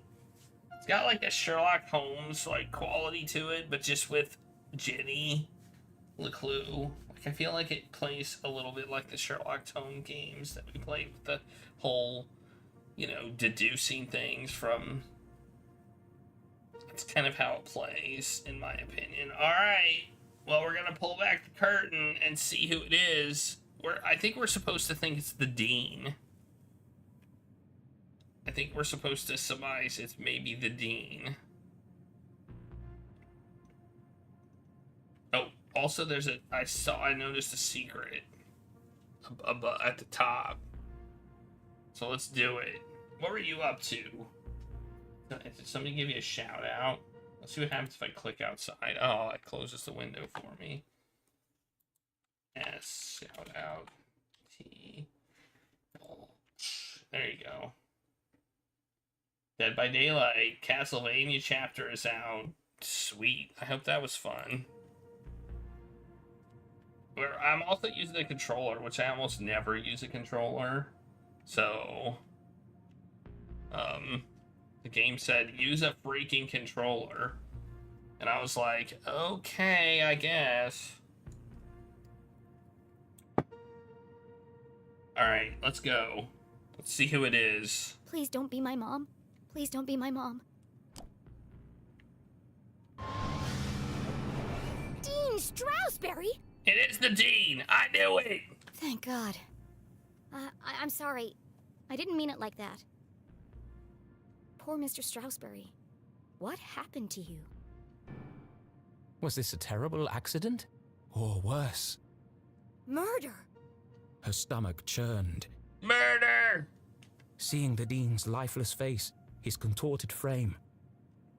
It's got like a Sherlock Holmes like quality to it, but just with Jenny LeClue. Like I feel like it plays a little bit like the Sherlock Holmes games that we played with the whole, you know, deducing things from. It's kind of how it plays, in my opinion. All right. Well, we're gonna pull back the curtain and see who it is. I think we're supposed to think it's the Dean. I think we're supposed to surmise it's maybe the Dean. Oh, also there's I noticed a secret at the top. So let's do it. What were you up to? Did somebody give you a shout out? Let's see what happens if I click outside. Oh, it closes the window for me. S, shout out. T. There you go. Dead by Daylight, Castlevania chapter is out. Sweet. I hope that was fun. I'm also using a controller, which I almost never use a controller. So, the game said, use a freaking controller. And I was like, okay, I guess. Alright, let's go. Let's see who it is. Please don't be my mom. Please don't be my mom. Dean Stroudsbury? It is the Dean! I knew it! Thank God. I'm sorry. I didn't mean it like that. Poor Mr. Stroudsbury. What happened to you? Was this a terrible accident? Or worse? Murder! Her stomach churned. Murder! Seeing the Dean's lifeless face, his contorted frame,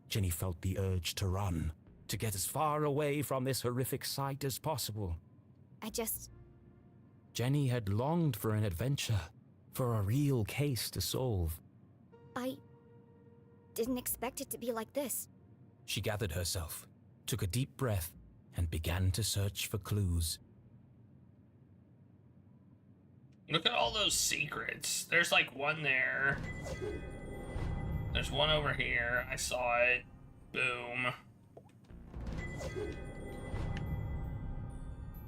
Jenny felt the urge to run, to get as far away from this horrific sight as possible. Jenny had longed for an adventure, for a real case to solve. I didn't expect it to be like this. She gathered herself, took a deep breath, and began to search for clues. Look at all those secrets. There's like one there. There's one over here. I saw it. Boom.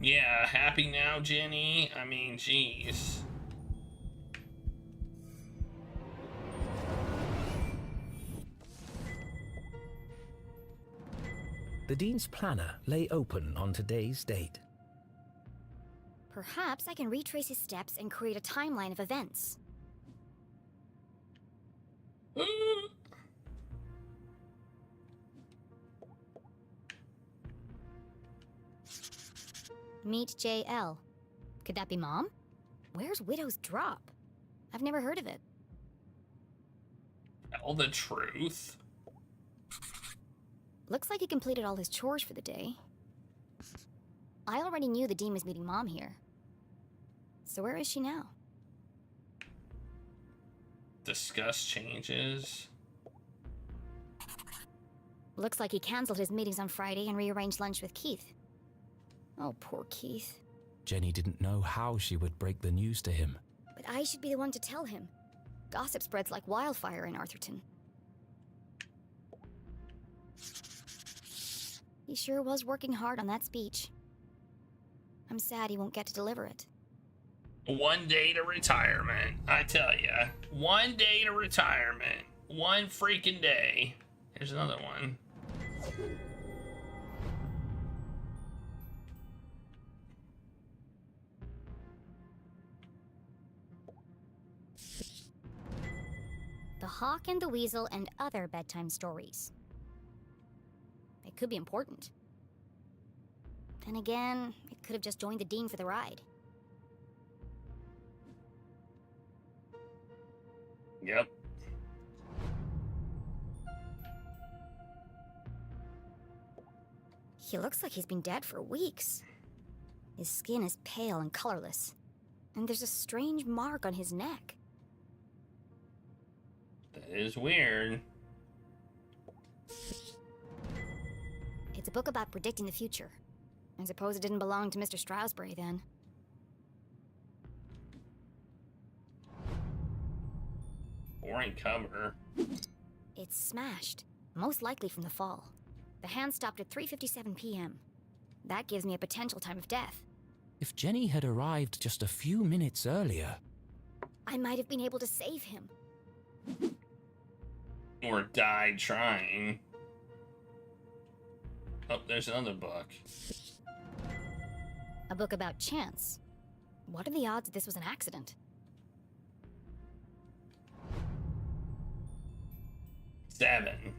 Yeah, happy now, Jenny? I mean, jeez. The Dean's planner lay open on today's date. Perhaps I can retrace his steps and create a timeline of events. Meet JL. Could that be Mom? Where's Widow's Drop? I've never heard of it. Tell the truth. Looks like he completed all his chores for the day. I already knew the Dean was meeting Mom here. So where is she now? Discuss changes. Looks like he canceled his meetings on Friday and rearranged lunch with Keith. Oh, poor Keith. Jenny didn't know how she would break the news to him. But I should be the one to tell him. Gossip spreads like wildfire in Arthurton. He sure was working hard on that speech. I'm sad he won't get to deliver it. 1 day to retirement. I tell ya. 1 day to retirement. 1 freaking day. Here's another one. The Hawk and the Weasel and Other Bedtime Stories. It could be important. Then again, it could have just joined the Dean for the ride. Yep. He looks like he's been dead for weeks. His skin is pale and colorless, and there's a strange mark on his neck. That is weird. It's a book about predicting the future. I suppose it didn't belong to Mr. Stroudsbury then. Boring cover. It's smashed, most likely from the fall. The hand stopped at 3:57 p.m. That gives me a potential time of death. If Jenny had arrived just a few minutes earlier... I might have been able to save him. Or died trying. Oh, there's another book. A book about chance. What are the odds that this was an accident? 7.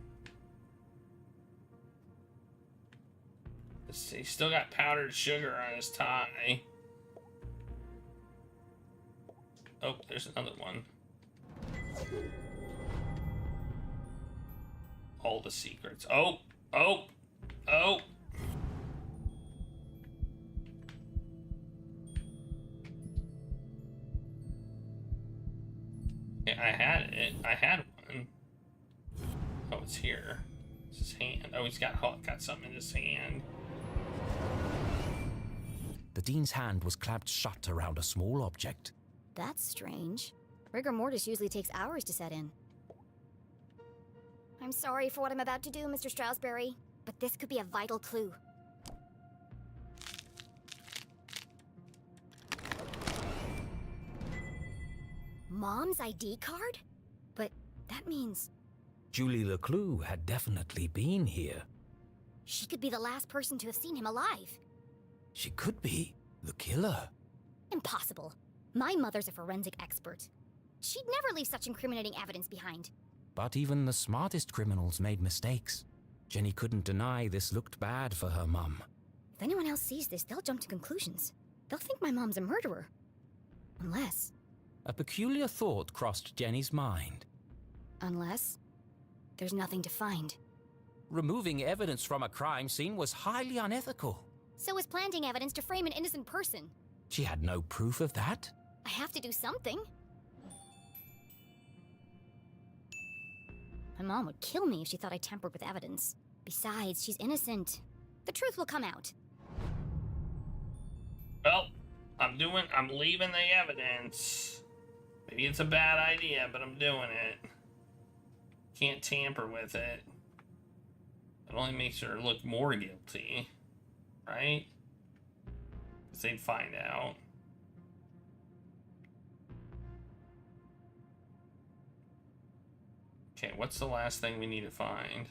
Let's see, he's still got powdered sugar on his tie. Oh, there's another one. All the secrets. Oh, oh, oh. Yeah, I had it. I had one. Oh, it's here. It's his hand. Oh, he's got something in his hand. The Dean's hand was clamped shut around a small object. That's strange. Rigor mortis usually takes hours to set in. I'm sorry for what I'm about to do, Mr. Stroudsbury, but this could be a vital clue. Mom's ID card? But that means... Julie LeClue had definitely been here. she could be the last person to have seen him alive. She could be the killer. Impossible. My mother's a forensic expert. She'd never leave such incriminating evidence behind. But even the smartest criminals made mistakes. Jenny couldn't deny this looked bad for her mum. If anyone else sees this, they'll jump to conclusions. They'll think my mom's a murderer. Unless... A peculiar thought crossed Jenny's mind. Unless... there's nothing to find. Removing evidence from a crime scene was highly unethical. So is planting evidence to frame an innocent person. She had no proof of that. I have to do something. My mom would kill me if she thought I tampered with evidence. Besides, she's innocent. The truth will come out. Well, I'm leaving the evidence. Maybe it's a bad idea, but I'm doing it. Can't tamper with it. It only makes her look more guilty. Right? Because they'd find out. Okay, what's the last thing we need to find?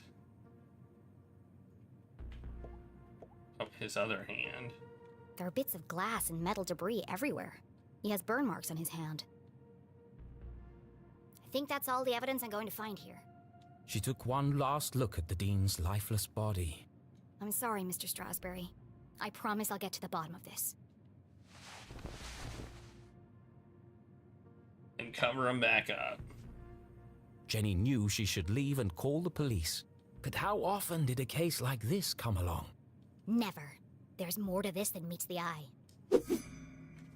Oh, his other hand. There are bits of glass and metal debris everywhere. He has burn marks on his hand. I think that's all the evidence I'm going to find here. She took one last look at the Dean's lifeless body. I'm sorry, Mr. Stroudsbury. I promise I'll get to the bottom of this. And cover him back up. Jenny knew she should leave and call the police. But how often did a case like this come along? Never. There's more to this than meets the eye.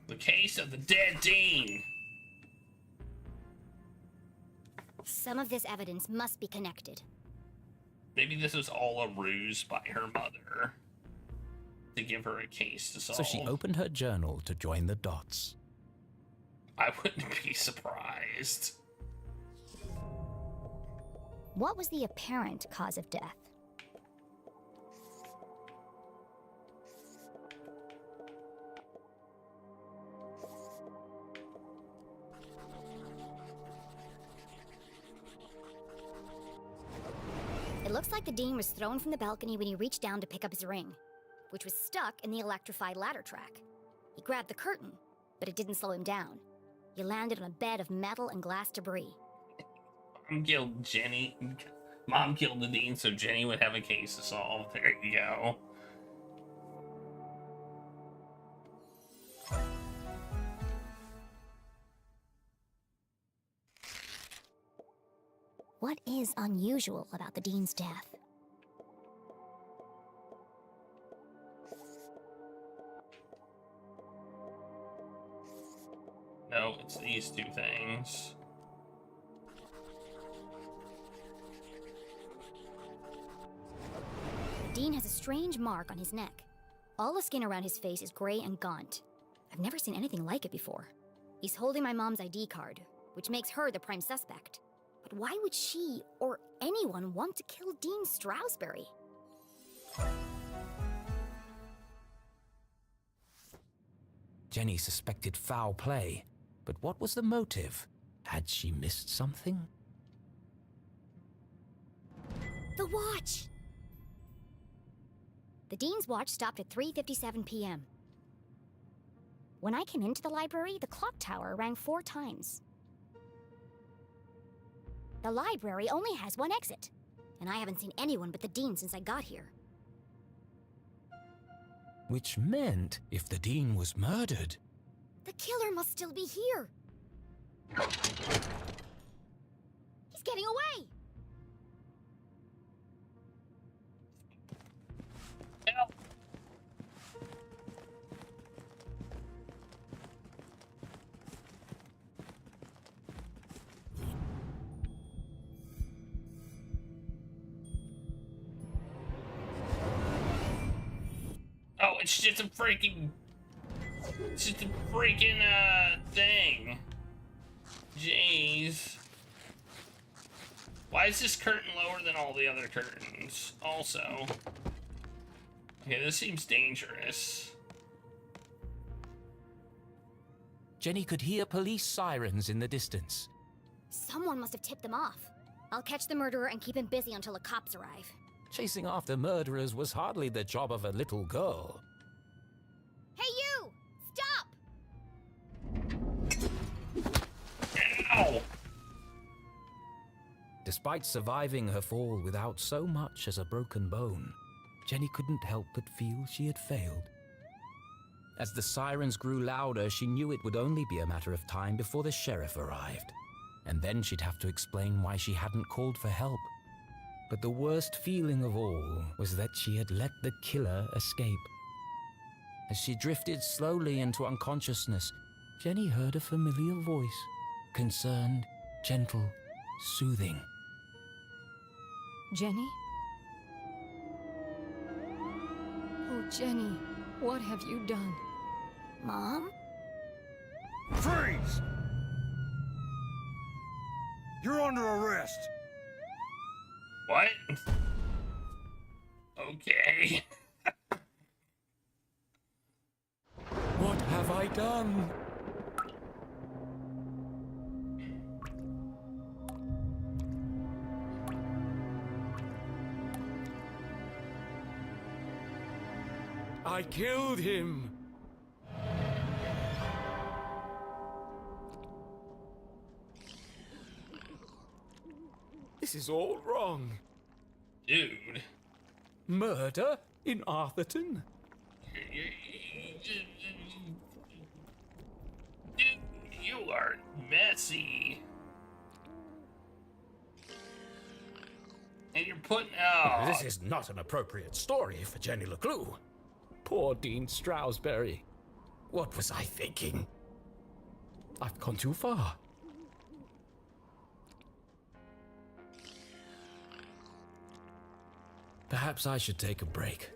The case of the dead Dean. Some of this evidence must be connected. Maybe this was all a ruse by her mother to give her a case to solve. So she opened her journal to join the dots. I wouldn't be surprised. What was the apparent cause of death? It looks like the Dean was thrown from the balcony when he reached down to pick up his ring, which was stuck in the electrified ladder track. He grabbed the curtain, but it didn't slow him down. He landed on a bed of metal and glass debris. Mom killed Jenny. Mom killed the Dean so Jenny would have a case to solve. There you go. What is unusual about the Dean's death? No, it's these two things. The Dean has a strange mark on his neck. All the skin around his face is gray and gaunt. I've never seen anything like it before. He's holding my mom's ID card, which makes her the prime suspect. But why would she, or anyone, want to kill Dean Stroudsbury? Jenny suspected foul play, but what was the motive? Had she missed something? The watch! The Dean's watch stopped at 3:57 p.m. When I came into the library, the clock tower rang 4 times. The library only has one exit, and I haven't seen anyone but the Dean since I got here. Which meant, if the Dean was murdered... The killer must still be here! He's getting away! Help! Oh, it's just a freaking... It's just a freaking, thing. Jeez. Why is this curtain lower than all the other curtains? Also. Okay, this seems dangerous. Jenny could hear police sirens in the distance. Someone must have tipped them off. I'll catch the murderer and keep him busy until the cops arrive. Chasing after murderers was hardly the job of a little girl. Hey you! Stop! Ow! Despite surviving her fall without so much as a broken bone, Jenny couldn't help but feel she had failed. As the sirens grew louder, she knew it would only be a matter of time before the sheriff arrived. And then she'd have to explain why she hadn't called for help. But the worst feeling of all was that she had let the killer escape. As she drifted slowly into unconsciousness, Jenny heard a familiar voice. Concerned, gentle, soothing. Jenny? Oh, Jenny, what have you done? Mom? Freeze! You're under arrest. What? Okay. What have I done? I killed him. This is all wrong. Dude. Murder in Arthurton? Dude, you are messy. And you're putting out... This is not an appropriate story for Jenny LeClue. Poor Dean Stroudsbury. What was I thinking? I've gone too far. Perhaps I should take a break.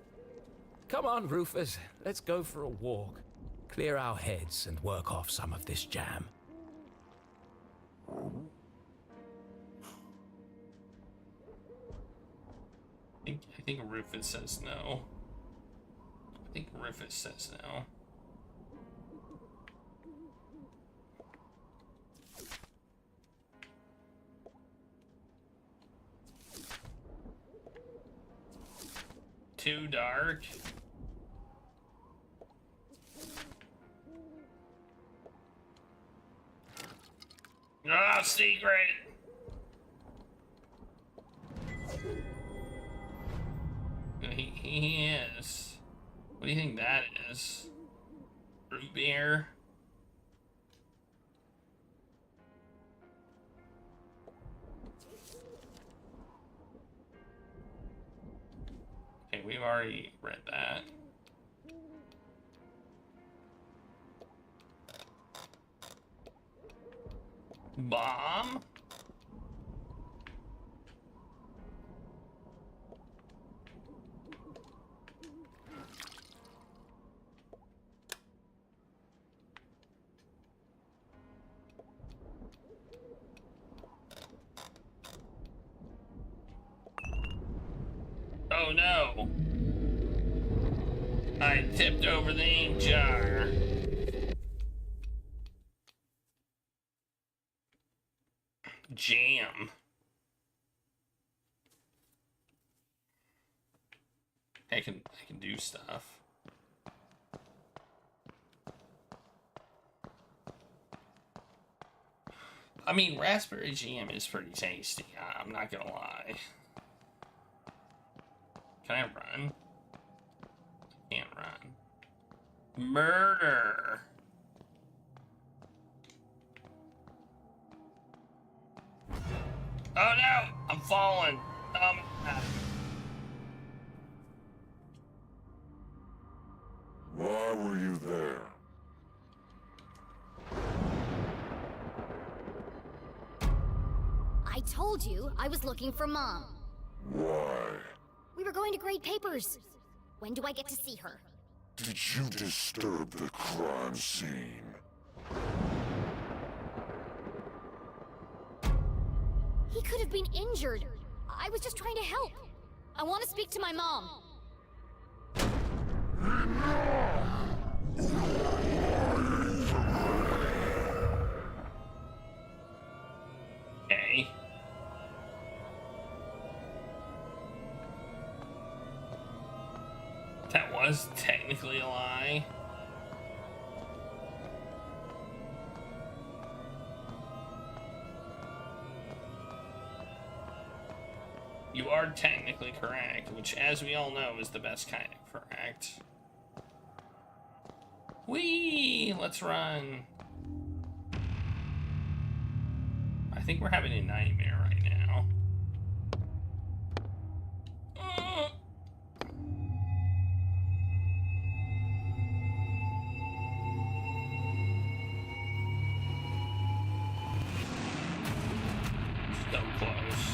Come on, Rufus. Let's go for a walk. Clear our heads and work off some of this jam. I think Rufus says no. I think Rufus says no. Too dark. Ah, secret. He is. What do you think that is? Root beer? Okay, we've already read that. Bomb? Oh no! I tipped over the ink jar. Jam. I can do stuff. I mean, raspberry jam is pretty tasty. I'm not gonna lie. Can I run? I can't run. Murder. Oh no! I'm falling. Why were you there? I told you I was looking for Mom. Why? We were going to grade papers. When do I get to see her? Did you disturb the crime scene? He could have been injured. I was just trying to help. I want to speak to my mom. Okay. That was technically a lie. You are technically correct, which, as we all know, is the best kind of correct. Whee! Let's run. I think we're having a nightmare right now. So close.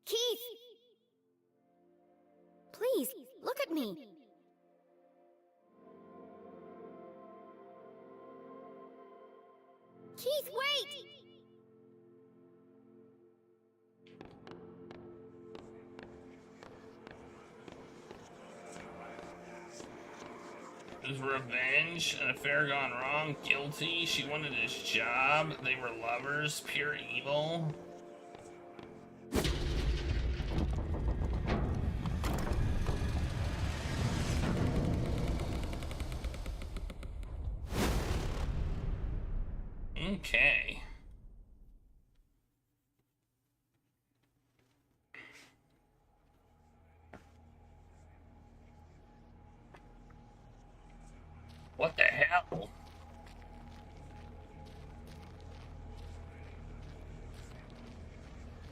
Keith! Please, look at me. Keith, wait! Is revenge, an affair gone wrong, guilty, she wanted his job, they were lovers, pure evil. Okay. hell?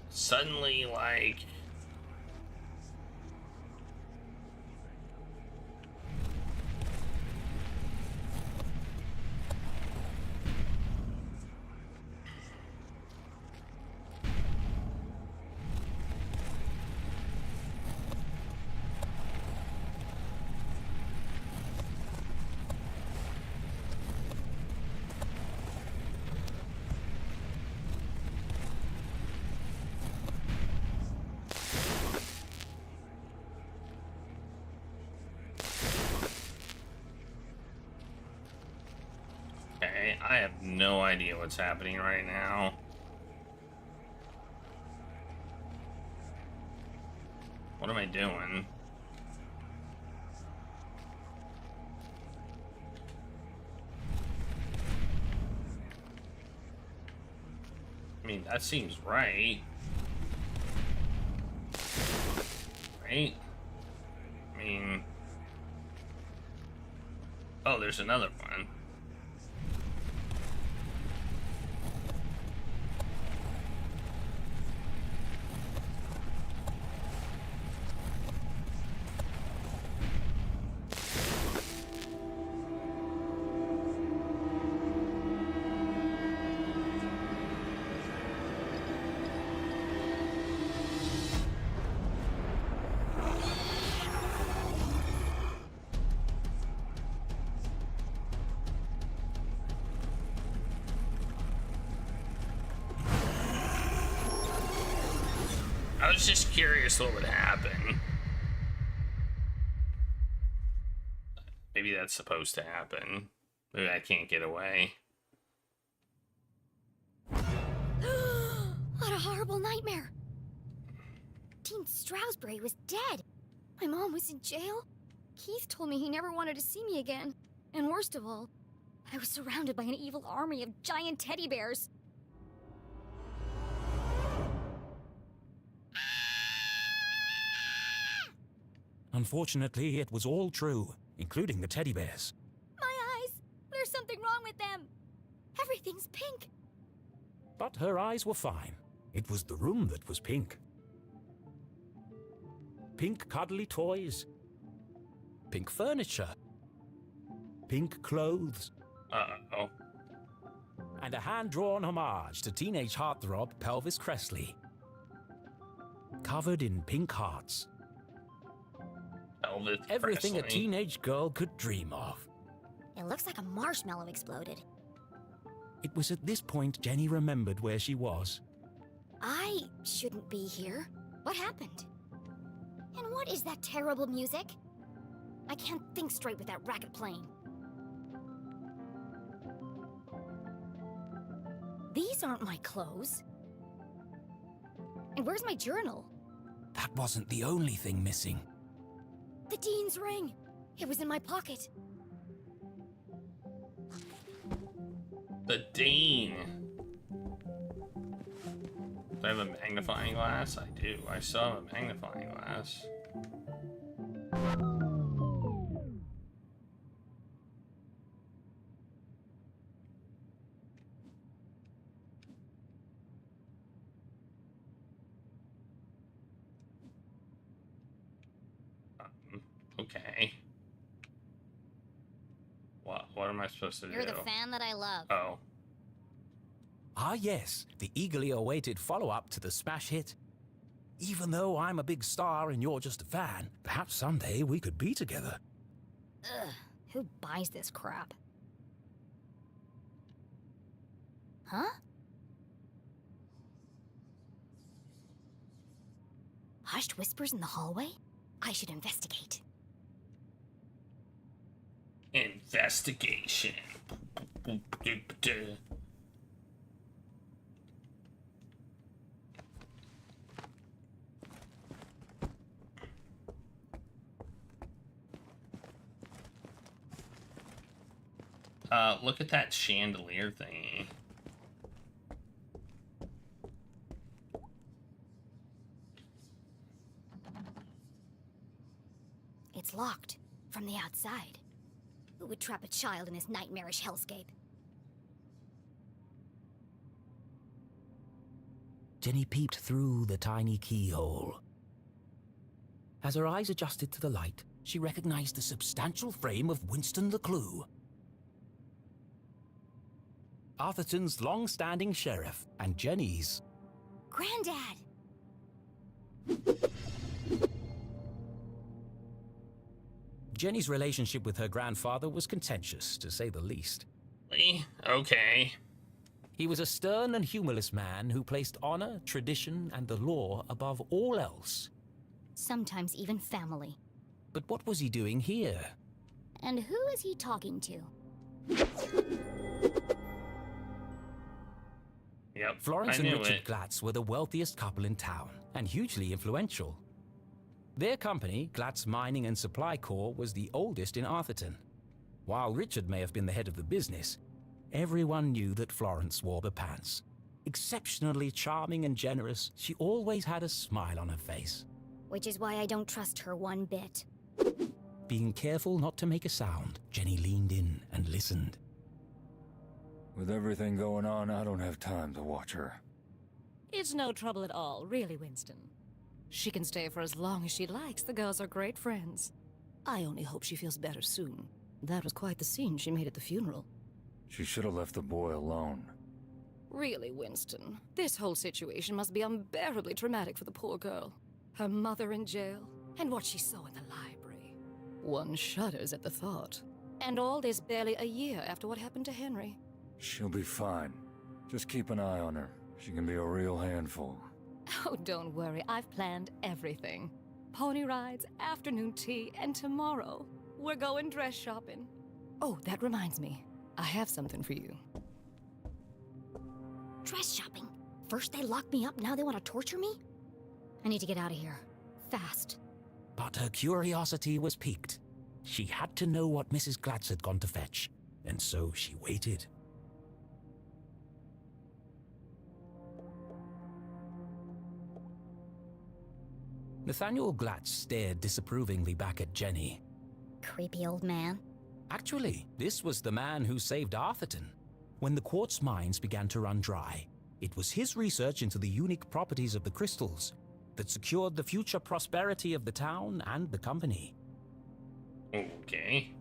Suddenly, like... Okay, I have no idea what's happening right now. What am I doing? I mean, that seems right. Right? I mean... Oh, there's another one. I was just curious what would happen. Maybe that's supposed to happen. Maybe I can't get away. What a horrible nightmare. Dean Stroudsbury was dead. My mom was in jail. Keith told me he never wanted to see me again. And worst of all, I was surrounded by an evil army of giant teddy bears. Unfortunately, it was all true, including the teddy bears. My eyes! There's something wrong with them. Everything's pink. But her eyes were fine. It was the room that was pink. Pink cuddly toys. Pink furniture. Pink clothes. Uh-oh. And a hand-drawn homage to teenage heartthrob Pelvis Cressley. Covered in pink hearts. Pelvis Everything a Presley. teenage girl could dream of. It looks like a marshmallow exploded. It was at this point Jenny remembered where she was. I shouldn't be here. What happened? And what is that terrible music? I can't think straight with that racket playing. These aren't my clothes. And where's my journal? That wasn't the only thing missing. The Dean's ring. It was in my pocket. The Dean. Do I have a magnifying glass? I do. I still have a magnifying glass. Okay. What am I supposed to do? You're the fan that I love. Oh. Ah yes, the eagerly awaited follow-up to the smash hit. Even though I'm a big star and you're just a fan, perhaps someday we could be together. Ugh, who buys this crap? Huh? Hushed whispers in the hallway? I should investigate. Investigation. Look at that chandelier thingy. It's locked from the outside. Who would trap a child in this nightmarish hellscape? Jenny peeped through the tiny keyhole. As her eyes adjusted to the light, she recognized the substantial frame of Winston LeClue, Arthurton's long-standing sheriff, and Jenny's Granddad! Jenny's relationship with her grandfather was contentious, to say the least. Okay. He was a stern and humorless man who placed honor, tradition, and the law above all else. Sometimes even family. But what was he doing here? And who is he talking to? Yep, Florence I and knew Richard it. Glatz were the wealthiest couple in town, and hugely influential. Their company, Glatz Mining and Supply Corps, was the oldest in Arthurton. While Richard may have been the head of the business, everyone knew that Florence wore the pants. Exceptionally charming and generous, she always had a smile on her face. Which is why I don't trust her one bit. Being careful not to make a sound, Jenny leaned in and listened. With everything going on, I don't have time to watch her. It's no trouble at all, really, Winston. She can stay for as long as she likes. The girls are great friends. I only hope she feels better soon. That was quite the scene she made at the funeral. She should have left the boy alone. Really, Winston, this whole situation must be unbearably traumatic for the poor girl. Her mother in jail, and what she saw in the library. One shudders at the thought. And all this barely a year after what happened to Henry. She'll be fine. Just keep an eye on her. She can be a real handful. Oh, don't worry, I've planned everything. Pony rides, afternoon tea, and tomorrow, we're going dress shopping. Oh, that reminds me. I have something for you. Dress shopping? First they locked me up, now they want to torture me? I need to get out of here. Fast. But her curiosity was piqued. She had to know what Mrs. Glatz had gone to fetch, and so she waited. Nathaniel Glatz stared disapprovingly back at Jenny. Creepy old man. Actually, this was the man who saved Arthurton. When the quartz mines began to run dry, it was his research into the unique properties of the crystals that secured the future prosperity of the town and the company. Okay.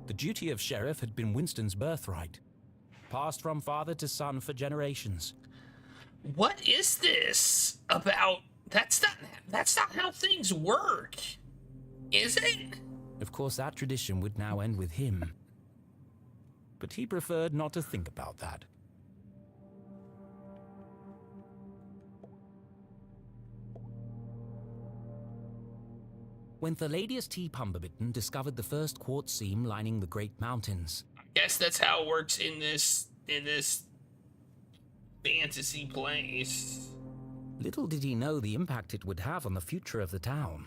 The duty of sheriff had been Winston's birthright, passed from father to son for generations. What is this about? That's not how things work, is it? Of course, that tradition would now end with him. But he preferred not to think about that. When Thalladius T. Pumberbitten discovered the first quartz seam lining the Great Mountains. Guess that's how it works in this fantasy place. Little did he know the impact it would have on the future of the town.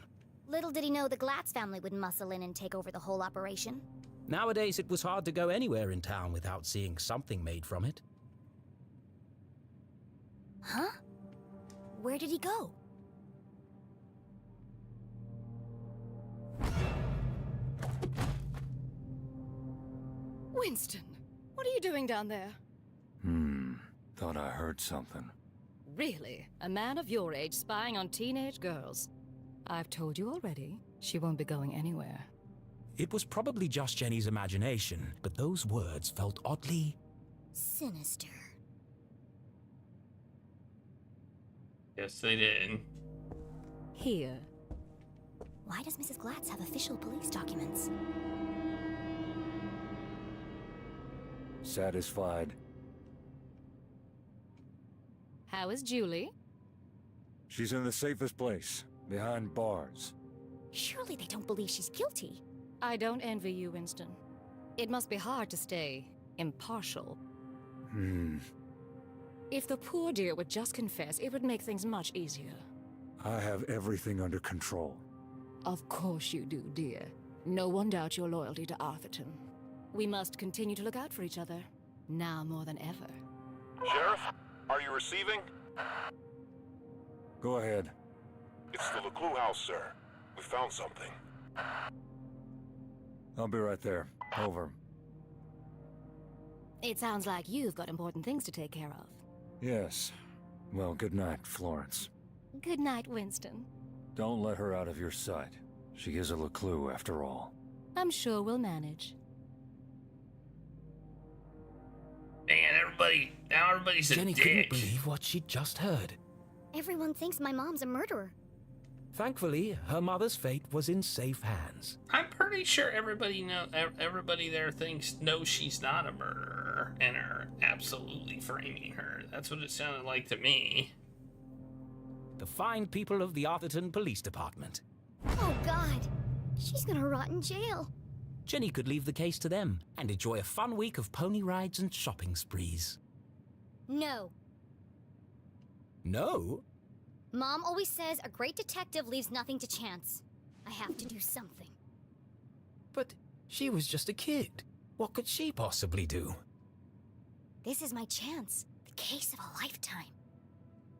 Little did he know the Glatz family would muscle in and take over the whole operation. Nowadays, it was hard to go anywhere in town without seeing something made from it. Huh? Where did he go? Winston, what are you doing down there? Thought I heard something. Really? A man of your age spying on teenage girls? I've told you already, she won't be going anywhere. It was probably just Jenny's imagination, but those words felt oddly sinister. Yes, they did. Here. Why does Mrs. Glatz have official police documents? Satisfied. How is Julie? She's in the safest place, behind bars. Surely they don't believe she's guilty. I don't envy you, Winston. It must be hard to stay impartial. If the poor dear would just confess, it would make things much easier. I have everything under control. Of course you do, dear. No one doubts your loyalty to Arthurton. We must continue to look out for each other, now more than ever. Sheriff, are you receiving? Go ahead. It's the LeClue house, sir. We found something. I'll be right there. Over. It sounds like you've got important things to take care of. Yes. Well, good night, Florence. Good night, Winston. Don't let her out of your sight. She is a LeClue, after all. I'm sure we'll manage. Man, now everybody's a Jenny dick. couldn't believe what she'd just heard. Everyone thinks my mom's a murderer. Thankfully, her mother's fate was in safe hands. I'm pretty sure everybody there knows she's not a murderer and are absolutely framing her. That's what it sounded like to me. The fine people of the Arthurton Police Department. Oh, God. She's gonna rot in jail. Jenny could leave the case to them and enjoy a fun week of pony rides and shopping sprees. No. No? Mom always says a great detective leaves nothing to chance. I have to do something. But she was just a kid. What could she possibly do? This is my chance. The case of a lifetime.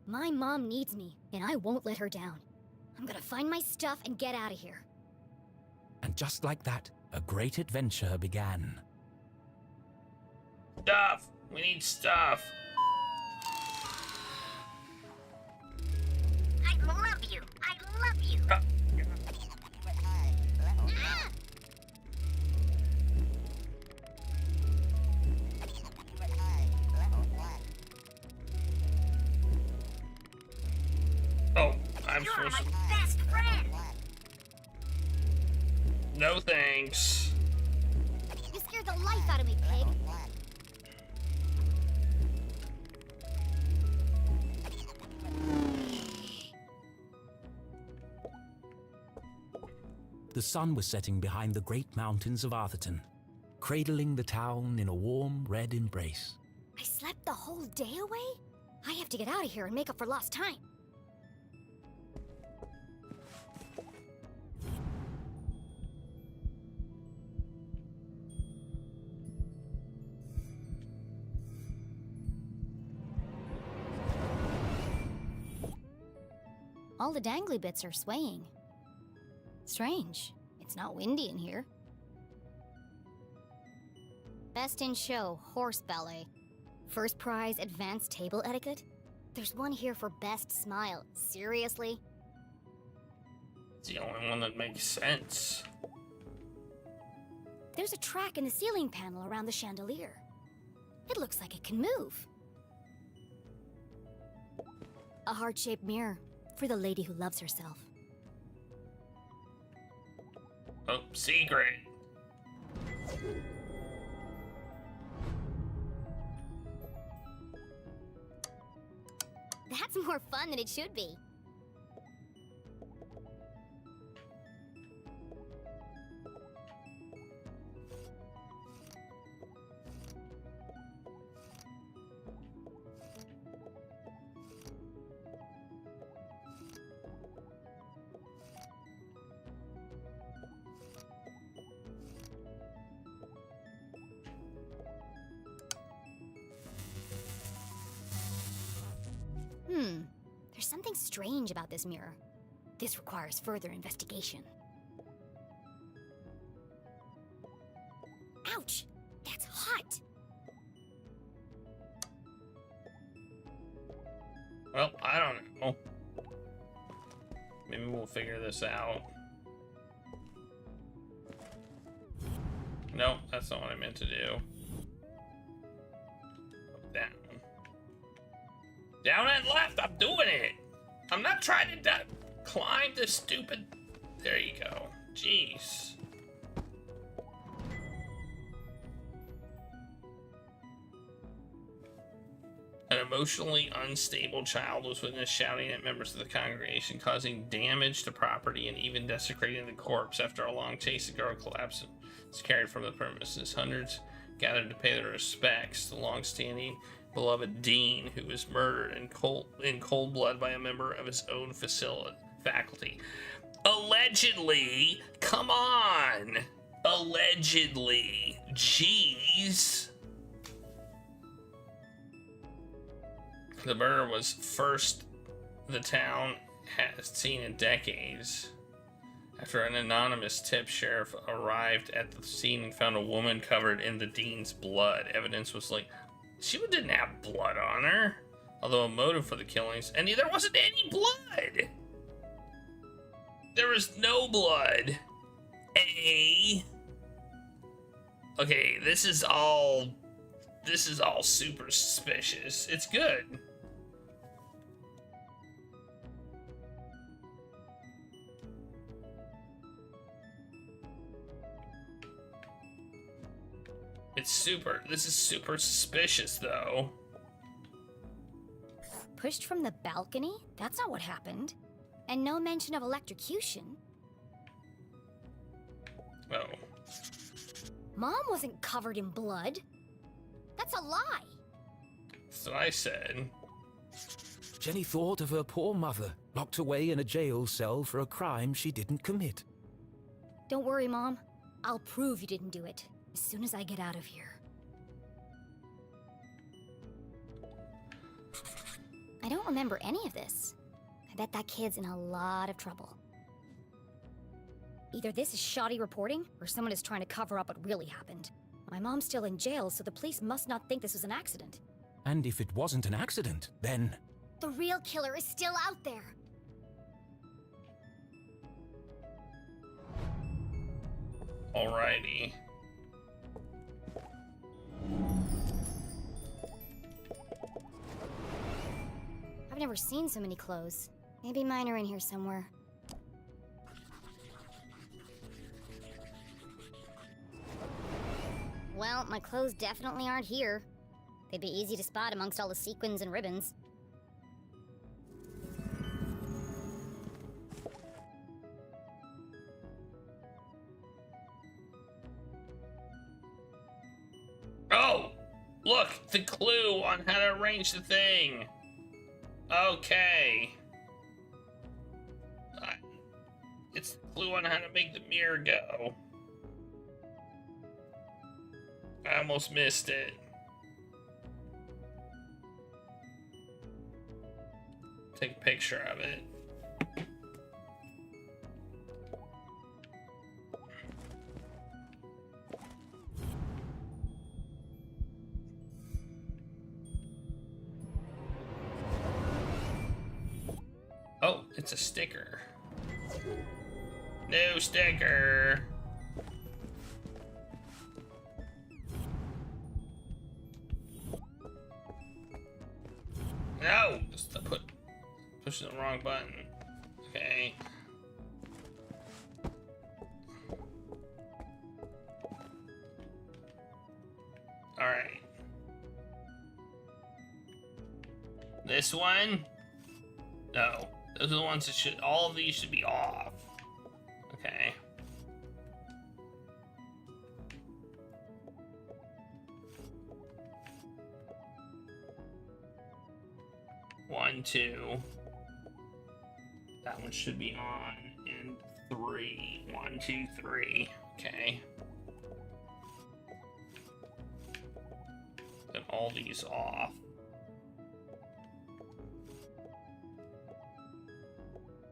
My mom needs me, and I won't let her down. I'm gonna find my stuff and get out of here. And just like that, a great adventure began. Stuff! We need stuff! I love you! I love you! Oh, I'm You're supposed my to... best friend! No thanks. You scared the life out of me, pig! The sun was setting behind the great mountains of Arthurton, cradling the town in a warm red embrace. I slept the whole day away? I have to get out of here and make up for lost time. All the dangly bits are swaying. Strange. It's not windy in here. Best in show, horse ballet. First prize, advanced table etiquette. There's one here for best smile. Seriously? It's the only one that makes sense. There's a track in the ceiling panel around the chandelier. It looks like it can move. A heart-shaped mirror for the lady who loves herself. Oh, secret. That's more fun than it should be. There's something strange about this mirror. This requires further investigation. Ouch! That's hot! Well, I don't know. Maybe we'll figure this out. No, that's not what I meant to do. Up, down. Down and left, I'm doing it! I'm not trying to climb the stupid... There you go. Jeez. An emotionally unstable child was witnessed shouting at members of the congregation, causing damage to property and even desecrating the corpse. After a long chase, the girl collapsed and was carried from the premises. Hundreds gathered to pay their respects. The long-standing beloved dean, who was murdered in cold blood by a member of his own faculty. Allegedly! Come on! Allegedly! Jeez! The murder was first the town has seen in decades. After an anonymous tip, sheriff arrived at the scene and found a woman covered in the dean's blood. Evidence was like, she didn't have blood on her. Although a motive for the killings, and there wasn't any blood. There was no blood. Okay, this is all super suspicious. It's good. This is super suspicious, though. Pushed from the balcony? That's not what happened. And no mention of electrocution. Oh. Mom wasn't covered in blood. That's a lie. That's what I said. Jenny thought of her poor mother, locked away in a jail cell for a crime she didn't commit. Don't worry, Mom. I'll prove you didn't do it as soon as I get out of here. I don't remember any of this. I bet that kid's in a lot of trouble. Either this is shoddy reporting, or someone is trying to cover up what really happened. My mom's still in jail, so the police must not think this was an accident. And if it wasn't an accident, then... The real killer is still out there. Alrighty. I've never seen so many clothes. Maybe mine are in here somewhere. Well, my clothes definitely aren't here. They'd be easy to spot amongst all the sequins and ribbons. Oh! Look! The clue on how to arrange the thing! Okay. It's the clue on how to make the mirror go. I almost missed it. Take a picture of it. Oh, it's a sticker. New sticker. No! Just pushing the wrong button. Okay. Alright. This one? No. Those are the ones that should... All of these should be off. Okay. One, two. That one should be on. And three. 1, 2, 3. Okay. Then all these off.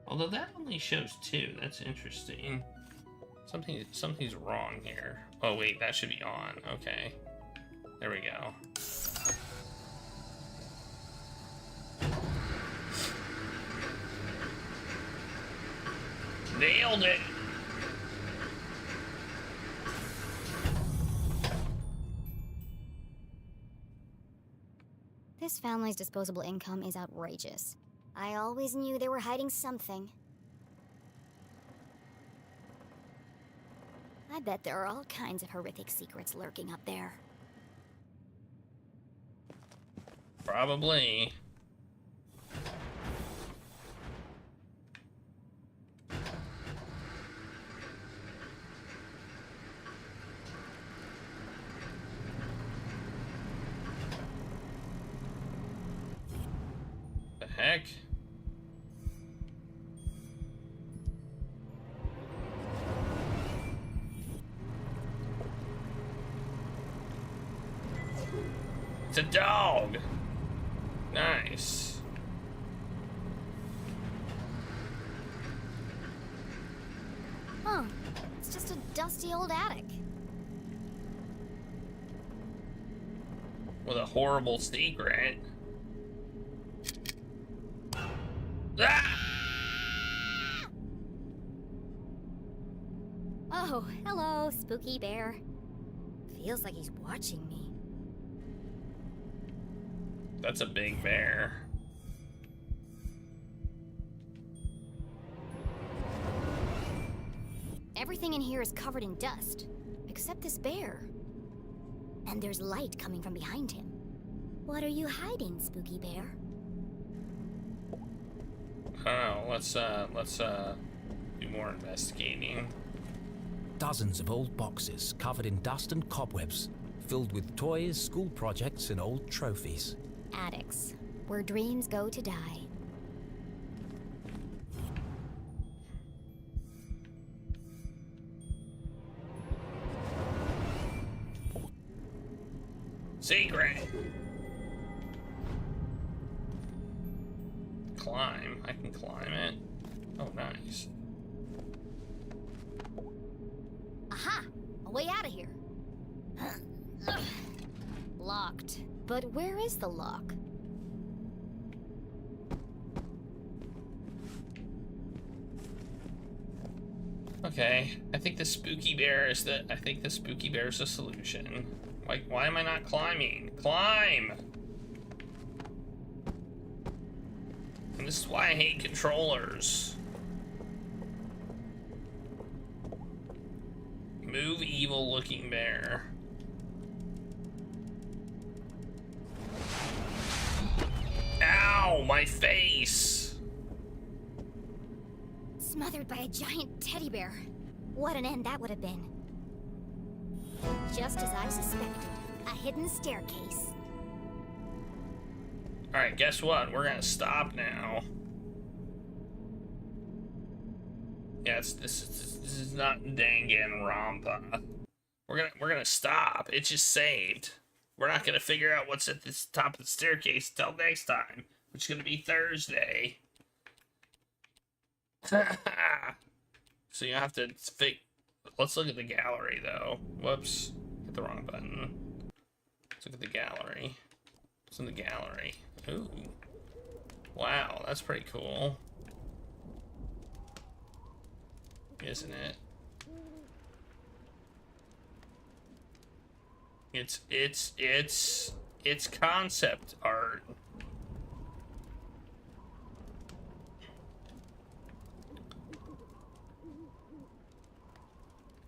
Although that only shows 2. That's interesting. Something's wrong here. Oh wait, that should be on. Okay. There we go. Nailed it! This family's disposable income is outrageous. I always knew they were hiding something. I bet there are all kinds of horrific secrets lurking up there. Probably. The heck? It's a dog! Nice. dusty old attic. With a horrible secret. Ah! Oh, hello, spooky bear. Feels like he's watching me. That's a big bear. Everything in here is covered in dust, except this bear. And there's light coming from behind him. What are you hiding, spooky bear? Oh, let's do more investigating. Dozens of old boxes covered in dust and cobwebs, filled with toys, school projects, and old trophies. Attics, where dreams go to die. Secret! Climb. I can climb it. Oh, nice. Aha! A way out of here. Locked. But where is the lock? Okay, I think the spooky bear is the solution. Like, why am I not climbing? Climb! And this is why I hate controllers. Move, evil looking bear. Ow, my face! Smothered by a giant teddy bear. What an end that would have been. Just as I suspected, a hidden staircase. Alright, guess what? We're gonna stop now. Yeah, this is not Danganronpa. We're gonna stop. It just saved. We're not gonna figure out what's at the top of the staircase until next time, which is gonna be Thursday. So you have to fake. Let's look at the gallery though. Whoops, hit the wrong button. Let's look at the gallery. What's in the gallery? Ooh, wow, that's pretty cool, isn't it? It's concept art.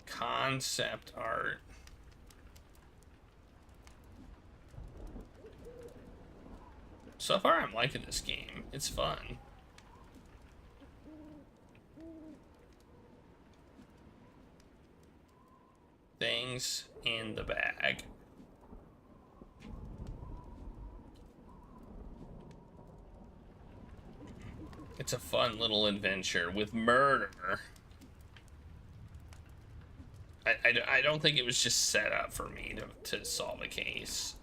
Concept art. So far, I'm liking this game. It's fun. Things in the bag. It's a fun little adventure with murder. I don't think it was just set up for me to solve a case.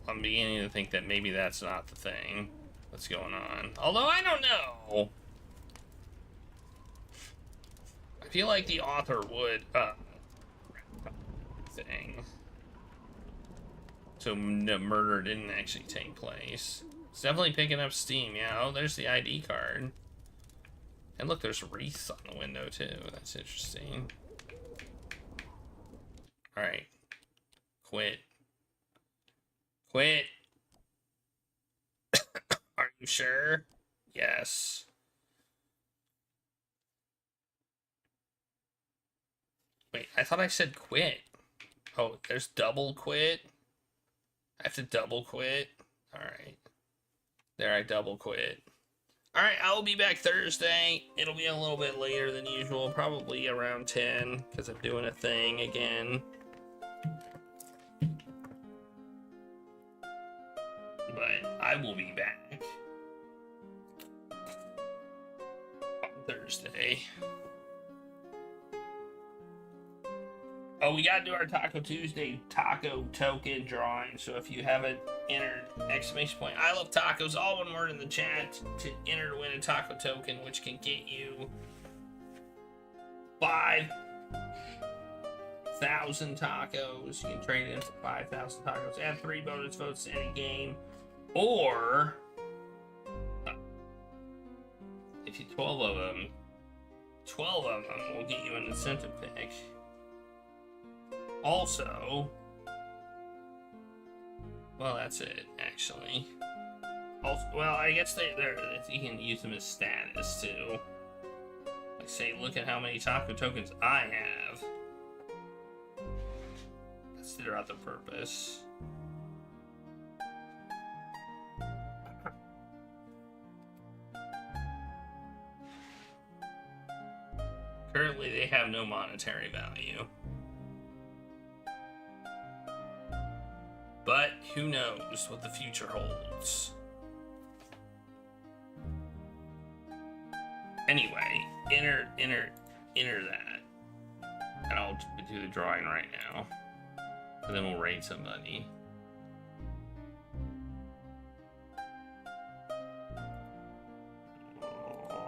I'm beginning to think that maybe that's not the thing that's going on. Although I don't know. I feel like the author would thing. So the murder didn't actually take place. It's definitely picking up steam. Yeah. Oh, there's the ID card. And look, there's wreaths on the window, too. That's interesting. Alright. Quit. Quit. Are you sure? Yes. Wait, I thought I said quit. Oh, there's double quit? I have to double quit? Alright. There, I double quit. Alright, I will be back Thursday. It'll be a little bit later than usual, probably around 10, because I'm doing a thing again. But I will be back on Thursday. Oh, we gotta do our Taco Tuesday taco token drawing, so if you haven't entered, exclamation point, I love tacos, all one word in the chat to enter to win a taco token, which can get you 5,000 tacos. You can trade in for 5,000 tacos. Add 3 bonus votes to any game. Or, if you 12 of them will get you an incentive pick. Also, well, that's it, actually. Also, well, I guess you can use them as status, too. Like, say, look at how many taco tokens I have. That's their other purpose. Currently, they have no monetary value. But who knows what the future holds. Anyway, enter that. And I'll do the drawing right now. And then we'll rate somebody.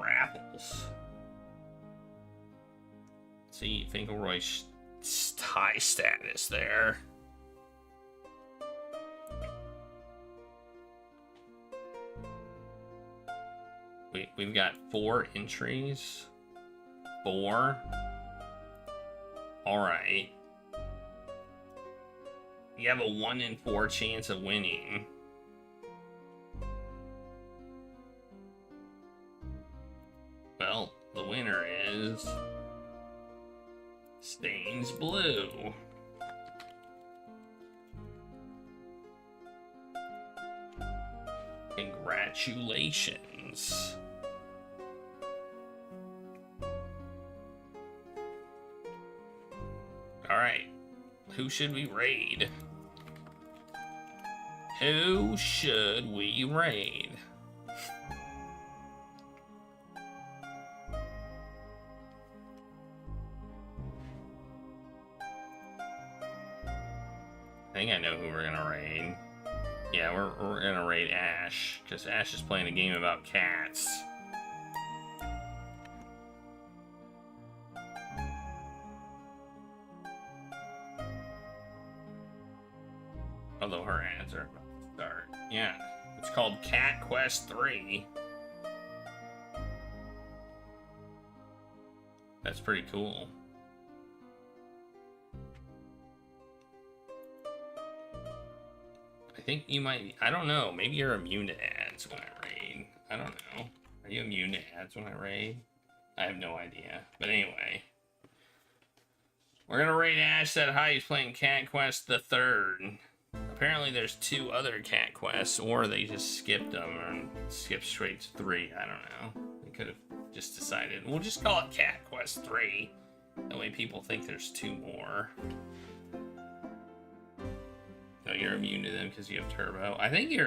Raffles. See, Finkelroy's high status there. We've got 4 entries. 4. Alright. You have a 1 in 4 chance of winning. Well, the winner is Stains Blue. Congratulations. Alright. Who should we raid? Who should we raid? I think I know who we're gonna raid. Yeah, we're gonna raid Ash, because Ash is playing a game about cats. Although her ads are about to start. Yeah, it's called Cat Quest 3. That's pretty cool. I think you might, I don't know, maybe you're immune to ads when I raid. I don't know. Are you immune to ads when I raid? I have no idea. But anyway. We're gonna raid Ash that hi, he's playing Cat Quest the 3rd. Apparently there's 2 other Cat Quests, or they just skipped them and skipped straight to 3. I don't know. They could have just decided, we'll just call it Cat Quest 3. That way people think there's 2 more. No, you're immune to them because you have turbo. I think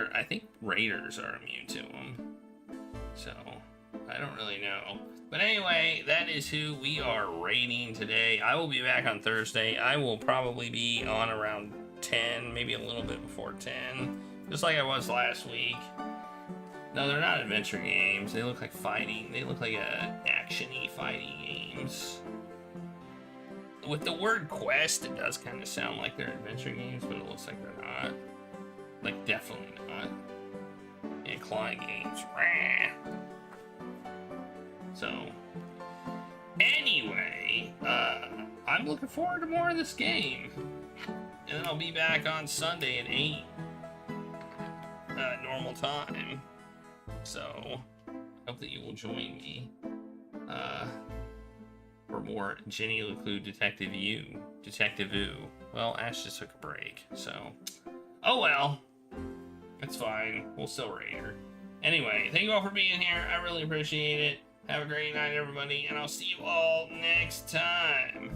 raiders are immune to them. So, I don't really know. But anyway, that is who we are raiding today. I will be back on Thursday. I will probably be on around 10, maybe a little bit before 10. Just like I was last week. No, they're not adventure games. They look like fighting. They look like action-y fighting games. With the word quest, it does kind of sound like they're adventure games, but it looks like they're not. Like, definitely not. Yeah, clawing games. So, anyway, I'm looking forward to more of this game. And then I'll be back on Sunday at 8. Normal time. So, hope that you will join me. For more Jenny LeClue Detectivu. Well, Ash just took a break, so. Oh well. It's fine. We'll still raid her. Anyway, thank you all for being here. I really appreciate it. Have a great night, everybody, and I'll see you all next time.